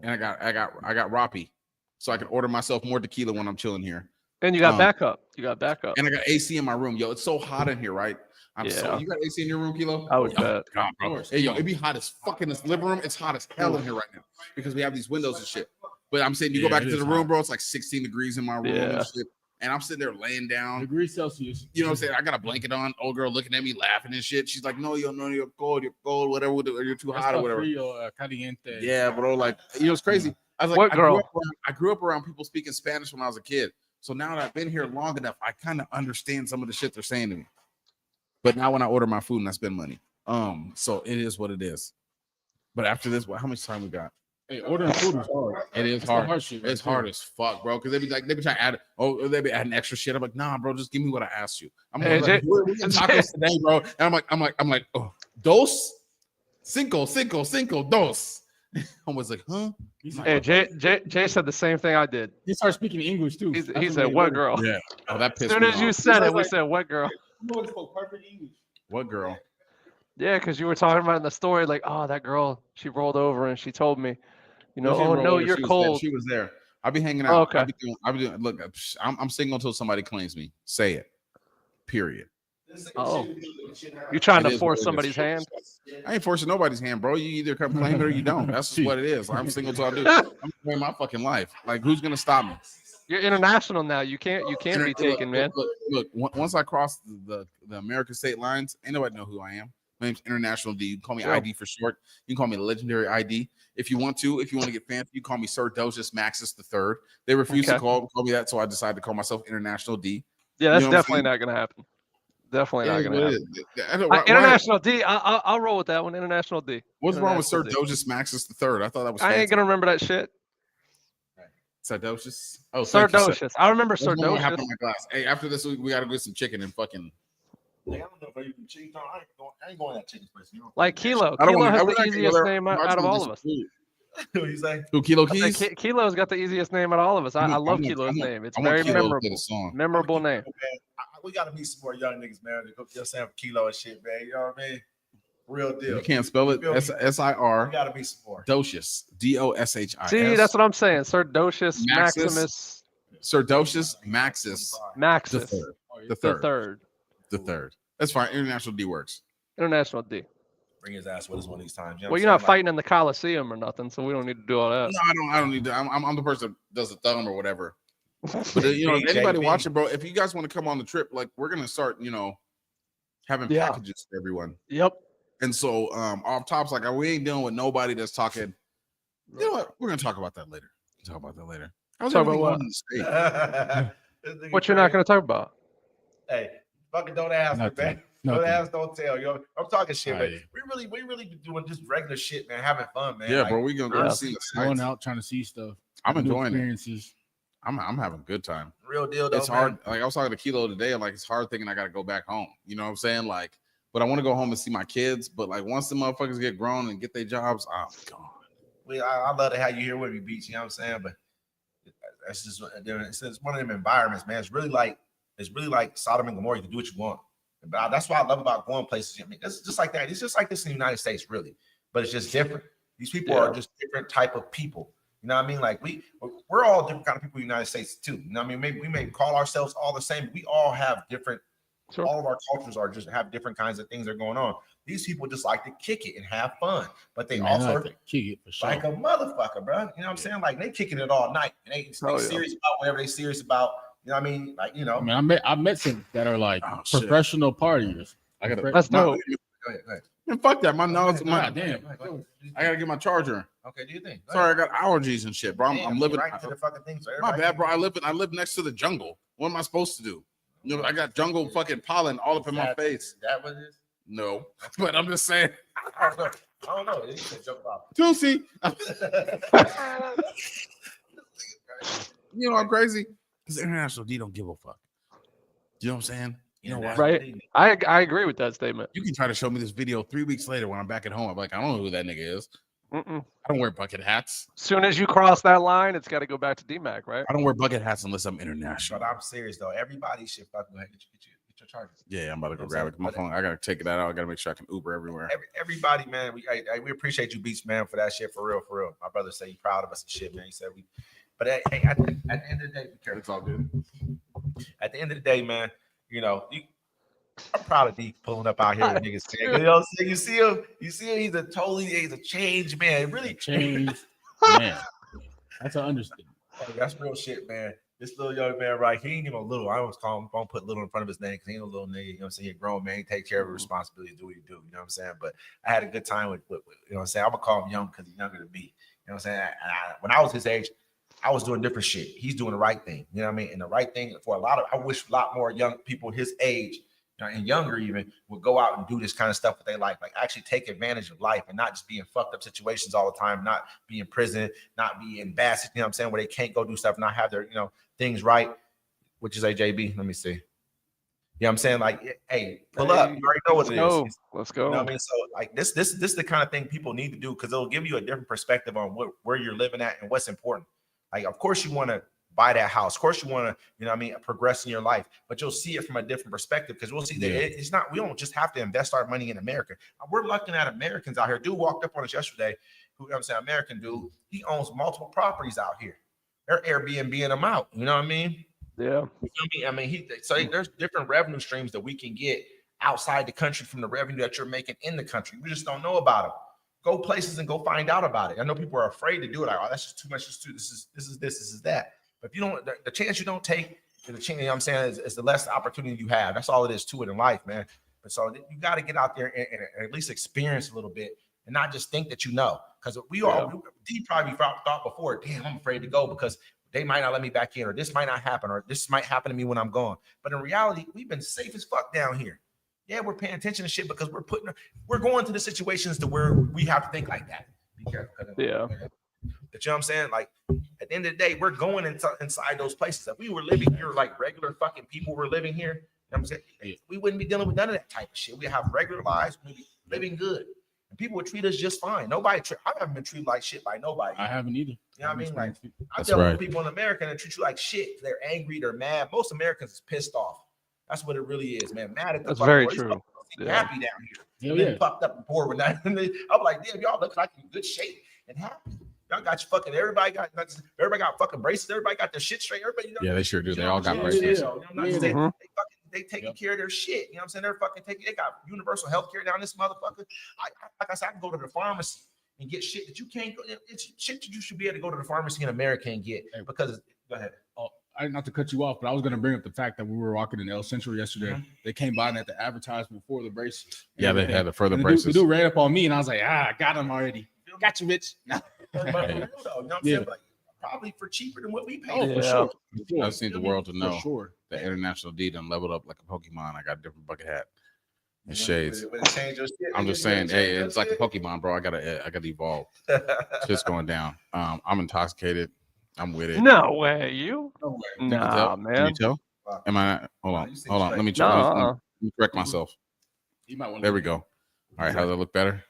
and I got Rappi, so I can order myself more tequila when I'm chilling here. And you got backup. You got backup. And I got AC in my room. Yo, it's so hot in here, right? You got AC in your room, Kilo? I would bet. God, bro. Hey, yo, it'd be hot as fuck in this living room. It's hot as hell in here right now because we have these windows and shit. But I'm saying you go back into the room, bro. It's like 16 degrees in my room and shit. And I'm sitting there laying down. Degrees Celsius. You know what I'm saying? I got a blanket on. Old girl looking at me, laughing and shit. She's like, "No, you're cold, whatever. Or you're too hot or whatever." Caliente. Yeah, bro. Like, you know, it's crazy. I was like, What girl? I grew up around people speaking Spanish when I was a kid. So now that I've been here long enough, I kind of understand some of the shit they're saying to me. But now when I order my food and I spend money, so it is what it is. But after this, how much time we got? Hey, ordering food is hard. It is That's hard. the hard shit right It's hard as fuck, bro. Because they be trying to add, they be adding extra shit. I'm like, nah, bro, just give me what I asked you. I'm Hey, like, we're getting tacos today, bro. And I'm like, oh, dos, cinco, dos. I was like, huh? Hey, Jay said the same thing I did. He started speaking English too. He said, "What girl?" Yeah. Oh, that As pissed soon me as you off. said it, we said, "What girl?" You spoke perfect English. What girl? Yeah, because you were talking about in the story, like, "Oh, that girl, she rolled over and she told me, She oh rolled no, over. you're She was there. cold." She was there. I be hanging Oh, out. okay. I be doing. Look, I'm single until somebody claims me. Say it. Period. Oh, you trying It to is force what it is. somebody's hand? I ain't forcing nobody's hand, bro. You either come claim it or you don't. That's just what it is. I'm single till I do. I'm enjoying my fucking life. Like, who's gonna stop me? You're international now. You can't be taken, man. Look, once I cross the American state lines, ain't nobody know who I am. My name's International D. You can call me ID for short. You can call me Legendary ID. If you want to get fancy, you call me Sir Dosius Maxis III. They refuse to call me that, so I decided to call myself International D. Yeah, that's You know what I'm definitely not gonna happen. Definitely not It is gonna what happen. it is. International D. I'll roll with that one. International D. What's wrong with Sir International D. Dosius Maxis III? I thought that was I fancy. ain't gonna remember that shit. Sir Dosius. Oh, Sir thank you, Dosius. I remember Sir That's what happened Dosius. in my glass. Hey, after this, we gotta get some chicken and fucking. I don't know if I can cheat. I ain't going to that chicken place. You know? Like Kilo. I don't Kilo wanna- has I would the like to go easiest there. name I just out of wanna all get of us. some food. What you say? Who, Kilo I said Keys? Kilo's got the easiest name out of all of us. I love Kilo's name. It's very memorable. Memorable name. We got to meet some more young niggas, man. To go just have Kilo and shit, man. You know what I mean? Real deal. You can't spell it. feel me? S-I-R. We got to meet some more. Dosius. D-O-S-H-I-S. See, that's what I'm saying. Sir Dosius Maximus Sir Dosius Maxis. Maxis. The third. That's fine. International D works. International D. Bring his ass with us one of these times. You know Well, you're not fighting in the Coliseum or nothing, so we don't need to do all that. No, I don't need to. I'm the person that does the thumb or whatever. But you know, JB. anybody watching, bro, if you guys want to come on the trip, like we're gonna start, having Yeah. packages for everyone. Yep. And so off tops, like we ain't dealing with nobody that's talking. You know what? We're gonna talk about that later. How's Talk about everything what? going in the state? What you're not going to talk about? Hey, fucking don't ask me, man. Don't ask, don't tell. I'm talking shit, man. We really be doing just regular shit, man. Having fun, man. Yeah, Like, bro, we gonna see the Going sights. out trying to see stuff. I'm new enjoying it. experiences. I'm having a good time. real deal, though. It's hard. Like I was talking to Kilo today, and like it's hard thinking I gotta go back home. You know what I'm saying? Like, but I want to go home and see my kids. But like once the motherfuckers get grown and get their jobs, I'm gone. I love to have you here with me, Beach. You know what I'm saying? But that's just it's one of them environments, man. It's really like Sodom and Gomorrah. You can do what you want. But that's what I love about going places. I mean, it's just like that. It's just like this in the United States, really. But it's just different. These people are just different type of people. You know what I mean? Like we're all different kind of people in the United States too. You know what I mean? Maybe we may call ourselves all the same, but we all have different. Sure. All of our cultures are just have different kinds of things that are going on. These people just like to kick it and have fun, but they also like to kick it for sure. like a motherfucker, bro. You know what I'm saying? Like they kicking it all night. And they serious about whatever they serious about. You know what I mean? Like, you know. I mean, I met some that are like professional partiers. I gotta. That's dope. Go ahead. Man, fuck that. My nose. Damn. I gotta get my charger. Okay, do you think? Sorry, I got allergies and shit, bro. I'm living. right to the fucking thing. So My bad, bro. I live next to the jungle. What am I supposed to do? You know, I got jungle fucking pollen all up in my face. Is that what it is? No, but I'm just saying. I don't know. It just jump off. Tulsi. You know I'm crazy? Because International D don't give a fuck. You know what I'm saying? You know why? Right. I agree with that statement. You can try to show me this video 3 weeks later when I'm back at home. I'm like, I don't know who that nigga is. Mm-mm. I don't wear bucket hats. Soon as you cross that line, it's got to go back to DMAC, right? I don't wear bucket hats unless I'm international. But I'm serious though. Everybody should fucking go ahead and get your chargers. Yeah, I'm about to go grab it. My phone. I gotta take it out. I gotta make sure I can Uber everywhere. Everybody, man, we appreciate you, Beats, man, for that shit. For real, for real. My brother said he's proud of us and shit, man. He said we. But hey, at the end of the day, be careful. It's all good. At the end of the day, man, you know, I'm proud of D pulling up out here with niggas. You know what I'm saying? You see him. He's a changed man. Really Changed man. That's an understatement. That's real shit, man. This little young man, right? He ain't even little. I always call him. Don't put little in front of his name because he ain't a little nigga. You know what I'm saying? He's a grown man. He take care of his responsibilities, do what he do. You know what I'm saying? But I had a good time with you know what I'm saying? I'm gonna call him young because he's younger than me. You know what I'm saying? When I was his age, I was doing different shit. He's doing the right thing. You know what I mean? And the right thing for I wish a lot more young people his age and younger even would go out and do this kind of stuff that they like actually take advantage of life and not just be in fucked up situations all the time, not be in prison, not be in bad, you know what I'm saying, where they can't go do stuff, not have their, you know, things right. Which is JB. Let me see. You know what I'm saying? Like, hey, pull up. You already know what it is. Let's go. You know what I mean? So like this is the kind of thing people need to do because it'll give you a different perspective on where you're living at and what's important. Like, of course you want to buy that house. Of course you want to, you know what I mean, progress in your life, but you'll see it from a different perspective because we'll see that it's not, we don't just have to invest our money in America. We're looking at Americans out here. Dude walked up on us yesterday, who, you know what I'm saying, American dude, he owns multiple properties out here. They're Airbnb-ing them out. You know what I mean? Yeah. You know what I mean? There's different revenue streams that we can get outside the country from the revenue that you're making in the country. We just don't know about them. Go places and go find out about it. I know people are afraid to do it. Like, oh, that's just too much. This is that. But if you don't, the chance you don't take, the chance, you know what I'm saying, is the less opportunity you have. That's all it is to it in life, man. But so you got to get out there and at least experience a little bit and not just think that you know. Because D probably thought before, damn, I'm afraid to go because they might not let me back in, or this might not happen, or this might happen to me when I'm gone. But in reality, we've been safe as fuck down here. Yeah, we're paying attention to shit because we're going to the situations to where we have to think like that. Be careful. Yeah. But you know what I'm saying? Like, at the end of the day, we're going inside those places. If we were living here like regular fucking people were living here, you know what I'm saying? We wouldn't be dealing with none of that type of shit. We have regular lives, we'd be living good. And people would treat us just fine. I haven't been treated like shit by nobody. I haven't either. You know what I mean? Like, I That's dealt right. with people in America that treat you like shit. They're angry, they're mad. Most Americans is pissed off. That's what it really is, man. Mad at the That's fucking very world. These true. motherfuckers happy down here. Hell Been yeah. fucked up and poor with that. I'm like, damn, y'all look like in good shape and happy. Y'all got your fucking, everybody got fucking braces. Everybody got their shit straight. Everybody, you know, Yeah, they sure do. They all got yeah, bracelets. yeah. They taking care of their shit. You know what I'm saying? They're fucking they got universal health care down this motherfucker. Like I said, I can go to the pharmacy and get shit that you can't go. It's shit that you should be able to go to the pharmacy in America and get because go ahead. Not to cut you off, but I was going to bring up the fact that we were walking in El Central yesterday. Mm-hmm. They came by and at the advertisement for the braces. Yeah, they had the further And braces. The dude ran up on me, and I was like, I got him already. Got you, bitch. But for real though, you know what I'm saying? Like, probably for cheaper than what we pay. Oh, for sure. I just need the world to know For sure. that International D done leveled up like a Pokemon. I got a different bucket hat and shades. When it change your shit, I'm just saying, hey, it's like a Pokemon, bro. I gotta evolve. It's just going down. I'm intoxicated. I'm with it. No way, you? No way. Can you Nah, tell? man. Can you tell? Am I not? Hold on. you seem Hold on. straight. Let me try. Nah. Let me correct myself. You might want There we go. All right. How does that look better?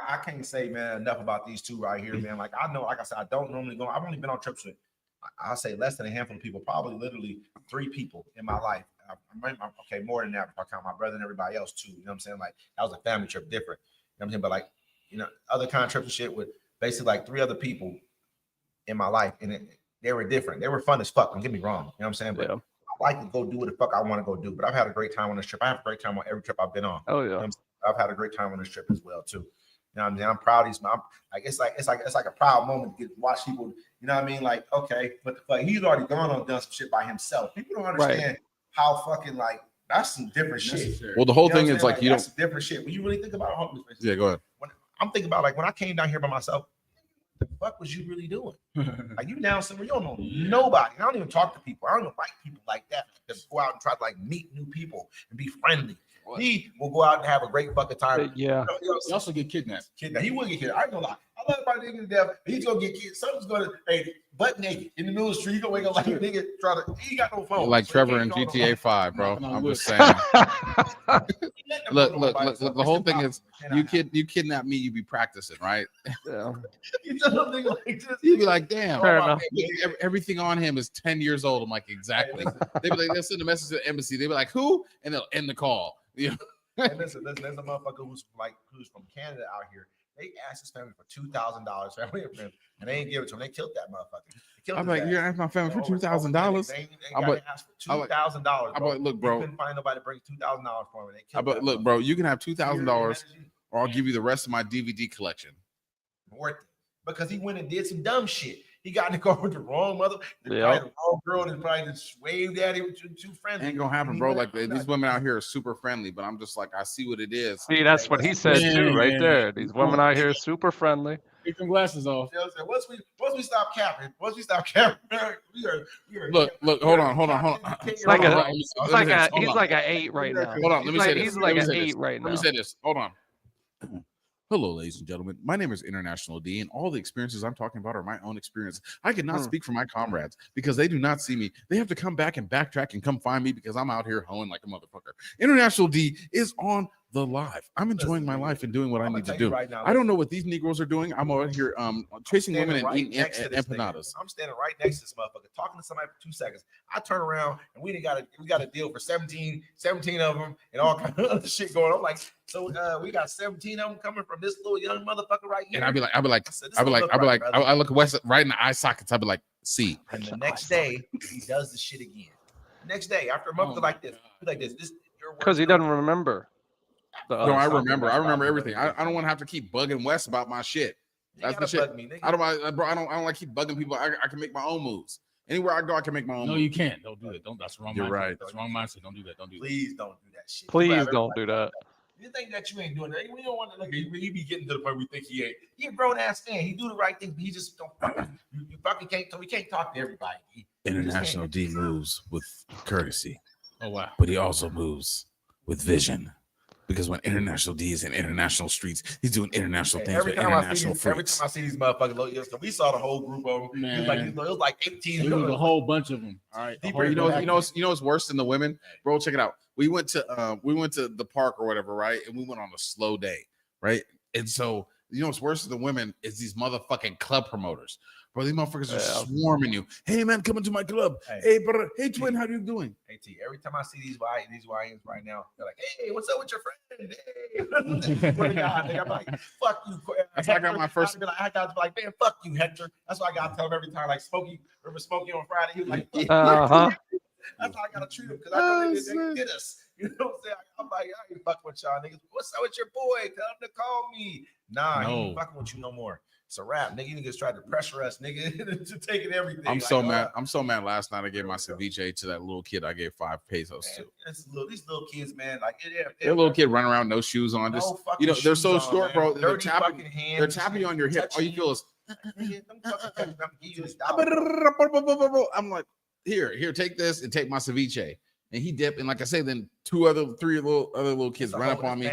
I can't say, man, enough about these two right here, man. Like, I know, like I said, I don't normally go. I've only been on trips with, I'll say less than a handful of people, probably literally 3 people in my life. Okay, more than that if I count my brother and everybody else too. You know what I'm saying? Like, that was a family trip, different. You know what I'm saying? But like, you know, other kind of trips and shit with basically like 3 other people in my life, and they were different. They were fun as fuck. Don't get me wrong. You know what I'm saying? But Yeah. I like to go do what the fuck I want to go do. But I've had a great time on this trip. I have a great time on every trip I've been on. Oh You know yeah. what I'm saying? I've had a great time on this trip as well too. You know what I mean? I'm proud of these. It's like a proud moment to watch people. You know what I mean? Like, okay, but the fuck, he's already gone on done some shit by himself. People don't understand how fucking like that's some different shit. Well, the whole You know what thing I'm is saying? like you don't. That's some different shit. When you really think about it, Yeah, go ahead. when I'm thinking about like when I came down here by myself, what the fuck was you really doing? Like you down somewhere, you don't know nobody. I don't even talk to people. I don't even like people like that. Just go out and try to like meet new people and be friendly. He will go out and have a great fucking time. Yeah. He also get kidnapped. He will get kidnapped. I ain't gonna lie. I love my nigga to death. He's gonna get kidnapped. Something's gonna butt naked in the middle of the street. He gonna wake up like a nigga try to. He got no phone. Like So he Trevor can't in call GTA no- 5, bro. No, I'm look. just saying. Let them Look, go look, by look, himself. the whole It's thing impossible. is you kidnap me, you be practicing, right? Yeah. You tell them nigga like this. You'd be like, damn, Fair Oh, my enough. man. everything on him is 10 years old. I'm like, exactly. They be like, they'll send a message to the embassy. They be like, who? And they'll end the call. You know? And listen, there's a motherfucker who's from Canada out here. They asked his family for $2,000 family and friends, and they ain't give it to him. They killed that motherfucker. They killed I'm his like, ass. you're asking my family for $2,000. They I'm got like- asked for I'm like- $2,000. I'm like, look, bro. They couldn't find nobody to bring $2,000 for him. And they I killed but that look, motherfucker. bro, you can have $2,000, You're or I'll give you the rest of my DVD collection. worth it because he went and did some dumb shit. He got in the car with the wrong mother, Yeah. probably the wrong girl, and probably just waved at him with two friends. Ain't gonna happen, And he bro. went- Like these women out here are super friendly, but I'm just like, I see what it is. See, that's what he said too, right Man. there. These women out here are super friendly. Take them glasses off. You know what I'm saying? Once we stop capping, we are Look, hold on. It's like Hold a- on, He's let me like say a this, hold he's on. like an 8 right now. Hold on, let me say this. He's Let like me an say this. 8 right Let now. me say this. Hold on. Hello, ladies and gentlemen. My name is International D, and all the experiences I'm talking about are my own experience. I cannot speak for my comrades because they do not see me. They have to come back and backtrack and come find me because I'm out here hoeing like a motherfucker. International D is on the live. I'm enjoying my life and doing what I need to do. Right now, I don't know what these Negroes are doing. I'm out here chasing women and eating empanadas. I'm standing right next to this motherfucker, talking to somebody for 2 seconds. I turn around and we got a deal for 17 of them and all kind of other shit going on. I'm like, so we got 17 of them coming from this little young motherfucker right here. And I'd be like, said, this don't look right, brother. I look West right in the eye sockets. I'd be like, see. And the next day he does the shit again. Next day after a month like this, your Because he doesn't remember. The No, other I stuff. remember everything. I don't want to have to keep bugging Wes about my shit. That's the shit. Me, nigga. I don't like keep bugging people. I can make my own moves. Anywhere I go, I can make my own. No, moves. you can't. Don't do it. Don't. That's the wrong. You're mindset. right. That's the wrong mindset. Don't do that. Don't do that. Please don't do that shit. Please don't do that. You think that you ain't doing that? We don't want to look. He be getting to the point we think he ain't. He a grown ass man. He do the right thing, but he just don't. You fucking can't. We can't talk to everybody. International D moves with courtesy, Oh wow. but he also moves with vision. Because when International D is in international streets, he's doing international things Every with time international every freaks. time I see these motherfuckers, so we saw the whole group of them. It was like 18. It was a whole bunch of them. All right. Bro, you know what's worse than the women, bro. Check it out. We went to the park or whatever, right? And we went on a slow day, right? And so you know what's worse than the women is these motherfucking club promoters, bro. These motherfuckers are swarming you. Hey man, come into my club. Hey brother. Hey twin, how you doing? Hey T, every time I see these YNs right now, they're like, "Hey, what's up with your friend?" Hey, what I'm like, "Fuck you." That's how I got my first. I got to be like, "Man, fuck you, Hector." That's why I got to tell him every time. Like Smokey, remember Smokey on Friday? He was like, Huh. That's how I gotta treat him because I know they did us. You know what I'm saying? I'm like, I ain't fucking with y'all niggas. What's up with your boy? Tell him to call me. Nah, he ain't fucking with you no more. It's a wrap, nigga. You niggas tried to pressure us, nigga, to taking everything. I'm so mad. I'm so mad. Last night I gave my ceviche to that little kid. I gave 5 pesos to. These little kids, man, like That little kid running around, no shoes on. Just they're so short, bro. They're tapping you on your hip. All you feel is. I'm like, here, take this and take my ceviche. And he dipped, and like I said, then 3 other little kids run up on me.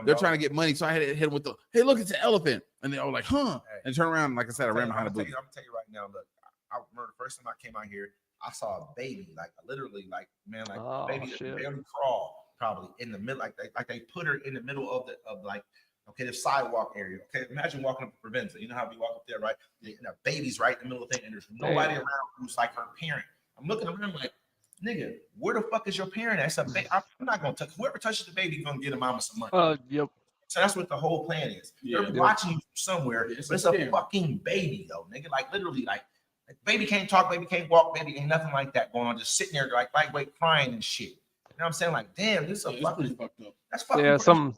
They're trying to get money, so I had to hit him with the, "Hey, look, it's an elephant," and they all like, "Huh?" And turn around, like I said, I ran behind the booth. I'm gonna tell you right now. Look, I remember the first time I came out here, I saw a baby, like literally, like man, like baby that barely crawl, probably in the middle, like they put her in the middle of the sidewalk area. Okay, imagine walking up to Provenza. You know how we walk up there, right? And the baby's right in the middle of the thing, and there's nobody around who's like her parent. I'm looking around like, nigga, where the fuck is your parent? That's a baby. I'm not gonna touch. Whoever touches the baby, gonna get a mama some money. Yep. So that's what the whole plan is. They're watching you somewhere, but it's a fucking baby though, nigga. Like literally, like baby can't talk, baby can't walk, baby ain't nothing like that going on. Just sitting there like lightweight crying and shit. You know what I'm saying? Like, damn, this is a fucking fucked up. That's fucking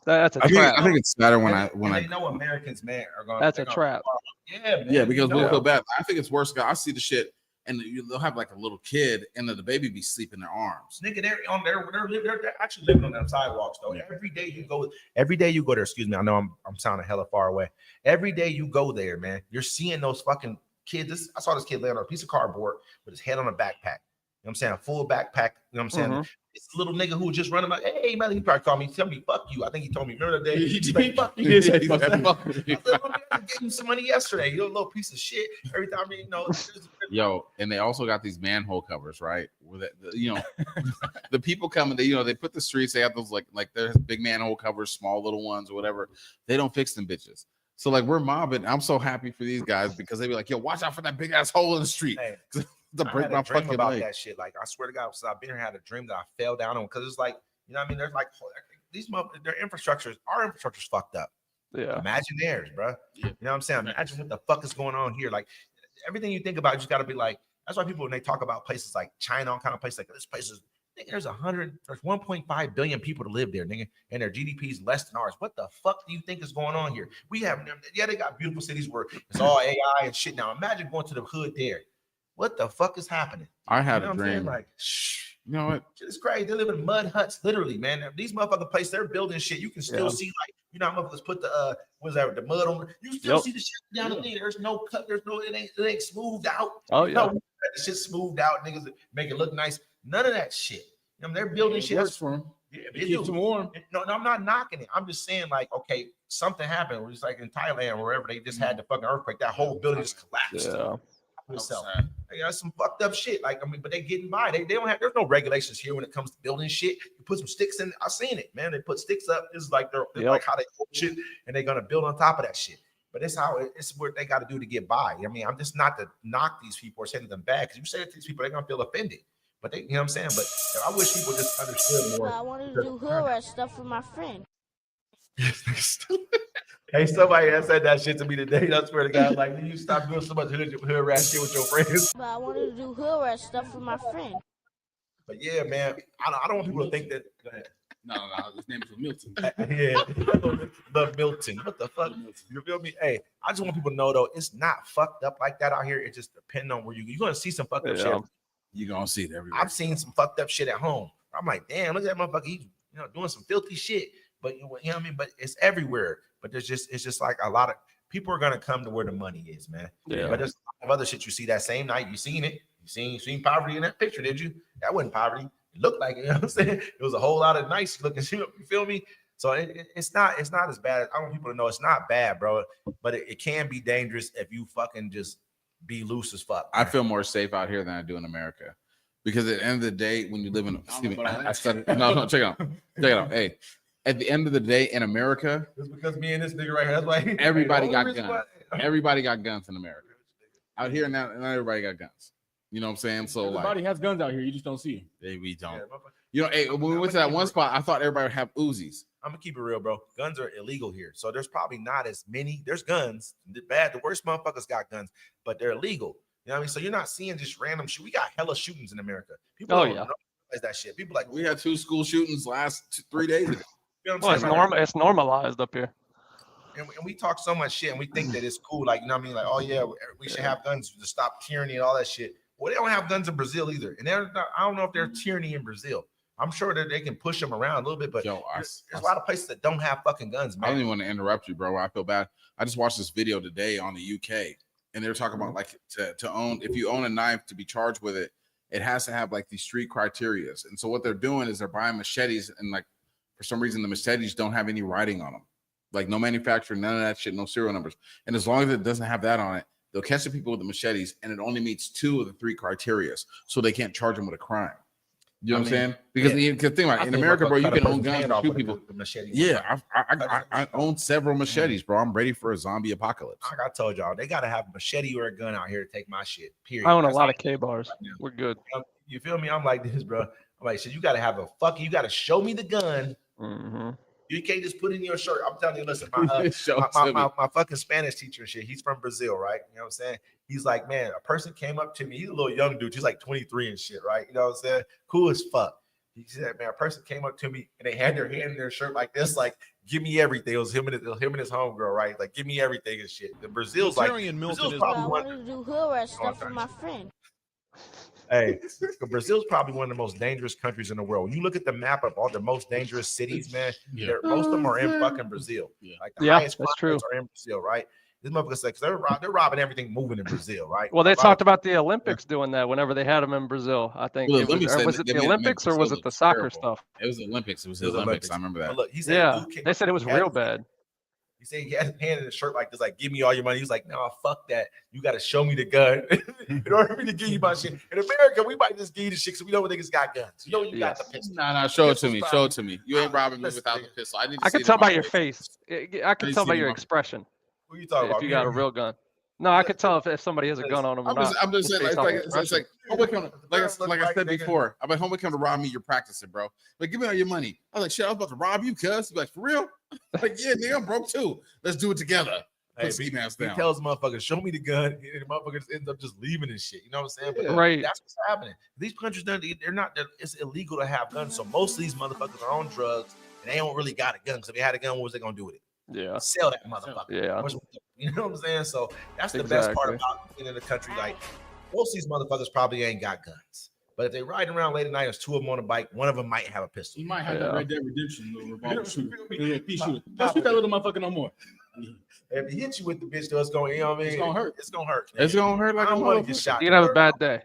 that's a trap. I think it's sadder when they know Americans, man, are going. That's a trap. Yeah, man. Yeah, because we'll feel bad. I think it's worse. I see the shit, and they'll have like a little kid, and then the baby be sleeping in their arms. Nigga, they're actually living on them sidewalks though. Every day you go there. Excuse me, I know I'm sounding hella far away. Every day you go there, man, you're seeing those fucking kid. I saw this kid laying on a piece of cardboard with his head on a backpack. You know what I'm saying? A full backpack. You know what I'm saying? This little nigga who was just running like, hey man, he probably called me, tell me fuck you. I think he told me. Remember that day? He's like, fuck you. He said, fuck you. I gave him some money yesterday. You're a little piece of shit. Every time you know. Yo, and they also got these manhole covers, right? Where the people come and they put the streets. They have those like there's big manhole covers, small little ones or whatever. They don't fix them bitches. So like we're mobbing. I'm so happy for these guys because they be like, yo, watch out for that big ass hole in the street. Hey, to break my fucking about leg. That shit. Like I swear to God, since I've been here, I had a dream that I fell down on because it's like, you know what I mean? There's like these their infrastructures, our infrastructure's fucked up. Yeah. Imagine theirs, bro. You know what I'm saying? Imagine what the fuck is going on here. Like everything you think about, you just gotta be like, that's why people when they talk about places like China, all kind of places like this place is there's 1.5 billion people to live there, nigga, and their GDP is less than ours. What the fuck do you think is going on here? We have, they got beautiful cities where it's all AI and shit. Now imagine going to the hood there. What the fuck is happening? I had a dream. Like, you know what? Shit is crazy. They live in mud huts, literally, man. These motherfucking places, they're building shit. You can still see, like, you know, how motherfuckers put the the mud on. You still see the shit down the thing. There's no cut. There's no. It ain't smoothed out. Oh yeah. No, the shit smoothed out. Niggas make it look nice. None of that shit. You know, they're building shit. Works for them. Yeah, it keeps them warm. No, I'm not knocking it. I'm just saying, like, okay, something happened. It was like in Thailand or wherever they just had the fucking earthquake. That whole building just collapsed. Yeah. That's some fucked up shit. Like, I mean, but they getting by. They don't have. There's no regulations here when it comes to building shit. You put some sticks in. I seen it, man. They put sticks up. This is like they're like how they hold shit, and they're gonna build on top of that shit. But it's how it's what they got to do to get by. I mean, I'm just not to knock these people or say to them bad because you say it to these people, they're gonna feel offended. But they, you know what I'm saying. But I wish people just understood more. I wanted to do hood rat stuff with my friend. Hey, somebody has said that shit to me today. I swear to God, like, you stop doing so much hood rat shit with your friends. But I wanted to do hood rat stuff with my friend. But yeah, man, I don't want people to think that. Go ahead. No, his name is Milton. The Milton. What the fuck? You feel me? Hey, I just want people to know though, it's not fucked up like that out here. It just depends on where you're gonna see some fucked up shit. You're gonna see it everywhere. I've seen some fucked up shit at home. I'm like, damn, look at that motherfucker. He's doing some filthy shit. But you know what I mean? But it's everywhere. But it's just like a lot of people are gonna come to where the money is, man. Yeah. But there's a lot of other shit you see that same night. You seen it. You seen poverty in that picture, did you? That wasn't poverty. It looked like it, you know what I'm saying? It was a whole lot of nice looking shit. You feel me? So it's not as bad. I want people to know it's not bad, bro. But it can be dangerous if you fucking just be loose as fuck. I feel more safe out here than I do in America. Because at the end of the day, when you live in no, check it out. Check it out. Hey, at the end of the day in America, it's because me and this nigga right here. That's why everybody got guns. Everybody got guns in America. Out here now, not everybody got guns. You know what I'm saying? So everybody has guns out here. You just don't see them. We don't. Hey, when we went to that one spot, I thought everybody would have Uzis. I'm gonna keep it real, bro. Guns are illegal here, so there's probably not as many. There's guns. The worst motherfuckers got guns, but they're illegal. You know what I mean? So you're not seeing just random shit. We got hella shootings in America. People don't realize that shit. People like we had 2 school shootings last 3 days ago. You know what I'm saying? It's normalized up here. And we talk so much shit, and we think that it's cool. Like, you know what I mean? Like, oh yeah, we should have guns to stop tyranny and all that shit. Well, they don't have guns in Brazil either, and I don't know if they're tyranny in Brazil. I'm sure that they can push them around a little bit, but there's a lot of places that don't have fucking guns, man. I don't even want to interrupt you, bro. I feel bad. I just watched this video today on the UK, and they're talking about like to own, if you own a knife to be charged with it, it has to have like these street criterias. And so what they're doing is they're buying machetes, and like for some reason the machetes don't have any writing on them, like no manufacturer, none of that shit, no serial numbers. And as long as it doesn't have that on it, they'll catch the people with the machetes, and it only meets 2 of the 3 criterias, so they can't charge them with a crime. You know what I'm saying? Because think about it, in America, bro, you can own guns and shoot people. Yeah, I own several machetes, bro. I'm ready for a zombie apocalypse. Like I told y'all, they gotta have a machete or a gun out here to take my shit. Period. I own a lot of K-bars. We're good. You feel me? I'm like this, bro. I'm like, so you gotta have you gotta show me the gun. Mm-hmm. You can't just put it in your shirt. I'm telling you, listen, my fucking Spanish teacher and shit, he's from Brazil, right? You know what I'm saying? He's like, man, a person came up to me. He's a little young dude. He's like 23 and shit, right? You know what I'm saying? Cool as fuck. He said, man, a person came up to me and they had their hand in their shirt like this, like, give me everything. It was him and his homegirl, right? Like, give me everything and shit. The Brazil's like, Brazil's probably I wanted to do hood rat stuff with my friend. Hey, Brazil's probably one of the most dangerous countries in the world. When you look at the map of all the most dangerous cities, man, most of them are in fucking Brazil. Like the highest that's true. Are in Brazil, right? This motherfucker said, because they're robbing everything moving in Brazil, right? Well, they talked about the Olympics doing that whenever they had them in Brazil. I think Well, it was it the Olympics or was it the soccer stuff? It was the Olympics. It was the Olympics. I remember that. But look, he said, Yeah, they said it was real bad. He said he had his hand in the shirt like this, like, give me all your money. He's like, no, fuck that. You got to show me the gun in order for me to give you my shit. In America, we might just give you the shit because we know niggas got guns. You know, you got the pistol. Nah, show it to me. Show it to me. You ain't robbing me without the pistol. I can tell by your face. I can tell by your expression. Who you talking about? If you got a real gun. No, I could tell if somebody has a gun on them or not. I'm just saying, it's like like I said before, I'm like, homie come to rob me, you're practicing, bro. Like, give me all your money. I was like, shit, I was about to rob you, cuz. Like, for real? Like, yeah, nigga, I'm broke too. Let's do it together. Hey, he tells the motherfucker, show me the gun, and the motherfucker just ends up just leaving and shit. You know what I'm saying? But right. That's what's happening. These countries, it's illegal to have guns. So most of these motherfuckers are on drugs, and they don't really got a gun. Because if they had a gun, what was they gonna do with it? Yeah. Sell that motherfucker. Yeah. You know what I'm saying? So that's the best part about being in the country. Like, most of these motherfuckers probably ain't got guns. But if they riding around late at night, there's two of them on a bike, one of them might have a pistol. You might have that Red Dead Redemption little revolver shooter. Don't shoot that little motherfucker no more. If he hit you with the bitch, though, it's going, you know what I mean? It's gonna hurt. It's gonna hurt. It's gonna hurt like I don't want to get shot. You can have a bad day.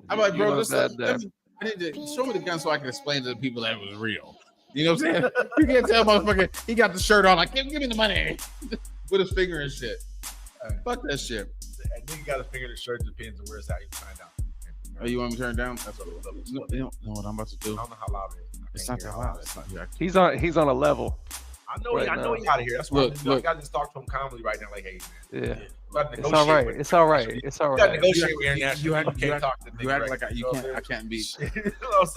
I'm like, bro, I need to show me the gun so I can explain to the people that it was real. You know what I'm saying? You can't tell motherfucker he got the shirt on, like, give me the money with his finger and shit. Fuck that shit. A nigga got a finger in the shirt, depends on where it's at. You find out. Oh, you want me to turn it down? That's what it was. You don't know what I'm about to do. I don't know how loud it is. It's not that loud. It's not. He's on a level. I know he out of here. That's why I got to talk to him calmly right now. Like, hey, man. Yeah. It's all right. It's all right. It's all right. You got to negotiate with international. You can't talk to you act like you can't. I can't be.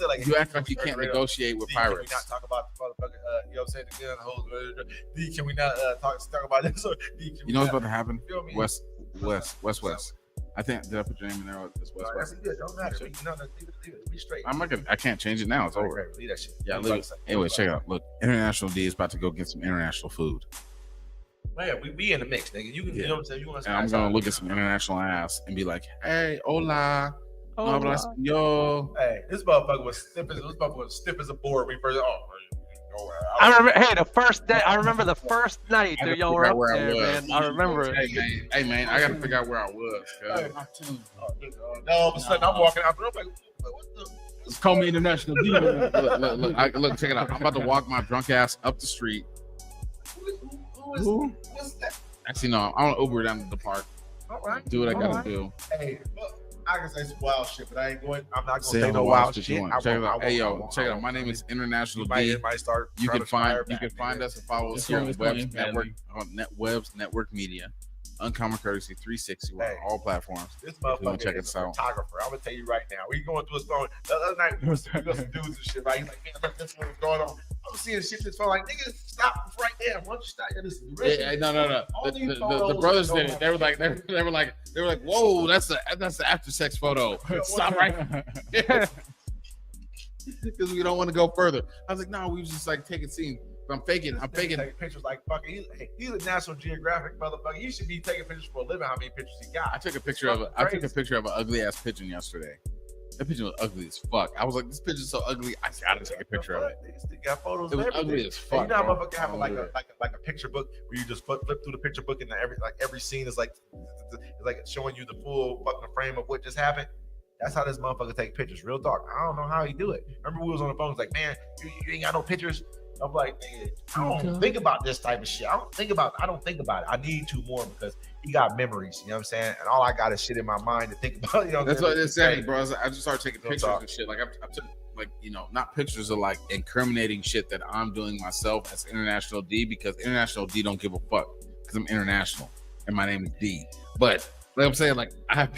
Like, you act like you can't negotiate with pirates. Can we not talk about the motherfucker? You know what I'm saying? The gun holes. D, can we not talk about this? You know what's about to happen? West. I think did I put your name in there? It's West. That's good. Don't matter. No, leave it. Be straight. I'm not gonna. I can't change it now. It's over. Leave that shit. Yeah, leave it. Anyway, check it out. Look, International D is about to go get some international food. Man, we be in the mix, nigga. You can, you know what I'm saying? You want to? And I'm gonna look at some international ass and be like, "Hey, hola, no habla español." Hey, this motherfucker was stiff as a board. We first. I remember. Hey, the first day. I remember the first night that y'all were up there, man. I remember it. Hey, man, I gotta figure out where I was. No, all of a sudden I'm walking out. I'm like, what the? It's called me International D. Look, check it out. I'm about to walk my drunk ass up the street. What's that? Actually, no. I want to Uber down to the park. All right. Do what I gotta do. Hey, look, I can say some wild shit, but I'm not going to say no wild shit. Check it out. Hey, yo, check it out. My name is International D. You can find us and follow us here on Webs Network Media. Uncommon Courtesy 360. We're on all platforms. This motherfucker is a photographer. I'm gonna tell you right now. We going through his phone. The other night we got some dudes and shit, right? He's like, man, look, this one's going on. I'm seeing shit that's phone like, nigga, stop right there. Why don't you stop? Listen, no. The brothers did it. They were like, whoa, that's the after sex photo. Stop right. Because we don't want to go further. I was like, no, we was just like taking scene. I'm faking. Taking pictures like fucking. He's a National Geographic motherfucker. He should be taking pictures for a living. How many pictures he got? I took a picture of an ugly ass pigeon yesterday. That pigeon was ugly as fuck. I was like, this pigeon's so ugly. I gotta take a picture of it. They got photos. It was ugly as fuck. You know how motherfucker have like a picture book where you just flip through the picture book and every scene is like showing you the full fucking frame of what just happened. That's how this motherfucker take pictures. Real talk. I don't know how he do it. Remember we was on the phone. It's like, man, you ain't got no pictures. I'm like, nigga, I don't think about this type of shit. I don't think about it. I need to more because he got memories. You know what I'm saying? And all I got is shit in my mind to think about. You know, that's what it's saying, bro. I just started taking pictures and shit. Like I took, like, you know, not pictures of like incriminating shit that I'm doing myself as International D, because International D don't give a fuck because I'm international and my name is D. But like I'm saying, like I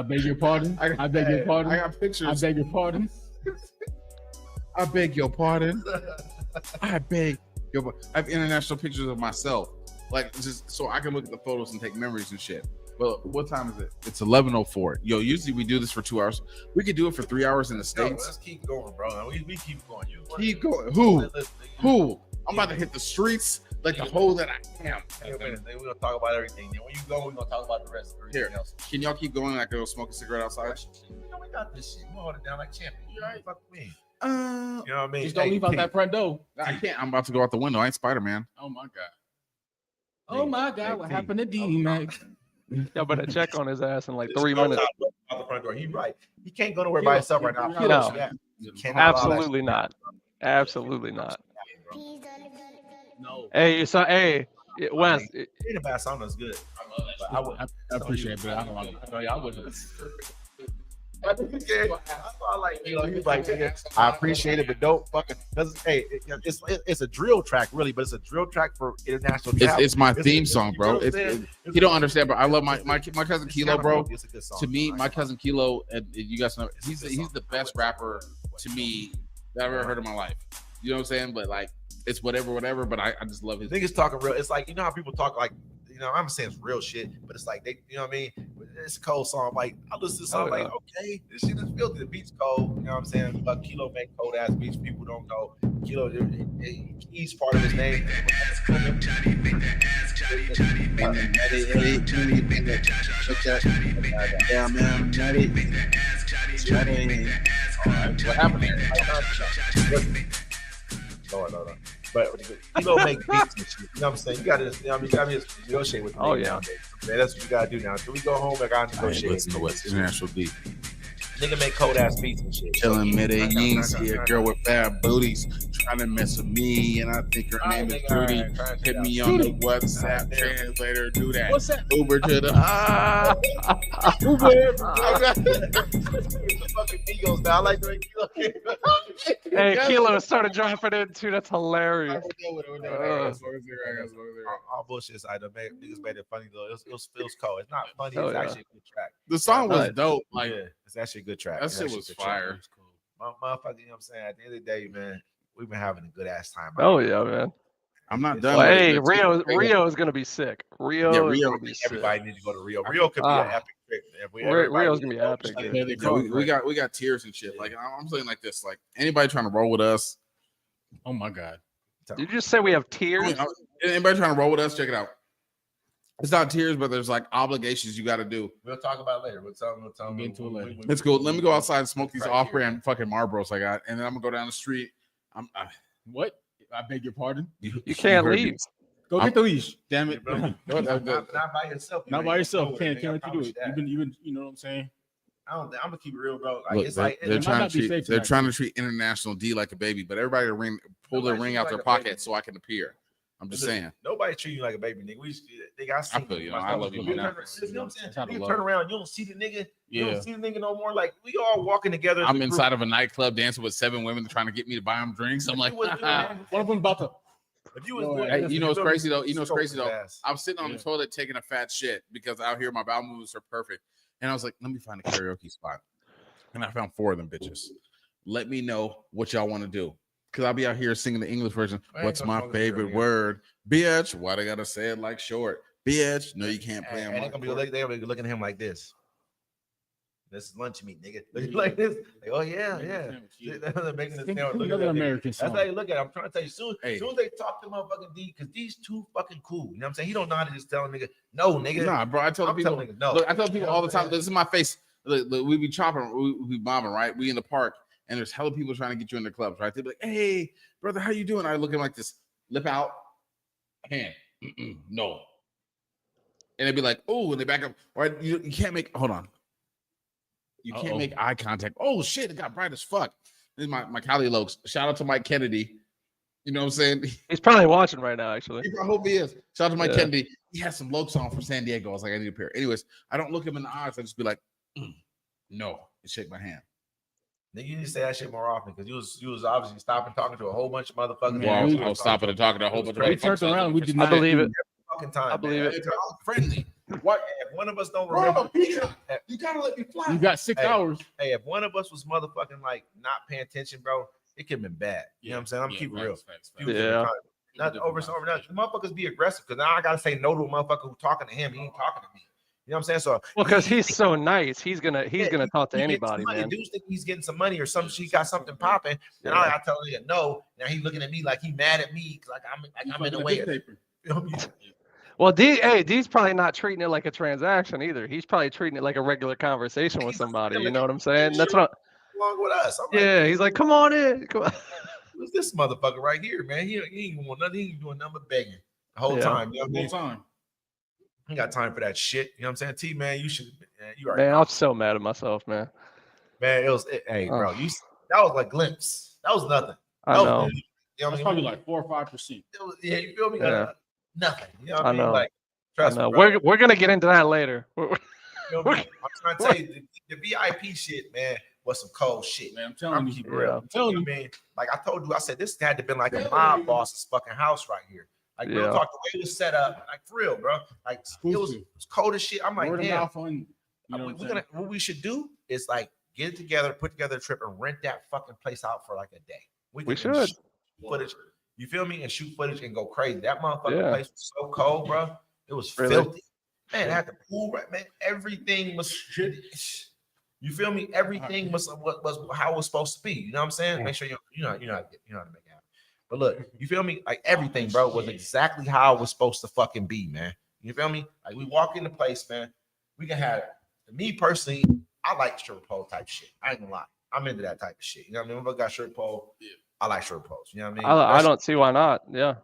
beg your pardon. I beg your pardon. I got pictures. I beg your pardon. I beg your pardon. I beg your pardon. I have international pictures of myself, like just so I can look at the photos and take memories and shit. But what time is it? It's 11:04. Yo, usually we do this for 2 hours. We could do it for 3 hours in the States. Let's keep going, bro. We keep going. Keep going. Who? I'm about to hit the streets like the hole that I am. We're gonna talk about everything. Then when you go, we're gonna talk about the rest of everything else. Can y'all keep going? I can go smoke a cigarette outside. You know we got this shit. We hold it down like champions. You right? Fuck me. You know what I mean? Just don't leave out that front door. I can't. I'm about to go out the window. I ain't Spider-Man. Oh my god. Oh my God, what happened to D-Mac? Y'all better check on his ass in like 3 minutes. Out the front door. He's right. He can't go nowhere by himself right now. No, You cannot allow that absolutely shit. not. Absolutely not. No. Hey, so hey, Wes, Ain't a bad song. That's good. But I appreciate it, but I don't like it. I wouldn't. I like, you know, he's like, nigga, I appreciate it, but don't fucking. Hey, it's a drill track, really, but it's a drill track for international travel. It's my theme song, bro. You know what I'm saying? You don't understand, bro. I love my cousin Kilo, bro. It's a good song. To me, my cousin Kilo, and you guys know, he's the best rapper to me that I've ever heard in my life. You know what I'm saying? But like, it's whatever. But I just love his niggas talking real. It's like, you know how people talk like, you know, I'm saying it's real shit, but it's like they, you know what I mean? It's a cold song. Like I listen to the song, like, okay, this shit is filthy. The beat's cold. You know what I'm saying? But Kilo make cold ass beats. People don't know Kilo. He's part of his name. Yeah, man. What happened there? No. But Kilo make beats and shit. You know what I'm saying? You gotta, you know what I mean? You gotta just negotiate with the nigga nowadays. Man, that's what you gotta do now. Until we go home, I gotta negotiate. Listen to what's international D. Nigga make cold ass beats and shit. Chilling Medellin, see a girl with bad booties trying to mess with me, and I think her name is Judy. Hit me on the WhatsApp translator, do that. What's that? Uber to the Fucking Migos now. I like the way Kilo. Hey, Kilo started dropping it too. That's hilarious. All bullshit aside, niggas made it funny though. It was cold. It's not funny. It's actually a good track. The song was dope. Like, yeah, it's actually a good track. that shit was fire. Motherfucker, you know what I'm saying? At the end of the day, man, we've been having a good ass time. Oh yeah, man. I'm not done. Well, hey, Rio is gonna be sick. Rio is gonna be sick. Everybody needs to go to Rio. Rio could be an epic trip. Rio's gonna be epic. We got tiers and shit. Like I'm saying like this. Like anybody trying to roll with us. Oh my God. Did you just say we have tiers? Anybody trying to roll with us? Check it out. It's not tiers, but there's like obligations you got to do. We'll talk about it later. We'll tell them get into it later. Let's go. Let me go outside and smoke these off-brand fucking Marlboros I got, and then I'm gonna go down the street. What? I beg your pardon. You can't leave. Go get the leash. Damn it. not by yourself. Not by yourself. Can't let you do it. You've been, you know what I'm saying? I'm gonna keep it real, bro. Like, Look, it's like they're trying to treat international D like a baby, but everybody pull their ring out their pocket so I can appear. I'm just saying. Nobody treat you like a baby, nigga. I feel you. I love you, man. You know what I'm saying? You turn around, you don't see the nigga. Yeah. You don't see the nigga no more. Like we all walking together. I'm inside of a nightclub dancing with 7 women trying to get me to buy them drinks. I'm like, one of them about to. If you was you know what's crazy though? You know what's crazy though? I'm sitting on the toilet taking a fat shit because out here my bowel movements are perfect, and I was like, let me find a karaoke spot, and I found 4 of them bitches. Let me know what y'all want to do. Cause I'll be out here singing the English version. What's my favorite word? Bitch. Why they gotta say it like short? Bitch. No, you can't play them. They're gonna be looking at him like this. This is lunch meat, nigga. Like this. Like, oh yeah. They're making this sound. Look at that American That's how you look at it. I'm trying to tell you soon. As soon as they talk to motherfucking D, because D's too fucking cool. You know what I'm saying? He don't know how to just tell a nigga, no, nigga. Nah, bro. I tell people, no. Look, I tell people all the time. This is my face. Look, we be chopping, we be bombing, right? We in the park. And there's hella people trying to get you in the clubs, right? They be like, hey, brother, how you doing? I look at like this, lip out, hand, no. And they'd be like, oh, and they back up. Right? You can't make, hold on. You can't make eye contact. Oh, shit, it got bright as fuck. This is my Cali Lokes. Shout out to Mike Kennedy. You know what I'm saying? He's probably watching right now, actually. I hope he is. Shout out to Mike Kennedy. He has some Lokes on from San Diego. I was like, I need a pair. Anyways, I don't look him in the eyes. I just be like, no, and shake my hand. Nigga, you need to say that shit more often because you was obviously stopping talking to a whole bunch of motherfuckers. Well, I was stopping and talking to a whole bunch of We turned around. We did not believe it. Fucking time. I believe it. Friendly. What if one of us don't remember? You gotta let me fly. You got 6 hours. Hey, if one of us was motherfucking like not paying attention, bro, it could have been bad. You know what I'm saying? I'm keeping real. Yeah. Not over. Motherfuckers be aggressive because now I gotta say no to a motherfucker who's talking to him. He ain't talking to me. You know what I'm saying? So well, because he's so nice, he's gonna talk to anybody, man. Dudes think he's getting some money or some she got something popping. And I tell him no. Now he's looking at me like he mad at me like I'm in the way. You know what I mean? Well, D's probably not treating it like a transaction either. He's probably treating it like a regular conversation with somebody. You know what I'm saying? That's what. Along with us. He's like, come on in. Come on. Who's this motherfucker right here, man? He ain't want nothing. He ain't doing nothing but begging. the whole Yeah. time. You know what I Whole mean? time. You got time for that shit. You know what I'm saying? T, man, you should. Man, you already Man, know. I'm so mad at myself, man. Man, hey, bro, that was like glimpse. That was nothing. I That know. was, you know That's what I mean? probably like 4 or 5%. Yeah, you feel me? Yeah. Nothing. You know what I I mean? know. Like, I trust know. me, bro. We're gonna get into that later. You know what I mean? I'm trying to tell you, the VIP shit, man, was some cold shit. Man, I'm telling you, keep it bro. real. I'm telling You know what I mean? Like I told you, I said this had to been like a mob boss's fucking house right here. Like real Yeah. talk, the way it was set up, like for real, bro. Like it was cold as shit. I'm like, Word of damn. mouth on, you know What we should do is like get it together, put together a trip, and rent that fucking place out for like a day. We should. shoot footage. You feel me? And shoot footage and go crazy. That motherfucking Yeah. place was so cold, bro. It was Really? filthy. Man, it had the pool, right, man. Everything was. You feel me? Everything was how it was supposed to be. You know what I'm saying? Make sure you know how to make it happen. But look, you feel me? Like everything, bro, was exactly how it was supposed to fucking be, man. You feel me? Like we walk in the place, man. We can have me personally. I like stripper pole type shit. I ain't gonna lie. I'm into that type of shit. You know what I mean? If I got stripper pole, I like stripper poles. You know what I mean? I don't see why not. Yeah.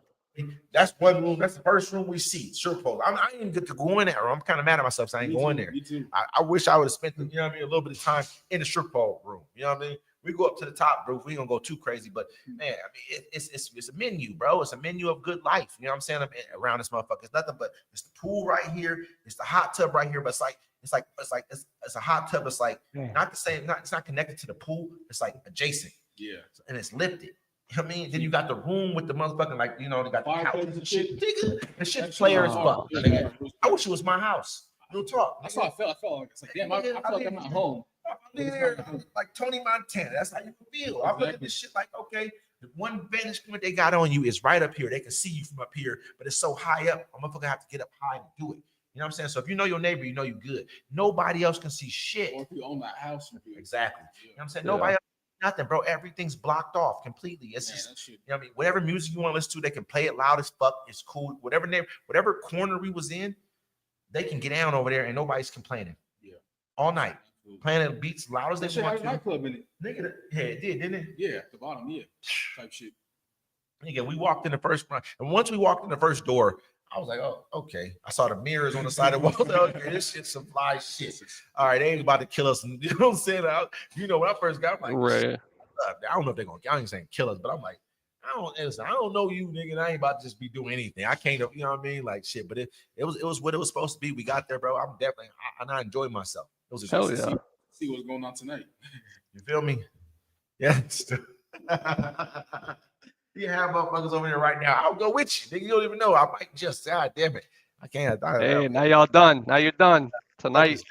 That's one room. That's the first room we see. Stripper pole. I didn't even get to go in there. I'm kind of mad at myself. So I ain't going there. Me too. I wish I would have spent, you know what I mean, a little bit of time in the strip pole room. You know what I mean? We go up to the top roof. We ain't gonna go too crazy, but man, I mean, it's a menu, bro. It's a menu of good life. You know what I'm saying? Around this motherfucker, it's nothing but it's the pool right here. It's the hot tub right here. But it's a hot tub. It's like not the same. It's not connected to the pool. It's like adjacent. Yeah. And it's lifted. You know what I mean? Then you got the room with the motherfucking, like, you know, they got the couch and shit. Nigga, and shit player as fuck. Nigga. I wish it was my house. Real talk. That's how I felt. I felt like it's like, damn, I feel like I'm not home. There, like Tony Montana. That's how you feel. I look at this shit like, okay, the one vantage point they got on you is right up here. They can see you from up here, but it's so high up. I'm gonna have to get up high to do it. You know what I'm saying? So if you know your neighbor, you know you good. Nobody else can see shit. Or if you own that house, exactly. You know what I'm saying? Nobody else, nothing, bro. Everything's blocked off completely. It's just, you know what I mean? Whatever music you want to listen to, they can play it loud as fuck. It's cool. Whatever corner we was in, they can get down over there and nobody's complaining. Yeah. All night. Playing beats loud as they want to. Nightclub in it. Nigga, yeah, it did, didn't it? Yeah, at the bottom, yeah. Type shit. Nigga, we walked in the first front, and once we walked in the first door, I was like, oh, okay. I saw the mirrors on the side of the wall. Okay, this shit's some fly shit. All right, they ain't about to kill us. And, you know what I'm saying? When I first got, I'm like, right. I don't know if they're gonna. I ain't saying kill us, but I'm like, I don't know you, nigga. And I ain't about to just be doing anything. I can't, you know what I mean? Like shit. But it was what it was supposed to be. We got there, bro. I'm definitely, I enjoyed myself. It was a hell yeah. See what's going on tonight. You feel me? Yeah. You have motherfuckers over here right now. I'll go with you. Nigga, you don't even know. I might just say, God damn it. I can't. Hey, now y'all done. Now you're done tonight.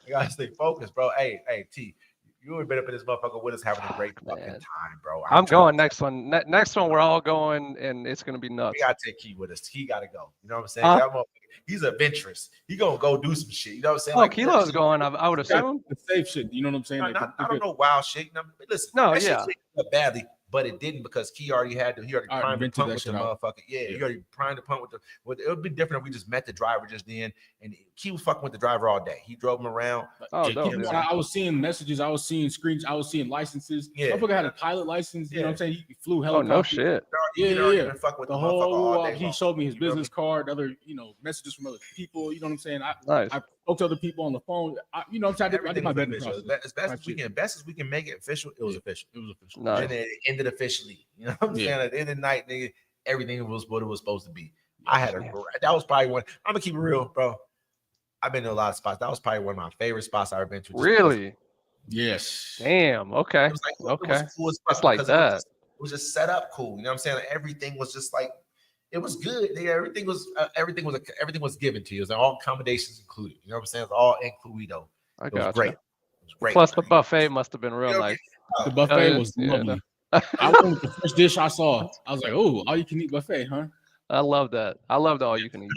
You gotta stay focused, bro. Hey, T, you would better put this motherfucker with us having a great fucking time, bro. I'm going next one. Next one, we're all going, and it's gonna be nuts. We gotta take Key with us. He gotta go. You know what I'm saying? That motherfucker, he's adventurous. He gonna go do some shit. You know what I'm saying? Oh, Kilo's going. I would assume. The safe shit. You know what I'm saying? I don't know wild shit. You know, listen. No, that yeah. shit badly, but it didn't because Key already primed the pump with the out. motherfucker. Yeah, he already primed the pump with it would be different if we just met the driver just then, and Key was fucking with the driver all day. He drove him around. Oh, dope, yeah. I was seeing messages. I was seeing screens. I was seeing licenses. Yeah. Motherfucker had a pilot license. You know what I'm saying? He flew Oh, helicopter. no shit. Yeah. With The whole he showed me his business card, other messages from other people. You know what I'm saying? Nice. I spoke to other people on the phone. You know what I'm saying? I did my best. As best as we can make it official, it was official. It was official. Nice. And it ended officially. You know what I'm saying? At the end of the night, nigga, everything was what it was supposed to be. That was probably one. I'm gonna keep it real, bro. I've been to a lot of spots. That was probably one of my favorite spots I've ever been to. Really? Yes. Damn. Okay. It was like, Okay. It was cool as fuck It's like because that. It was just set up cool. You know what I'm saying? Like, everything was just like it was good. Everything was given to you. It was all accommodations included. You know what I'm saying? It's all incluido. I It was got great. you. It was great. Plus, the buffet must have been real nice. The buffet yeah, was yeah, lovely. I went with the first dish I saw. I was like, oh, all you can eat buffet, huh? I love that. I love the all you can eat.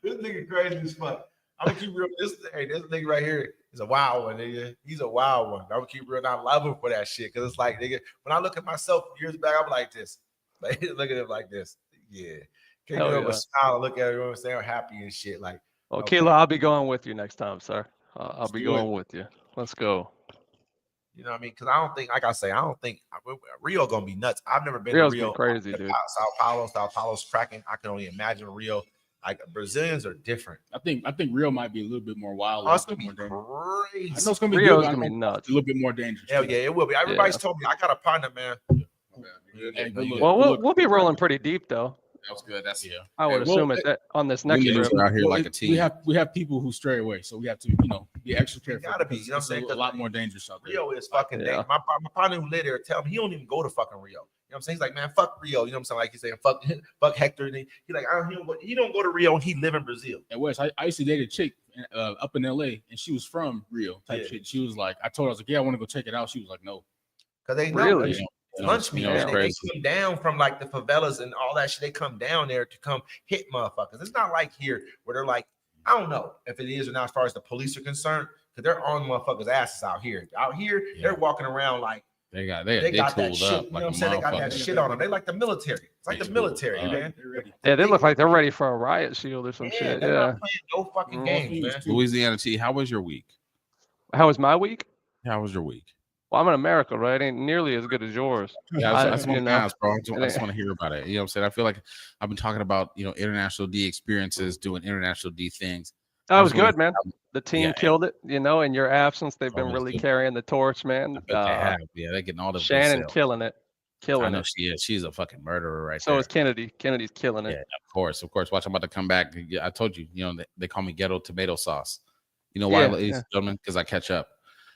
This nigga crazy as fuck. I'm gonna keep real. This nigga right here is a wild one, nigga. He's a wild one. I'm gonna keep real. And I love him for that shit. Cause it's like, nigga, when I look at myself years back, I'm like this. Like, look at him like this. Yeah. Can't do it but smile and look at it. You know what I'm saying? I'm happy and shit. Like, Well, Kilo, I'll be going with you next time, sir. I'll be do going it. with you. Let's go. You know what I mean? Because I don't think, like I say, I don't think Rio gonna be nuts. I've never been Rio's to Rio. been crazy, dude. Sao Paulo's cracking. I can only imagine Rio. Like Brazilians are different. I think Rio might be a little bit more wild. Oh, it's gonna be crazy. crazy. I know it's gonna be Rio's good. gonna be nuts. A little bit more dangerous. Hell yeah, it will be. Everybody's told me I got a partner, man. Hey, good look. Well, we'll be rolling pretty deep though. That was good. That's I would Well, assume it on this next niggas trip. are out here like a team. We have people who stray away, so we have to be extra careful. Gotta be, you know what I'm It's saying? a lot more dangerous out there. Rio is fucking Yeah. dangerous. My partner who live there tell me he don't even go to fucking Rio. You know what I'm saying? He's like, man, fuck Rio. You know what I'm saying? Like he's saying, fuck Hector. And he like, he don't go to Rio and he live in Brazil. And Wes, I used to date a chick up in LA, and she was from Rio type shit. She was like, I told her, I was like, yeah, I want to go check it out. She was like, no. Because they know Really? lunch meat, man. They crazy. come down from like the favelas and all that shit. They come down there to come hit motherfuckers. It's not like here where they're like, I don't know if it is or not as far as the police are concerned, because they're on motherfuckers' asses out here. Out here, they're walking around like They got tooled that shit. up You know like what I'm saying? They got that motherfuckers. shit on them. They like the military. It's like They the tooled military, up. man. Yeah, they look like they're ready for a riot shield or some Yeah, shit. they're Yeah. not playing no fucking games, man. Louisiana T, how was your week? How was my week? How was your week? Well, I'm in America, right? Ain't nearly as good as yours. Yeah, I- that's you what know, I'm bro. I just want to hear about it. You know what I'm saying? I feel like I've been talking about, international D experiences, doing international D things. That was just wanna- good, man. The team Yeah. killed it. In your absence, they've been Oh, really dude. carrying the torch, man. I bet they have. Yeah, they're getting all the good Shannon sales. killing it. I Killing know it. she is. She's a fucking murderer right So there. is Kennedy. Kennedy's killing Yeah, it. of course. Watch, I'm about to come back. Yeah, I told you, they call me ghetto tomato sauce. You know why, Yeah, ladies yeah. and gentlemen? Because I catch up.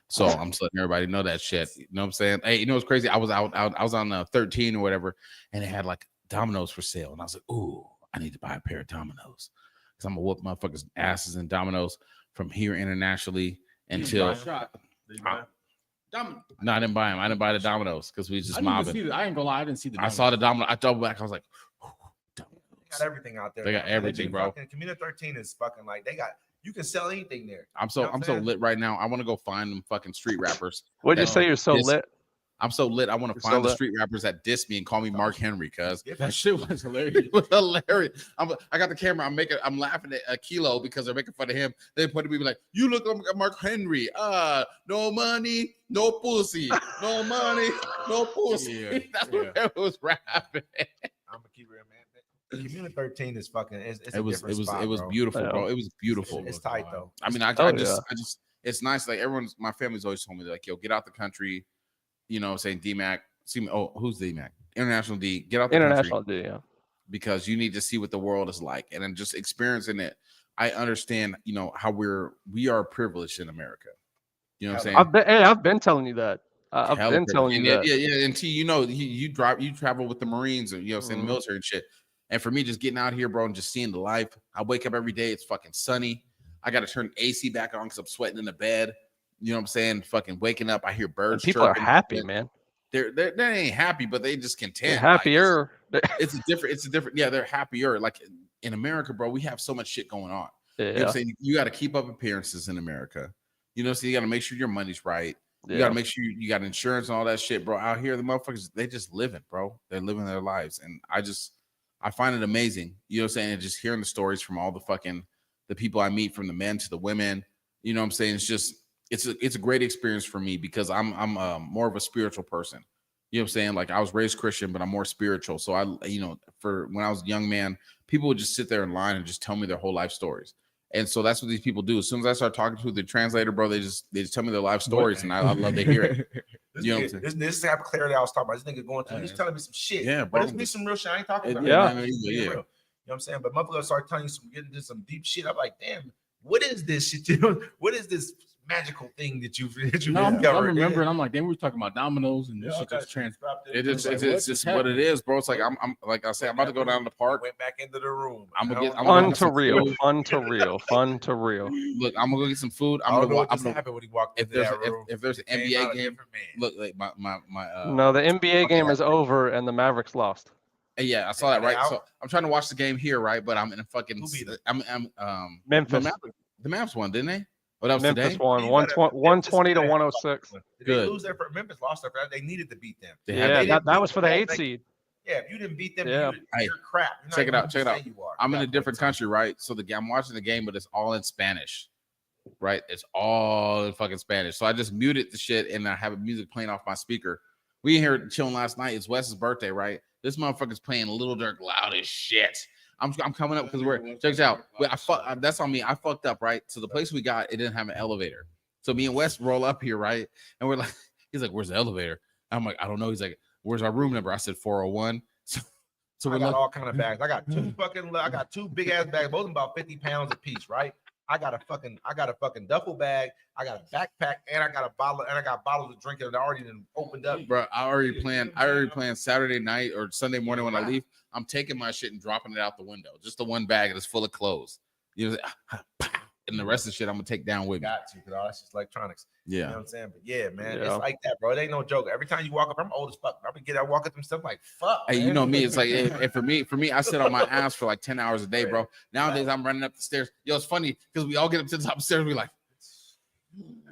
So I'm just letting everybody know that shit. You know what I'm saying? Hey, you know what's crazy? I was I was on 13 or whatever, and they had like Dominoes for sale, and I was like, ooh, I need to buy a pair of Dominoes because I'm gonna whoop motherfuckers' asses in Dominoes from here internationally until. No, I didn't buy them. I didn't buy the Dominoes because we just mobbing. I ain't gonna lie, I didn't see the. I saw the Domino. I doubled back. I was like, They got everything out there. They got man. everything, bro. Fucking, Community 13 is fucking like you can sell anything there. I'm so lit right now. I want to go find them fucking street rappers. What'd you that say? You're so diss- lit. I'm so lit. I want to You're so find the lit. street rappers that diss me and call me Mark Henry, cuz That shit was hilarious. it was hilarious. I got the camera. I'm laughing at a Kilo because they're making fun of him. They put me like, you look like Mark Henry. No money, no pussy. No money, no pussy. Yeah, That's yeah. what it was rapping. I'm gonna keep it real, man. Community 13 is fucking. It's a It was different spot, bro. beautiful, Yeah. bro. It was beautiful. It's tight though. I mean, I Oh, just it's nice. Like my family's always told me, like, yo, get out the country. You know, saying DMAC. See me. Oh, who's DMAC? International D. Get out the International country D, yeah. because you need to see what the world is like, and then just experiencing it. I understand, how we are privileged in America. You know what I'm saying? I've been telling you that. I've Hella been telling you privileged. that. Yeah. And T, you travel with the Marines, and saying the military and shit. And for me, just getting out here, bro, and just seeing the life. I wake up every day. It's fucking sunny. I got to turn AC back on because I'm sweating in the bed. You know what I'm saying? Fucking waking up, I hear And birds. people are chirping. happy, man. They ain't happy, but they just content. They're Like, happier. it's a different. Yeah, they're happier. Like in America, bro, we have so much shit going on. You know what Yeah. I'm saying? You got to keep up appearances in America. So you got to make sure your money's right. You Yeah. got to make sure you got insurance and all that shit, bro. Out here, the motherfuckers, they just living, bro. They're living their lives. And I find it amazing. You know what I'm saying? And just hearing the stories from all the people I meet, from the men to the women. You know what I'm saying? It's a great experience for me because I'm more of a spiritual person. You know what I'm saying? Like I was raised Christian, but I'm more spiritual. So for when I was a young man, people would just sit there in line and just tell me their whole life stories. And so that's what these people do. As soon as I start talking to the translator, bro, they just tell me their life stories, and I love to hear it. You know what I'm saying? This type of clarity I was talking about. This nigga going through, he's telling me some shit. Yeah, but bro. it's me some real shit. I ain't talking about. Yeah. Real. You know what I'm saying? But motherfuckers start telling you getting into some deep shit. I'm like, damn, what is this shit? What is this magical thing that you No, I'm discovered? remembering. I'm like, then we were talking about dominoes and this shit just It's just what it is, bro. It's like I'm like I say, I'm about to go down to the park. Went back into the room. I'm gonna get Fun to some real. food. Fun to real. Fun to real. Look, I'm gonna go get some food. I don't know what just happened when he walked if into there's that room. if there's an Came out NBA a game, different man. look, like my No, the NBA game is over and the Mavericks lost. yeah, I saw that, right? out? So I'm trying to watch the game here, right? But I'm in a fucking Who beat them? I'm Memphis. the Mavs won, didn't they? Oh, that was Memphis today. won You 120 to better- 106. Did Good. they lose there for Memphis? Lost there for that. They needed to beat them. They had Yeah, that- that was for the 8 seed. Yeah, if you didn't beat them, Yeah. Hey, you're crap. You're not check it even out, who check it you out. say you are. I'm in a That's different what I'm country, right? So I'm watching the game, but it's all in Spanish. right? It's all in fucking Spanish. So I just muted the shit and I have music playing off my speaker. We in here chilling last night. It's Wes's birthday, right? This motherfucker's playing Lil Durk loud as shit. I'm coming up because check this out. That's on me. I fucked up, right? So the place we got, it didn't have an elevator. So me and Wes roll up here, right? And we're like, he's like, where's the elevator? I'm like, I don't know. He's like, where's our room number? I said 401. So I got all kind of bags. I got two big ass bags, both of them about 50 pounds a piece, right? I got a fucking duffel bag. I got a backpack, and I got bottles of drink that I already opened up. Bro, I already planned Saturday night or Sunday morning when I leave. I'm taking my shit and dropping it out the window. Just the one bag that's full of clothes. You know, and the rest of the shit I'm gonna take down with me. Got to, because all that's just electronics. Yeah. You know what I'm saying? But yeah, man, it's like that, bro. It ain't no joke. Every time you walk up, I'm old as fuck. I walk up and stuff like fuck. Hey, man. you know me. It's like, and for me, I sit on my ass for like 10 hours a day, bro. Nowadays, I'm running up the stairs. Yo, it's funny because we all get up to the top of the stairs. We like.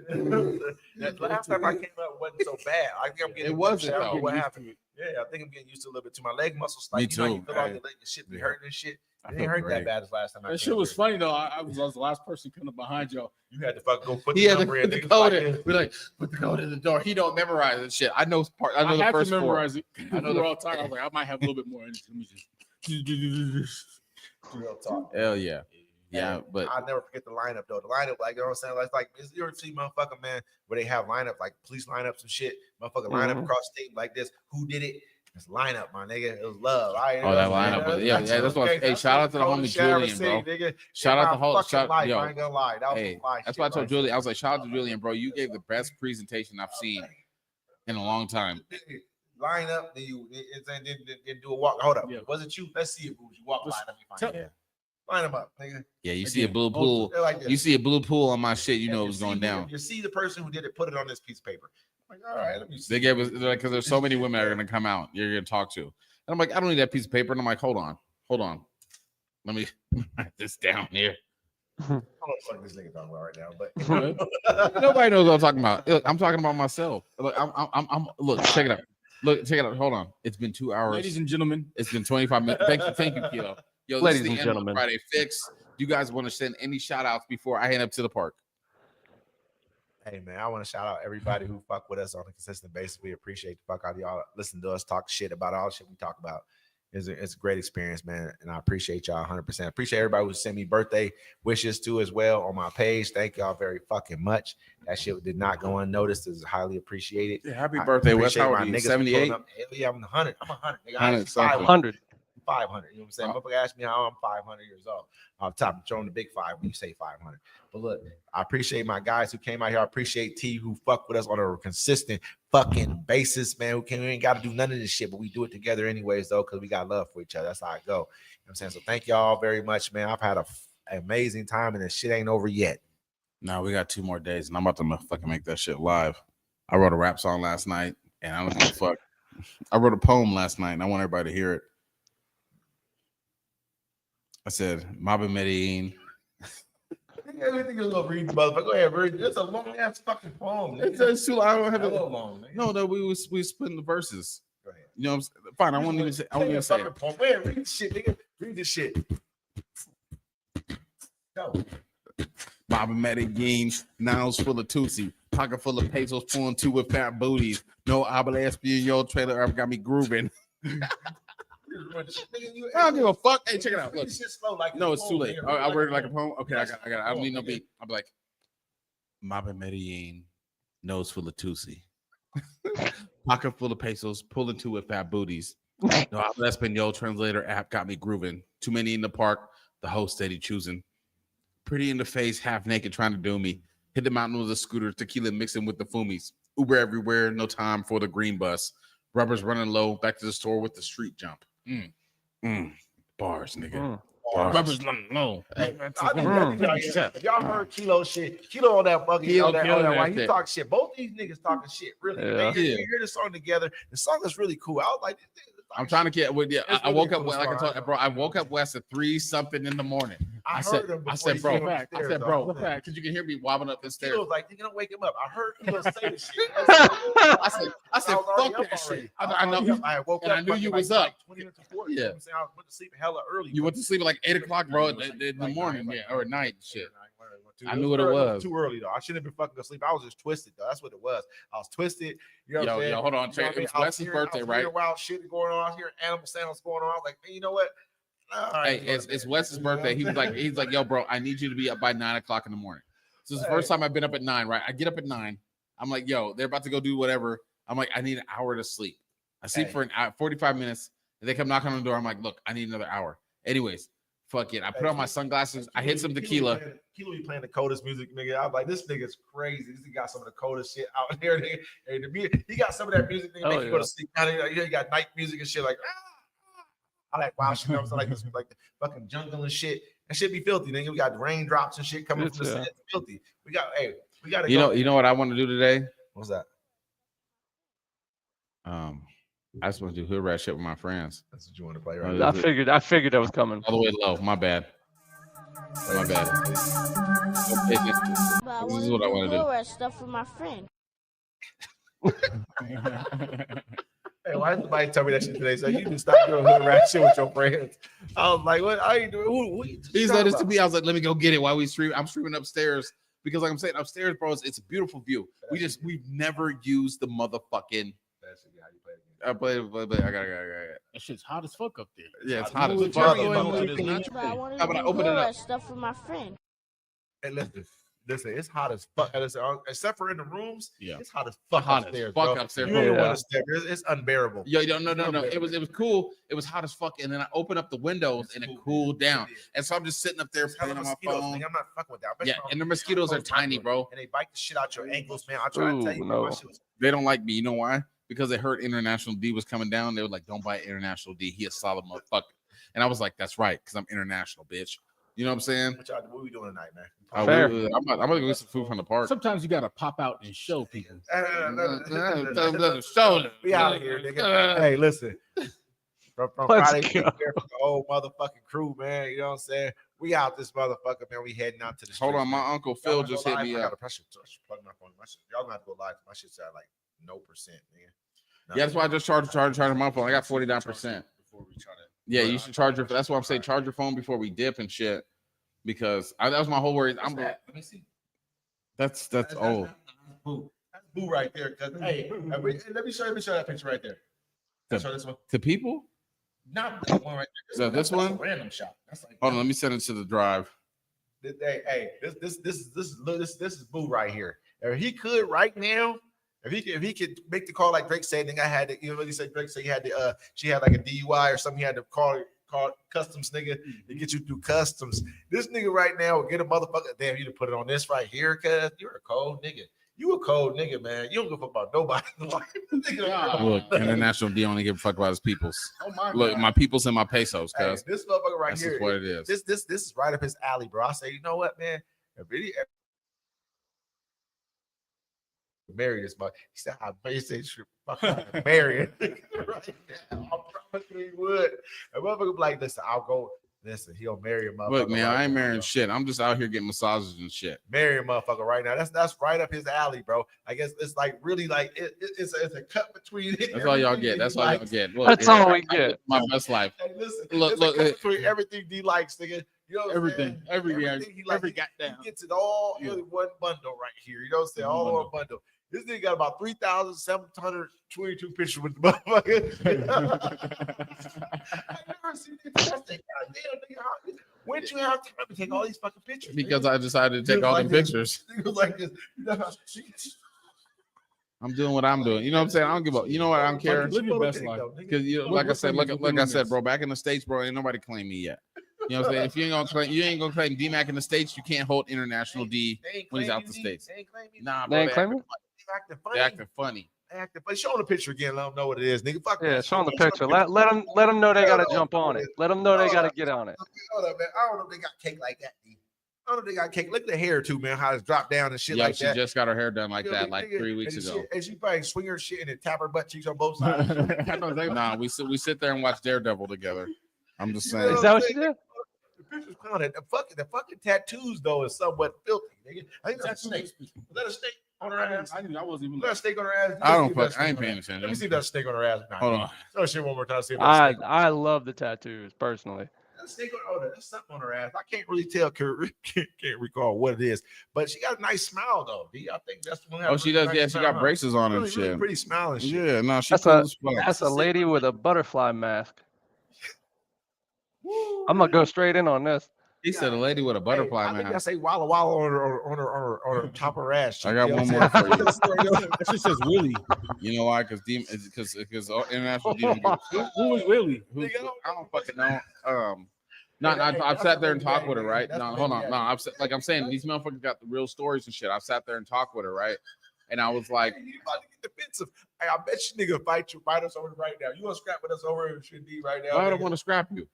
That last time I came up wasn't so bad. I think I'm getting. It wasn't though. What happened? Yeah, I think I'm getting used to a little bit to my leg muscles. Like, Me too. You know, you feel like your leg, your shit be hurting and shit. It didn't hurt that bad as last time. That shit was funny though. I was the last person coming behind y'all. You had to fucking go put the number in. The code in. We're like, put the code in the door. He don't memorize that shit. I know part. I know the first to memorize four. it. I know we're all talking. I was like, I might have a little bit more energy. Let me just. Real talk. Hell yeah. Yeah, but I'll never forget the lineup though. The lineup, like, you know what I'm saying? Like you ever see motherfucker, man, where they have lineup, like police lineups and shit, motherfucker lineup across the state like this. Who did it? It's lineup, my nigga. It was love. That lineup was, yeah, that's what. Hey, shout out to the homie Julian, bro. Shout out to whole shout, yo. I ain't gonna lie. That was hey, that's why I told Julian. I was like, shout out to Julian, bro. You gave the best presentation I've seen in a long time. Line up, then you do a walk. Hold up. Yeah. Was it you? Let's see it. You walk line up. Line them up, nigga. Yeah, you see a blue pool. Like you see a blue pool on my shit. You know it was going down. You see the person who did it. Put it on this piece of paper. I'm like, all right, let me see. They gave us because there's so many women that are gonna come out. You're gonna talk to, and I'm like, I don't need that piece of paper. And I'm like, hold on. Let me write this down here. I don't know what this nigga talking about right now, but nobody knows what I'm talking about. Look, I'm talking about myself. Look, I'm look, check it out. Look, check it out. Hold on. It's been 2 hours. Ladies and gentlemen, it's been 25 minutes. Thank you, Kilo. Yo, ladies and gentlemen, Friday Fix. You guys want to send any shout outs before I head up to the park? Hey man, I want to shout out everybody who fuck with us on a consistent basis. We appreciate the fuck out of y'all. Listen to us talk shit about all the shit we talk about. It's a great experience, man, and I appreciate y'all 100%. Appreciate everybody who sent me birthday wishes too as well on my page. Thank y'all very fucking much. That shit did not go unnoticed. It's highly appreciated. Yeah, happy birthday, Wes. How old are you? 78? Hell yeah, I'm 100. I'm 100. Nigga. 100. 500. You know what I'm saying? Motherfucker asked me how I'm 500 years old. Off top, I'm throwing the big five when you say 500. But look, I appreciate my guys who came out here. I appreciate T who fuck with us on a consistent fucking basis, man. We ain't got to do none of this shit, but we do it together anyways, though, because we got love for each other. That's how I go. You know what I'm saying? So thank y'all very much, man. I've had an amazing time, and the shit ain't over yet. No, we got 2 more days, and I'm about to fucking make that shit live. I wrote a rap song last night, and I don't give a fuck. I wrote a poem last night, and I want everybody to hear it. I said, Maba Medellin. I think you're gonna read the motherfucker. Go ahead, read. It's a long ass fucking poem. It's too long. I don't have it long. No, we splitting the verses. Go ahead. You know what I'm saying? Fine. I won't even say. I won't even say it. Poem. Go ahead, read this shit, nigga. Read this shit. Go. Maba Medellin, nows full of Tootsie, pocket full of pesos, pulling 2 with fat booties. No Abelaspi in your trailer ever got me grooving. I don't give a fuck. Hey, check it out. Look, no, it's too late. I read it like a poem. Okay, I got it. I don't need no beat. I'm like, Maba Medellin, nose full of Tootsie, pocket full of pesos, pulling 2 with fat booties. No, Espanol translator app got me grooving. Too many in the park. The host steady choosing. Pretty in the face, half naked, trying to do me. Hit the mountain with a scooter, tequila mixing with the fumis. Uber everywhere, no time for the green bus. Rubbers running low, back to the store with the street jump. Bars, nigga. Bars. Rubbers running low. If y'all heard Kilo shit, Kilo on that fucking on that why he talk shit. Both these niggas talking shit. Really, you hear the song together. The song is really cool. I was like, I'm trying to get with you. I woke up like I told bro. I woke up West at 3-something in the morning. I said, bro, because you can hear me wobbling up the stairs. Kilo was like, "You're gonna wake him up." I heard Kilo say this shit. I said, fuck that shit. I know. I woke and up. I knew you was up. 20 minutes before. Yeah. I went to sleep hella early. You went to sleep at like 8 o'clock, bro, in the morning, or at night, shit. too. I knew what it was. Too early though. I shouldn't have been fucking asleep. I was just twisted though. That's what it was. I was twisted. You know what I'm saying? Hold on. You know what I mean? It was Wes's birthday, right? Wild shit going on. I was hearing animal sounds going on. I was like, hey, you know what? Hey, it's Wes's birthday. He's like, yo, bro, I need you to be up by 9 o'clock in the morning. So it's the first time I've been up at 9, right? I get up at 9. I'm like, yo, they're about to go do whatever. I'm like, I need an hour to sleep. I sleep for an hour, 45 minutes. And they come knocking on the door. I'm like, look, I need another hour. Anyways, fuck it. I put on my sunglasses. I hit some tequila. Kilo be playing the coldest music, nigga. I was like, this nigga's crazy. This nigga got some of the coldest shit out there. Nigga. And he got some of that music, nigga, make you go to sleep. He got night music and shit like, I like wow shit. I'm like this, like the fucking jungle and shit. That shit be filthy, nigga. We got raindrops and shit coming from the sand. It's filthy. We got to go. You know what I want to do today? What's that? I just want to do hood rat shit with my friends. That's what you want to play, right? I figured that was coming. All the way low. My bad. My bad. This is what I want to do. Stuff with my friend. Hey, why did somebody tell me that shit today? So you just stop doing hood rat shit with your friends. I was like, what are you doing? Who he said this to me. I was like, let me go get it while we stream. I'm streaming upstairs because, like I'm saying, upstairs, bro, it's a beautiful view. We've never used the motherfucking. I play. I got it. That shit's hot as fuck up there. Yeah, it's hot as fuck. I want to open it up. Stuff with my friend. Hey, listen, it's hot as fuck. Except for in the rooms, it's hot as fuck upstairs. Upstairs. You don't want to step. It's unbearable. No. It was cool. It was hot as fuck, and then I opened up the windows and it cooled down. And so I'm just sitting up there playing on my phone. I'm not fucking with that. Yeah, and the mosquitoes are tiny, bro. And they bite the shit out your ankles, man. I try to tell you, my shit was. They don't like me. You know why? Because they heard International D was coming down. They were like, don't bite International D. He a solid motherfucker. And I was like, that's right, because I'm international, bitch. You know what I'm saying? What we doing tonight, man? I'm gonna go get some food from the park. Sometimes you gotta pop out and show people. We out of here, nigga. Hey, listen. From Friday, from the whole motherfucking crew, man. You know what I'm saying? We out this motherfucker, man. We heading out to the streets. Hold on, my Uncle Phil just hit me up. Plug my phone. Y'all gonna have to go live. My shit's at like no percent, man. Yeah, that's why I just charge my phone. I got 49%. Yeah, you should charge your. That's why I'm saying charge your phone before we dip and shit. Because that was my whole worry. Let me see. That's old. That's Boo right there. Hey, let me show that picture right there. Show this one to people. Not that one right there. So this one. Random shot. That's like. Hold on, let me send it to the drive. Hey, this is Boo right here. If he could right now. If he could make the call like Drake said, then I had to, you know what he said, Drake said he had to she had like a DUI or something, he had to call customs nigga to get you through customs. This nigga right now will get a motherfucker. Damn, you to put it on this right here, cuz you're a cold nigga. You a cold nigga, man. You don't give a fuck about nobody. Look, International D only give a fuck about his peoples. Oh my Look, God. my peoples and my pesos, cuz. Hey, this motherfucker right here. That's what it is. This is right up his alley, bro. I say, you know what, man? Marry this mother. He said, he said, fuck marry it. Right now. I promise you he would. And motherfucker be like, listen, I'll go. Listen, he'll marry a motherfucker. Look, man, right I ain't now. marrying shit. I'm just out here getting massages and shit. Marry a motherfucker right now. That's right up his alley, bro. I guess it's like really like it's a cut between it. That's all y'all get. That's all y'all get. Look, that's all we get. My best life. Hey, listen, look, it's a cut between everything D likes, nigga. You know what everything, everything he likes, goddamn. He gets it all in one bundle right here. You know what I'm saying? All in one bundle. This nigga got about 3,722 pictures with the motherfucker. I never seen this. Goddamn, nigga. When did you have time to take all these fucking pictures? Because I decided to take all the pictures. It was like this. I'm doing what I'm doing. You know what I'm saying? I don't give up. You know what? I don't care. Live your best life. Because like I said, bro, back in the States, bro, ain't nobody claim me yet. You know what I'm saying? If you ain't gonna claim D-Mac in the States, you can't hold international D when he's out the States. Nah, bro. They ain't claiming? They acting funny. Show them the picture again. Let them know what it is, nigga. Fuck yeah, show them the picture. Let them know they gotta jump on it. Let them know they gotta get on it. Hold up, man. I don't know if they got cake like that, D. I don't know if they got cake. Look at the hair too, man. How it's dropped down and shit like that. Yeah, she just got her hair done like that, like 3 weeks ago. And she probably swing her shit and then tap her butt cheeks on both sides. Nah, we sit there and watch Daredevil together. I'm just saying. Is that what she did? The picture's clowned. The fucking tattoos though is somewhat filthy, nigga. I think that's a snake. Is that a snake on her ass? I wasn't even. Is that a snake on her ass? I ain't paying attention. Let me see if that's a snake on her ass. Hold on. Show shit one more time. See if I love the tattoos personally. There's something on her ass. I can't really tell. Can't recall what it is, but she got a nice smile though. I think that's the one. Oh, she does. Nice Yeah, she got smile. braces on and Really, shit. really pretty smile and shit. Yeah, no, she's That's cool a as fuck. that's a lady with a butterfly mask. I'm gonna go straight in on this. He said a lady with a butterfly I think mask. I say Walla Walla on her top of her ass. I got one more for you. That shit says Willie. You know why? Because international demon. Who is Willie? I don't fucking know. No, I've sat there and talked with her, right? No, hold on. No, I'm saying these motherfuckers got the real stories and shit. I've sat there and talked with her, right? And I was like, You about to get defensive. Hey, I bet you nigga fight us over right now. You want to scrap with us over in Should D right now? why would I want to scrap you?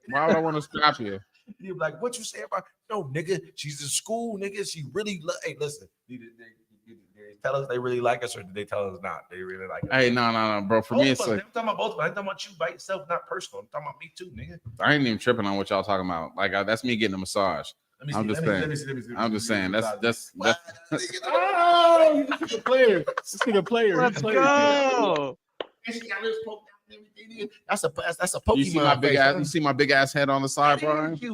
Why would I want to scrap you? You're like, what you say about? No, nigga, she's in school, nigga. She really. Hey, listen. Did they tell us they really like us, or did they tell us not? They really like us. Hey, no, bro. For me, it's like I'm talking about both of us. I'm talking about you by yourself, not personal. I'm talking about me too, nigga. I ain't even tripping on what y'all talking about. Like that's me getting a massage. I'm just saying. I'm just saying. That's. Oh, you just a player. This nigga player. Let's go. That's a Pokemon. You see my big ass. You see my big ass head on the side, Brian. Hey,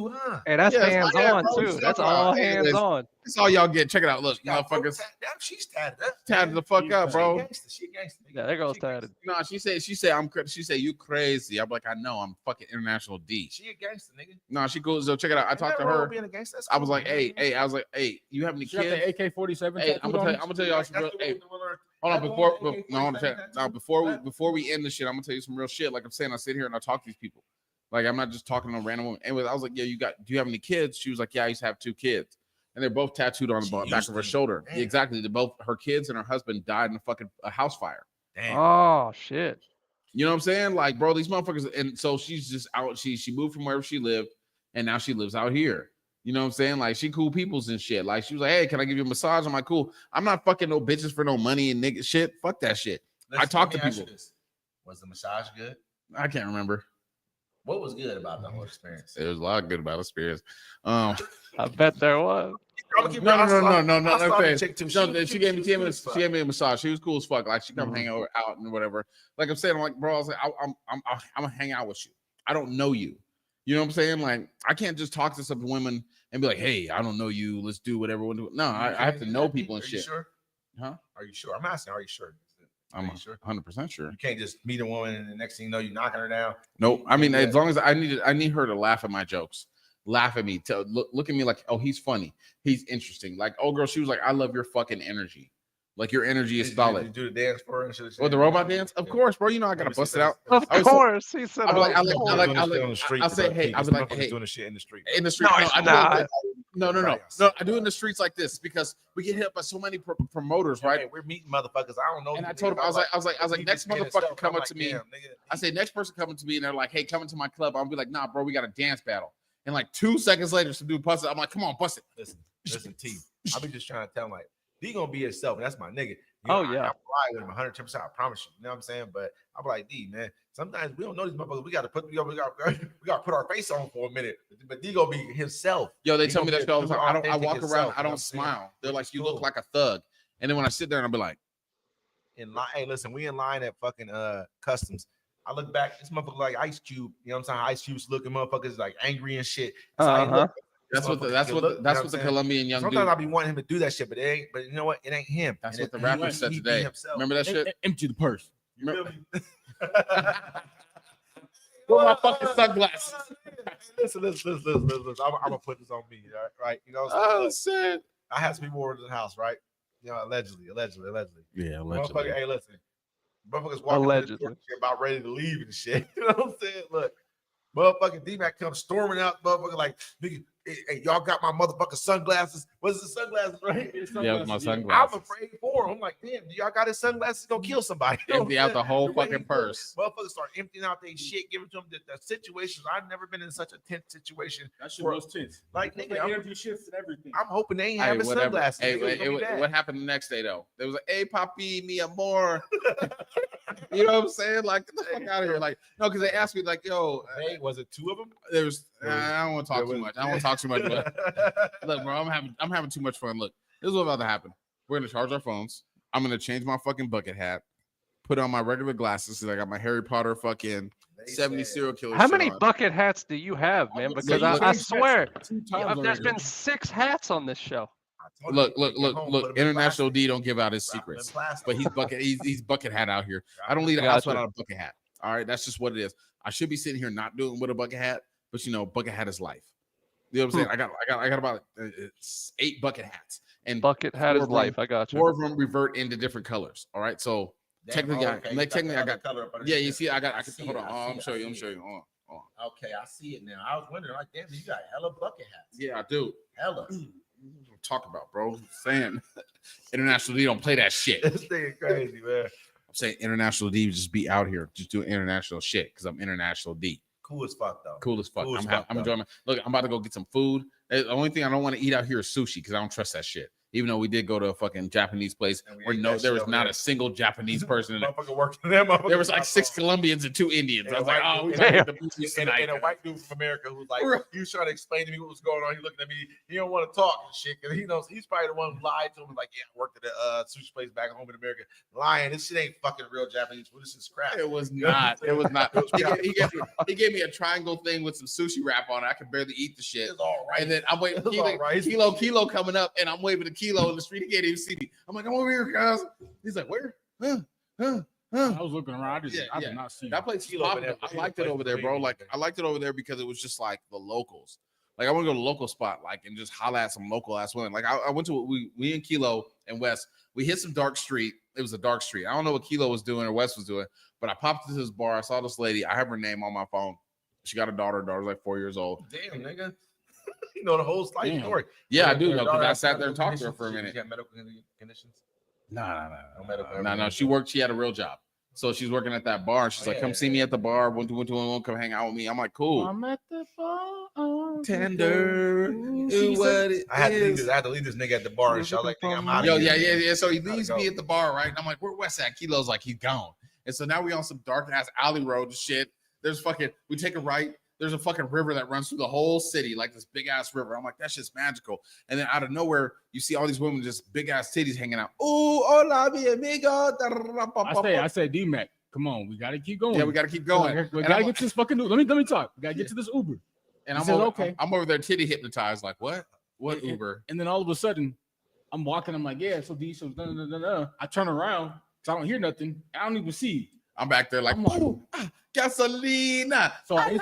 that's Yeah, hands yeah, on bro, too. That's all hands on. That's all y'all get. Check it out. Look, motherfuckers. She's tatted. Tatted the fuck up, bro. She gangster. Yeah, there goes tatted. No, she said she said you crazy. I'm like, I know, I'm fucking international D. She a gangster, nigga. No, she goes. So check it out. I talked to her. I was like, hey, I was like, hey, you have any She got kids? the AK-47. Hey, I'm gonna tell y'all some real. Hey, hold on, before we end this shit, I'm gonna tell you some real shit. Like I'm saying, I sit here and I talk to these people. Like I'm not just talking to random women. Anyway, I was like, yeah, do you have any kids? She was like, yeah, I used to have 2 kids. And they're both tattooed on the back of her shoulder. Damn. Exactly. They both, her kids and her husband died in a fucking house fire. Damn. Oh shit. You know what I'm saying? Like, bro, these motherfuckers, and so she's just out. She moved from wherever she lived, and now she lives out here. You know what I'm saying? Like, she cool peoples and shit. Like, she was like, hey, can I give you a massage? I'm like, cool. I'm not fucking no bitches for no money and nigga shit. Fuck that shit. I talk to people. Was the massage good? I can't remember. What was good about the whole experience? There was a lot good about experience. I bet there was. No. She gave me a massage. She was cool as fuck. Like she come hang out and whatever. Like I'm saying, I'm like, bro, I was like, I'm gonna hang out with you. I don't know you. You know what I'm saying? Like I can't just talk to some women and be like, hey, I don't know you. Let's do whatever we do. No, I have to know people and shit. Sure? Huh? Are you sure? I'm asking. Are you sure? I'm 100% sure. You can't just meet a woman and the next thing you know, you're knocking her down. Nope. I mean, as long as I need her to laugh at my jokes. Laugh at me, look at me like, oh, he's funny, he's interesting. Like, oh, girl, she was like, I love your fucking energy. Like your energy is solid. Did you do the dance for her? Or the robot dance? Of course, bro. You know I gotta bust it out. Of course, he said. I say, hey, I was like, hey, doing the shit in the street. In the street, no, I do it in the streets like this because we get hit by so many promoters, right? Hey, we're meeting motherfuckers. I don't know. And I told him, I was like, next motherfucker coming to me. I say, next person coming to me, and they're like, hey, coming to my club. I'll be like, nah, bro, we got a dance battle. And like 2 seconds later, some dude busts it. I'm like, come on, bust it. Listen, T. I be just trying to tell him like, he gonna be himself, and that's my nigga. Yeah. I ride with him 110%. I promise you. You know what I'm saying? But I'm like, D, man. Sometimes we don't know these motherfuckers. We gotta put our face on for a minute. But D gonna be himself. Yo, they tell me that all the time. I walk around. I don't smile. They're like, you look like a thug. And then when I sit there and I'll be like, in line. Hey, listen, we in line at fucking customs. I look back, this motherfucker like Ice Cube. You know what I'm saying? Ice Cube's looking motherfuckers like angry and shit. That's what the Colombian young Sometimes dude. I be wanting him to do that shit, but it ain't. But you know what? It ain't him. That's what the rapper said today. Remember that shit? Empty the purse. Where my fucking sunglasses? Listen. I'm gonna put this on me, right? You know. Oh shit! I had some people over to the house, right? You know, allegedly. Yeah, allegedly. Hey, listen. Motherfuckers walking about ready to leave and shit. You know what I'm saying? Look, motherfucking D-Mac comes storming out, motherfucker, like, nigga, hey, y'all got my motherfucking sunglasses. What's the sunglasses, right? Yeah, with my sunglasses. I'm afraid for him. I'm like, damn, y'all got his sunglasses? Gonna kill somebody. Empty out the whole fucking purse. Motherfuckers start emptying out their shit, giving to them the situations. I've never been in such a tense situation. That shit was tense. Like, nigga, energy shifts and everything. I'm hoping they ain't having sunglasses. Hey, what happened the next day though? There was like, hey, papi, mi amor. You know what I'm saying? Like, get the fuck out of here. Like, no, because they asked me, like, yo, hey, was it 2 of them? There was. I don't want to talk too much. I don't want to talk too much. But look, bro, I'm having too much fun. Look, this is what's about to happen. We're gonna charge our phones. I'm gonna change my fucking bucket hat, put on my regular glasses. I got my Harry Potter fucking 70 serial killers. How many Sean. bucket hats do you have, man? Because look, I swear, times there's already. been 6 hats on this show. Look. International D don't give out his secrets, but he's bucket hat out here. I don't leave the house without a bucket hat. All right, that's just what it is. I should be sitting here not doing with a bucket hat, but you know, bucket hat is life. You know what I'm saying? I got about 8 bucket hats, and bucket hat is life. I got you. 4 of them revert into different colors. All right, so technically, I got. Yeah, you see, I can hold on. I'm show you. Okay, I see it now. I was wondering, like, damn, you got hella bucket hats. Yeah, I do. Hella. Talk about, bro. I'm saying International D don't play that shit. This thing crazy, man. I'm saying International D just be out here just doing international shit because I'm International D. Cool as fuck, though. Cool as fuck. I'm enjoying. Look, I'm about to go get some food. The only thing I don't want to eat out here is sushi because I don't trust that shit. Even though we did go to a fucking Japanese place where there was not a single Japanese person in it. There was like 6 Colombians and 2 Indians. I was like, oh, we got the beaches tonight. And a white dude from America who's like, he was trying to explain to me what was going on. He looking at me. He don't want to talk and shit because he knows he's probably the one who lied to him. Like, yeah, I worked at a sushi place back home in America. Lying. This shit ain't fucking real Japanese food. This is crap. It was not. It was not. He gave me a triangle thing with some sushi wrap on it. I could barely eat the shit. It's all right. And then I'm waiting. Kilo coming up, and I'm waving a Kilo in the street. He can't even see me. I'm like, I'm over here, guys. He's like, where? I was looking around. I did not see that place. I liked it over there, bro. Like, I liked it over there because it was just like the locals. Like, I want to go to a local spot, like, and just holla at some local ass women. Like, I went to we and Kilo and Wes. We hit some dark street. It was a dark street. I don't know what Kilo was doing or Wes was doing, but I popped into this bar. I saw this lady. I have her name on my phone. She got a daughter. Her daughter's like 4 years old. Damn, nigga. You know the whole life story. Yeah, I do know because I sat there and talked to her for a minute. She got medical conditions? No. She worked. She had a real job. So she's working at that bar. She's like, come see me at the bar. Went to come hang out with me. I'm like, cool. I'm at the bar. Tender. I had to leave this nigga at the bar. And she was like, I'm out of here. Yeah. So he leaves me at the bar, right? And I'm like, where Wes at? Kilo's like, he's gone. And so now we on some dark ass alley road and shit. We take a right. There's a fucking river that runs through the whole city, like this big ass river. I'm like, that's just magical. And then out of nowhere, you see all these women just big ass titties hanging out. Oh, hola, mi amigo. I say, D-Mac, come on, we gotta keep going. Yeah, we gotta keep going. We gotta get to this fucking. Let me talk. We gotta get to this Uber. And I'm over there titty hypnotized. Like, what? What Uber? And then all of a sudden, I'm walking. I'm like, yeah. So D. So I turn around, so I don't hear nothing. I don't even see. I'm back there like, gasolina. So I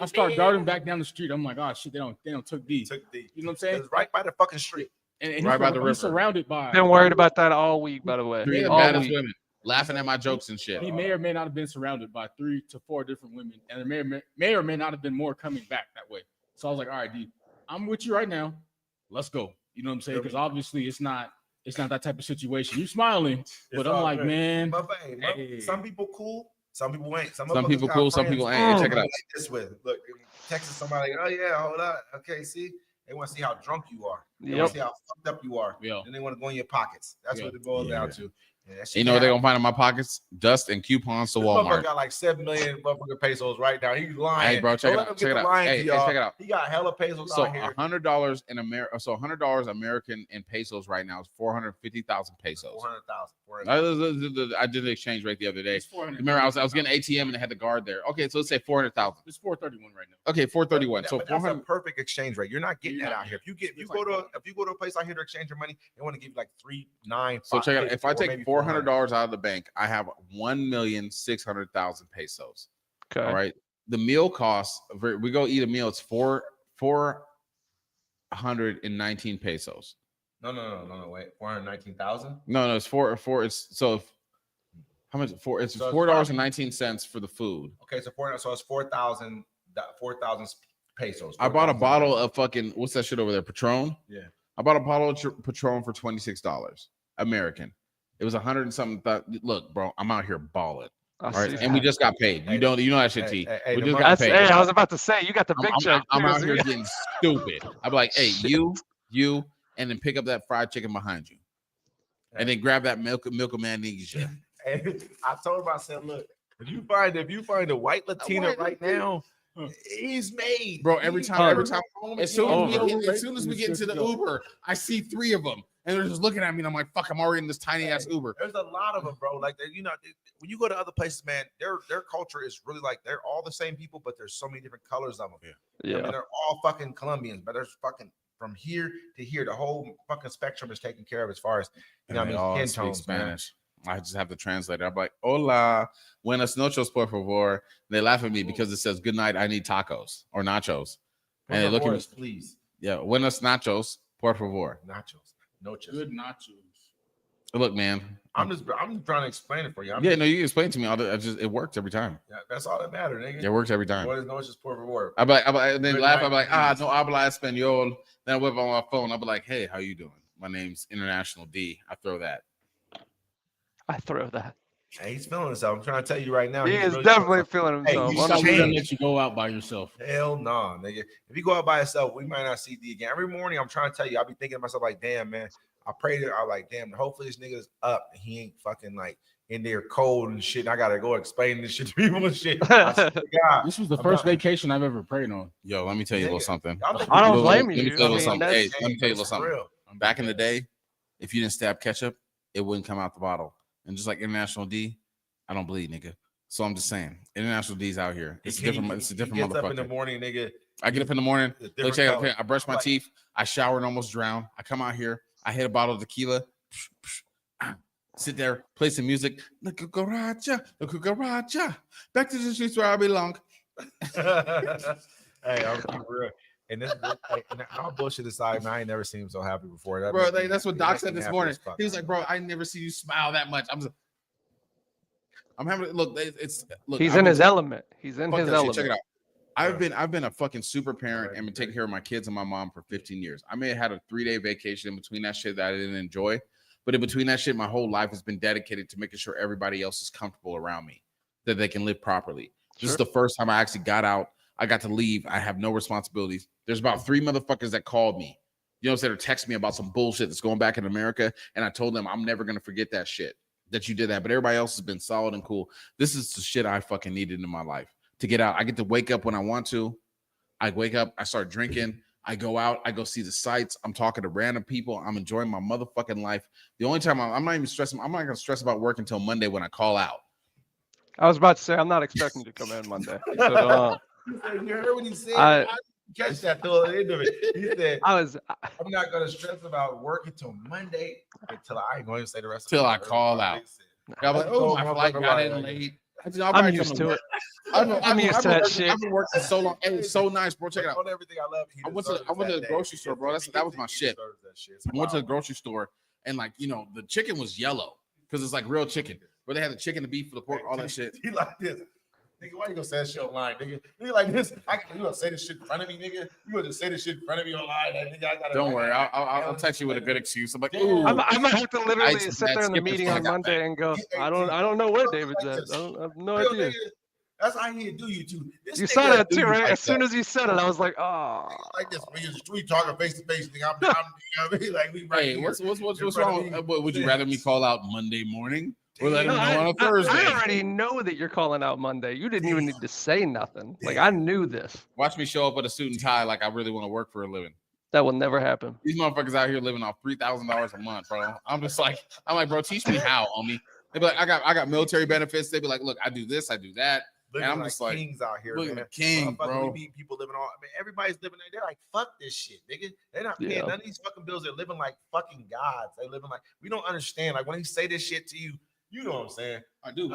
start darting back down the street. I'm like, oh shit, they don't took D. You know what I'm saying? It's right by the fucking street. And right by the river. Surrounded by. Been worried about that all week, by the way. Three of the baddest women laughing at my jokes and shit. He may or may not have been surrounded by 3 to 4 different women, and there may or may not have been more coming back that way. So I was like, all right, D, I'm with you right now. Let's go. You know what I'm saying? Because obviously it's not that type of situation. You smiling, but I'm like, man. Some people cool, some people ain't. Some people cool, some people ain't. Check it out. Like this with look, texting somebody. Oh yeah, hold on. Okay, see, they want to see how drunk you are. They want to see how fucked up you are. Yeah. Then they want to go in your pockets. That's what it boils down to. Yeah, you know what they're gonna find in my pockets? Dust and coupons to Walmart. Got like 7 million motherfucking pesos right now. He's lying. Hey, bro, check it out. Check it out. He got hella pesos so out here. $100 in America. So $100 American in pesos right now is 450,000 pesos. 400,000. I did the exchange rate the other day. Remember, I was getting ATM and they had the guard there. Okay, so let's say 400,000. It's 431 right now. Okay, 431. So that's a perfect exchange rate. You're not getting that out here. If you go to a place out here to exchange your money, they want to give you like 3, 9. So check it out. If I take $400 out of the bank, I have 1,600,000 pesos. Okay. All right. The meal costs. We go eat a meal. It's 419 pesos. No. Wait, 419,000. No. It's four. It's so. How much? It's $4.19 for the food. Okay, so it's 4,000 pesos. I bought a bottle of fucking what's that shit over there? Patron. Yeah. I bought a bottle of Patron for $26 American. It was 100 and something. Look, bro, I'm out here balling. All right, and we just got paid. You know that shit, T. We just got paid. Hey, I was about to say you got the big check. I'm out here getting stupid. I'm like, hey, you, and then pick up that fried chicken behind you, and then grab that milk of Magnesia. And I told him, I said, look, if you find a white Latina right now, he's made, bro. Every time. As soon as we get into the Uber, I see 3 of them. and they're just looking at me, and I'm like, fuck, I'm already in this tiny ass Uber. There's a lot of them, bro. Like, you know, when you go to other places, man, their culture is really like they're all the same people, but there's so many different colors of them. Yeah. I mean, they're all fucking Colombians, but there's fucking from here to here, the whole fucking spectrum is taken care of as far as you know. They I all mean, speak Spanish. I just have to translate it. I'm like, hola, buenas noches, por favor. They laugh at me because it says good night, I need tacos or nachos. And they look at me, please. Yeah, buenos nachos, por favor. Nachos. Good nachos. Look, man. I'm trying to explain it for you. No, you explain to me. It works every time. Yeah, that's all that matters, nigga. It works every time. Buenas noches, por favor. I'm like, and then laugh. I'm like, no habla español. Then I whip on my phone. I'll be like, hey, how you doing? My name's International D. I throw that. Hey, he's feeling himself. I'm trying to tell you right now. He is really definitely feeling Hey, himself. you Stop changed. let you go out by yourself. Hell no, nigga. If you go out by yourself, we might not see D again. Every morning, I'm trying to tell you, I'll be thinking to myself, like, damn, man. I pray that I'm like, damn, hopefully this nigga's up and he ain't fucking like in there cold and shit. And I gotta go explain this shit to people and shit. I swear to God, This was the first vacation I've ever prayed on. Yo, let me tell you a little something. I don't blame Let me you. tell you a I little mean, something. that's- Hey, let me tell you a little something. real. Back in the day, if you didn't stab ketchup, it wouldn't come out the bottle. And just like International D, I don't bleed, nigga. So I'm just saying, International D's out here. It's different. It's a different He gets up in the motherfucker. morning, nigga. I get up in the morning. It's a Look, different check color. out. I brush my Like- teeth. I shower and almost drown. I come out here. I hit a bottle of tequila. Sit there, play some music. The cucaracha. Back to the streets where I belong. Hey, I'm keep real. And this, and all bullshit aside, man, I ain't never seen him so happy before. That Bro, makes me- that's what it Doc makes me said this happy morning. as fuck. He was like, bro, I never see you smile that much. I'm having look. It's look. He's I've in been- his element. He's in Fuck his that shit. element. Check it out. I've been a fucking super parent and been taking care of my kids and my mom for 15 years. I may have had a 3-day vacation in between that shit that I didn't enjoy, but in between that shit, my whole life has been dedicated to making sure everybody else is comfortable around me, that they can live properly. This is the first time I actually got out. I got to leave. I have no responsibilities. There's about 3 motherfuckers that called me, you know, said or text me about some bullshit that's going back in America, and I told them I'm never gonna forget that shit that you did that. But everybody else has been solid and cool. This is the shit I fucking needed in my life. To get out, I get to wake up when I want to. I wake up, I start drinking, I go out, I go see the sights. I'm talking to random people. I'm enjoying my motherfucking life. The only time I'm not even stressing, I'm not gonna stress about work until Monday when I call out. I was about to say I'm not expecting you to come in Monday. So, You heard what he said? I- I didn't catch that till the end of it. He said, I'm not gonna stress about work until Monday until I ain't going to say the rest Till of I call out. I'm like, oh, my flight got in late. I'm used to it. I'm used to that shit. I've been working so long. Hey, it's so nice, bro. Check it out. On everything I love, I went to the grocery store, bro. That was my shit. I went to the grocery store and like, you know, the chicken was yellow because it's like real chicken. Where they had the chicken, the beef, the pork, all that shit. He like this. Nigga, why you gonna say that shit online, nigga? Nigga like this. You gonna say this shit in front of me, nigga? You gonna just say this shit in front of me online? That nigga, I gotta. Don't worry, I'll text you with a good excuse. I'm like, ooh. I might have to literally I- sit there in the Skip meeting is on fuck. Monday and go, I don't know where David's at. I have no idea. Nigga, that's how he do you too. This You nigga saw that do too, you right? like As soon that. as you said it, I was like, oh. Like this, we talking face to face, nigga. I'm you know what I mean? Like we right Hey, here. what's in front wrong? of me. Would you rather me call out Monday morning or let him No, know on a I Thursday? already know that you're calling out Monday. You didn't even need to say nothing. Like I knew this. Watch me show up with a suit and tie like I really want to work for a living. That will never happen. These motherfuckers out here living off $3,000 a month, bro. I'm like, bro, teach me how, homie. They be like, I got military benefits. They be like, look, I do this, I do that. Looking And I'm like just like, kings out here, look man. at the king, Motherfucker, bro. We meet people living all. I mean, everybody's living there. They're like, fuck this shit, nigga. They're not paying Yeah. none of these fucking bills. They're living like fucking gods. They living like we don't understand. Like when he say this shit to you, you know what I'm saying? I do.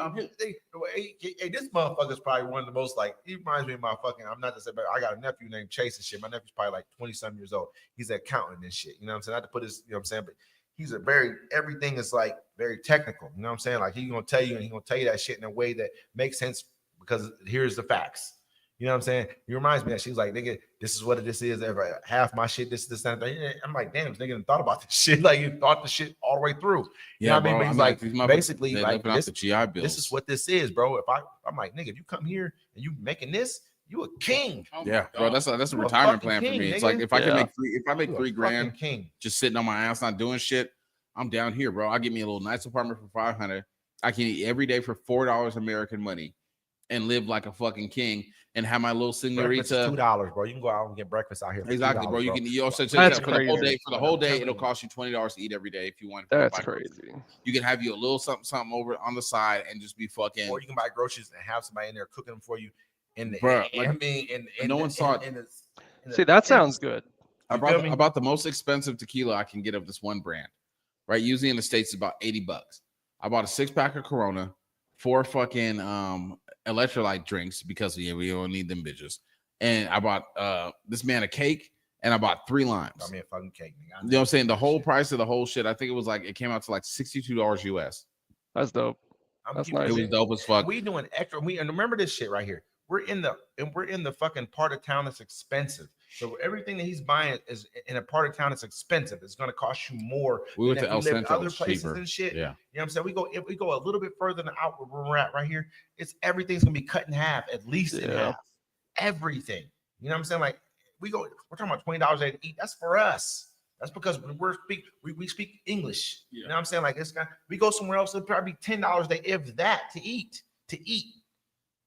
Hey, this motherfucker's probably one of the most like. He reminds me of my fucking. I'm not to say, but I got a nephew named Chase and shit. My nephew's probably like 20-some years old. He's an accountant and shit. You know what I'm saying? Not to put his. You know what I'm saying? But he's a very everything is like very technical. You know what I'm saying? Like he's gonna tell you and he's gonna tell you that shit in a way that makes sense because here's the facts. You know what I'm saying? He reminds me that she's like, nigga, this is what this is. Half my shit, this, that. I'm like, damn, this nigga done thought about this shit. Like you thought the shit all the way through. You know what I mean? But he's like, these motherfuckers, basically, they like living off the GI bills. this is what this is, bro. I'm like, nigga, if you come here and you making this, you a king. Yeah, bro, that's a You a retirement fucking plan for king, me. It's nigga. like if I can Yeah. make You a $3,000 fucking king. just sitting on my ass not doing shit, I'm down here, bro. I get me a little nice apartment for $500. I can eat every day for $4 American money and live like a fucking king. and have my little Breakfast is señorita. $2, bro. You can go out and get breakfast out here. For Exactly, $2, bro. You can you also That's for the whole crazy. day. For the whole day, it'll cost you $20 to eat every day if you want. That's crazy. You can have you a little something over on the side and just be fucking. Or you can buy groceries and have somebody in there cooking them for you. In the, Bruh, I mean, no one saw it. See, that sounds good. I bought the most expensive tequila I can get of this one brand. Right, usually in the States, it's about $80. I bought a 6-pack of Corona, 4 fucking electrolyte drinks because we don't need them bitches. And I bought this man a cake, and I bought 3 limes. I mean, a fucking cake. Nigga. You know what I'm saying? The whole price of the whole shit, I think it came out to like $62 US. That's dope. That's nice. It was dope as fuck. We doing extra. And remember this shit right here. We're in the fucking part of town that's expensive. So everything that he's buying is in a part of town that's expensive. It's going to cost you more. We went to El Centro, other places cheaper. and shit. Yeah. You know what I'm saying? If we go a little bit further than out where we're at right here, everything's going to be cut in half, at least in half. Everything. You know what I'm saying? Like we're talking about $20 a day to eat. That's for us. That's because we speak English. Yeah. You know what I'm saying? Like we go somewhere else, it'll probably be $10 a day, if that, to eat.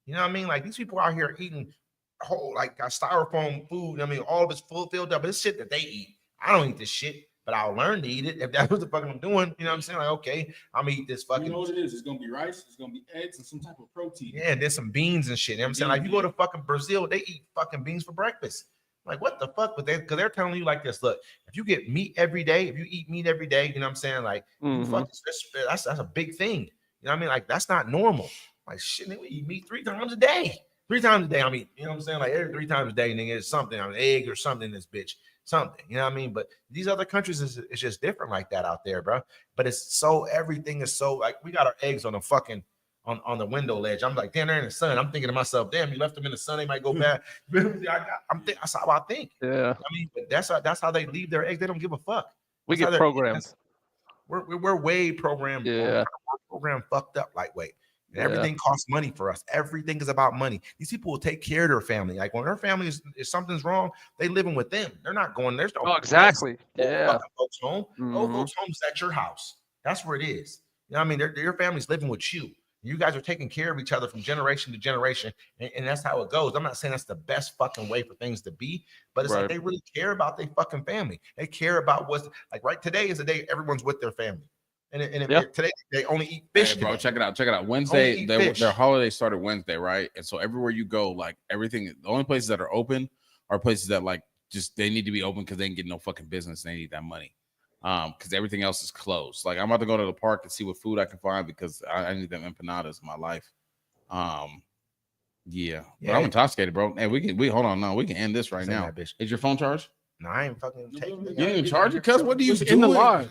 You know what I mean? Like these people out here eating whole got styrofoam food. I mean, all of it's filled up. But it's shit that they eat. I don't eat this shit, but I'll learn to eat it if that's what the fuck I'm doing. You know what I'm saying? Like, okay, I'm gonna eat this fucking. You know what it is? It's gonna be rice. It's gonna be eggs and some type of protein. Yeah, and then some beans and shit. You know what I'm saying? Like, you go to fucking Brazil, they eat fucking beans for breakfast. Like, what the fuck? But because they're telling you like this. Look, if you get meat every day, if you eat meat every day, you know what I'm saying? Like, that's a big thing. You know what I mean? Like, that's not normal. Like, shit, nigga, we eat meat 3 times a day. 3 times a day. I mean, you know what I'm saying? Like every 3 times a day, nigga, it's something, an egg or something in this bitch. Something, you know what I mean? But these other countries it's just different like that out there, bro. But everything is so like we got our eggs on the fucking on the window ledge. I'm like, damn, they're in the sun. I'm thinking to myself, damn, you left them in the sun, they might go bad. That's how I think. Yeah. I mean, but that's how they leave their eggs. They don't give a fuck. We get programmed. We're way programmed. Yeah. We're programmed fucked up lightweight. And everything costs money for us. Everything is about money. These people will take care of their family. Like when their family if something's wrong, they living with them. They're not going. There's no. Oh, exactly. Yeah. Folks home. Folks homes at your house. That's where it is. You know what I mean? Your family's living with you. You guys are taking care of each other from generation to generation, and that's how it goes. I'm not saying that's the best fucking way for things to be, but it's like they really care about their fucking family. They care about what's like. Right, today is the day everyone's with their family. And today they only eat fish. Hey, bro, check it out. Wednesday, their holiday started Wednesday, right? And so everywhere you go, like everything, the only places that are open are places that like just they need to be open because they ain't getting no fucking business. They need that money. Because everything else is closed. Like I'm about to go to the park and see what food I can find because I need them empanadas in my life. Yeah. But I'm intoxicated, bro. Hey, we hold on now. We can end this right now. Is your phone charged? No, I ain't fucking taking it. You didn't even charge it, cuz what do you do? In the line.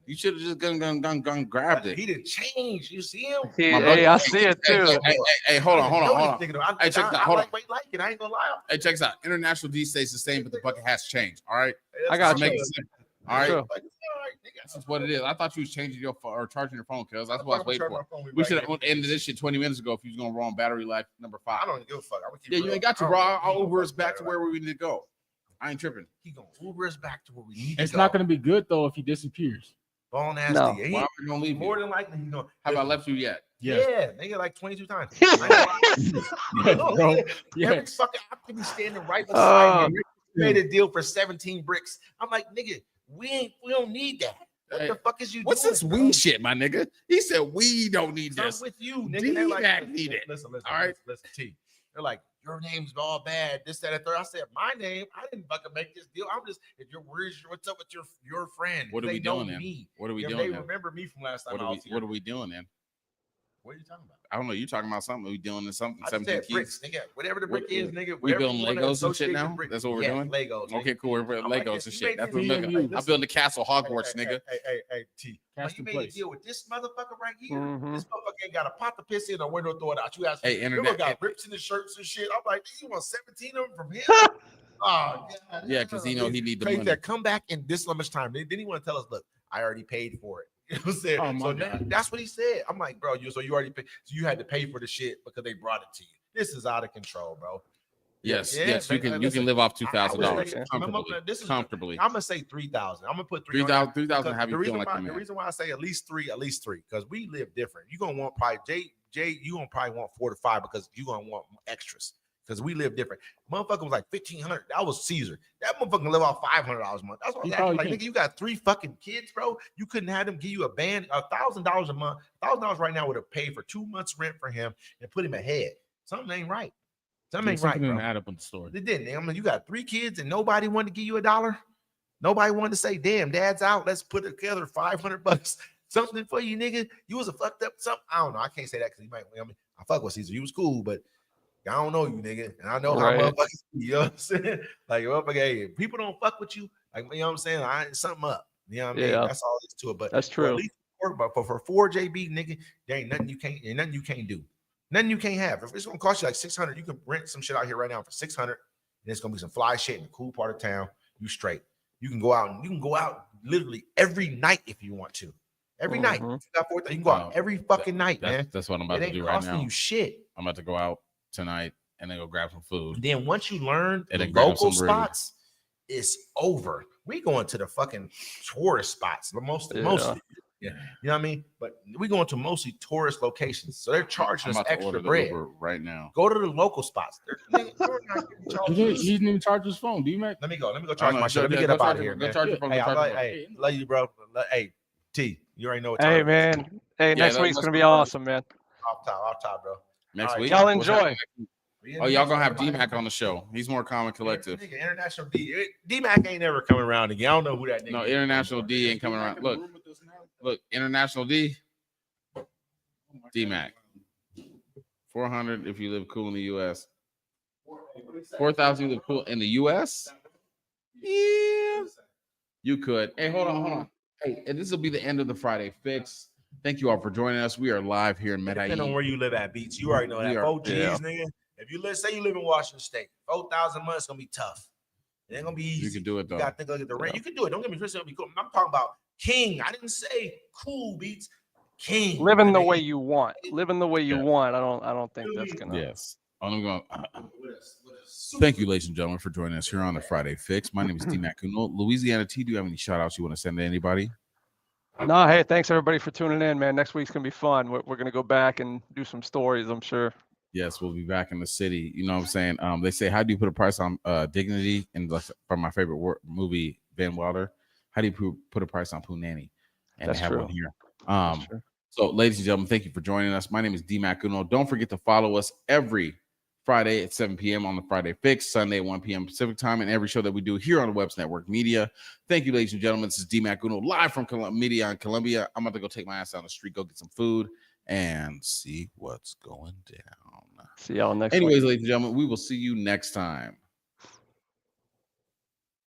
You should have just gone grabbed it. He didn't change. You see him? Hey, I see it too. Hey, hold on. Hey, check that. Hold on. Like it. I ain't gonna lie. Hey, check this out. International D stays the same, but the bucket has changed. All right. I got to make you. it simple. All right. That's what it is. I thought you was changing your phone or charging your phone, cuz that's what I was waiting for. We should have ended this shit 20 minutes ago if you was gonna run battery life number 5. I don't give a fuck. You ain't got to, bro. I'll Uber us back to where we need to go. I ain't tripping. He gonna Uber us back to where we need to go. It's not gonna be good though if he disappears. Ball nasty. No. Why are we gonna leave More you? than likely, you know. Have I left you yet? Yeah, they get like 22 times. Bro. Every fucking I could be standing right beside him. Made a deal for 17 bricks. I'm like, nigga, we don't need that. What the fuck is you What's doing? this weed shit, my nigga? He said we don't need I'm this. with you, nigga. They're like, need it. Listen, all right. listen, T. They're like, your name's all bad. This, that, and third. I said, my name. I didn't fucking make this deal. I'm just. If you're what's up with your friend? What are we doing then? What are we doing? They remember me from last time. What are we doing then? What are you talking about? I don't know. You talking about something? We doing this something? I just said bricks, nigga. Whatever the brick is, nigga. We building Legos and shit now. That's what we're doing. Legos. Okay, cool. We're building Legos and shit. That's what we're I'm doing. I'm building the castle Hogwarts, nigga. Hey, T. You made a deal with this motherfucker right here. This motherfucker ain't got a pot to piss in or window throw it out. You ask me. Hey, got rips in the shirts and shit. I'm like, you want 17 of them from him? Oh, God. Yeah, because he know he need the money. That come back in this much time. Then he want to tell us, look, I already paid for it. You know what I'm saying? So that's what he said. I'm like, bro, you already paid. So you had to pay for the shit because they brought it to you. This is out of control, bro. Yes, you can live off $2,000 comfortably. I'm gonna say 3,000. I'm gonna put 3,000. Have you feeling like the reason why I say at least three, because we live different. You're gonna want probably Jay, you gonna probably want 4 to 5 because you gonna want extras. Because we live different. Motherfucker was like $1,500. That was Caesar. That motherfucker live off $500 a month. That's what I was like, nigga, you got 3 fucking kids, bro. You couldn't have them give you a band, $1,000 a month. $1,000 right now would have paid for 2 months rent for him and put him ahead. Something ain't right. Something ain't right, bro. Didn't add up on the story. It didn't. I mean, you got 3 kids and nobody wanted to give you $1. Nobody wanted to say, damn, dad's out. Let's put together $500. Something for you, nigga. You was a fucked up something. I don't know. I can't say that because you might. I mean, I fuck with Caesar. He was cool, but I don't know you, nigga. And I know how motherfuckers, you know what I'm saying? Like, motherfucker, hey, if people don't fuck with you, like, you know what I'm saying? Something up. You know what I mean? That's all there's to it. But that's true. At least for 4 JB, nigga, there ain't nothing you can't do. Nothing you can't have. If it's gonna cost you like $600, you can rent some shit out here right now for $600, and it's gonna be some fly shit in a cool part of town. You straight. You can go out literally every night if you want to. Every night. You can go out every fucking night, man. That's what I'm about to do right now. You shit. I'm about to go out tonight and then go grab some food. And then once you learn the local spots, it's over. We going to the fucking tourist spots. Mostly. Yeah. You know what I mean? But we going to mostly tourist locations. So they're charging us extra bread right now. Go to the local spots. He didn't even charge his phone. Do you, Mac? Let me go charge my shit. Let me get up out of here. Go charge your phone. Hey, love you, bro. Hey, T, you already know what time. Hey, man. Hey, next week's gonna be awesome, man. Off top, bro. Next week, y'all enjoy. Oh, y'all gonna have D-Mac on the show. He's more common collective. Nigga, International D. D-Mac ain't never coming around again. I don't know who that nigga. No, International D ain't coming around. Look, International D. D-Mac. 400 if you live cool in the U.S. 4,000 if you live cool in the U.S. Yeah, you could. Hey, hold on. Hey, and this will be the end of the Friday Fix. Thank you all for joining us. We are live here in Medellin. Depending on where you live at, Beats. You already know that. 4 G's, nigga. If you say you live in Washington State, 4,000 months gonna be tough. It ain't gonna be easy. You can do it though. You gotta think of the rent. You can do it. Don't get me twisted. It'll be cool. I'm talking about King. I didn't say cool, Beats. King. Living the way you want. Living the way you want. I don't think that's gonna. Yes. I'm going. Thank you, ladies and gentlemen, for joining us here on the Friday Fix. My name is D-Mac Uno. Louisiana T, do you have any shout outs you want to send to anybody? No, hey, thanks everybody for tuning in, man. Next week's gonna be fun. We're gonna go back and do some stories, I'm sure. Yes, we'll be back in the city. You know what I'm saying? They say, how do you put a price on dignity? And from my favorite movie, Van Wilder, how do you put a price on Punani? And that's they have true. one here. So, ladies and gentlemen, thank you for joining us. My name is D-Mac Uno. Don't forget to follow us every Friday at 7 p.m. on the Friday Fix, Sunday at 1 p.m. Pacific time, and every show that we do here on the Webs Network Media. Thank you, ladies and gentlemen. This is D-Mac Uno live from Media in Columbia. I'm about to go take my ass down the street, go get some food, and see what's going down. See y'all next Anyways, week. ladies and gentlemen, we will see you next time.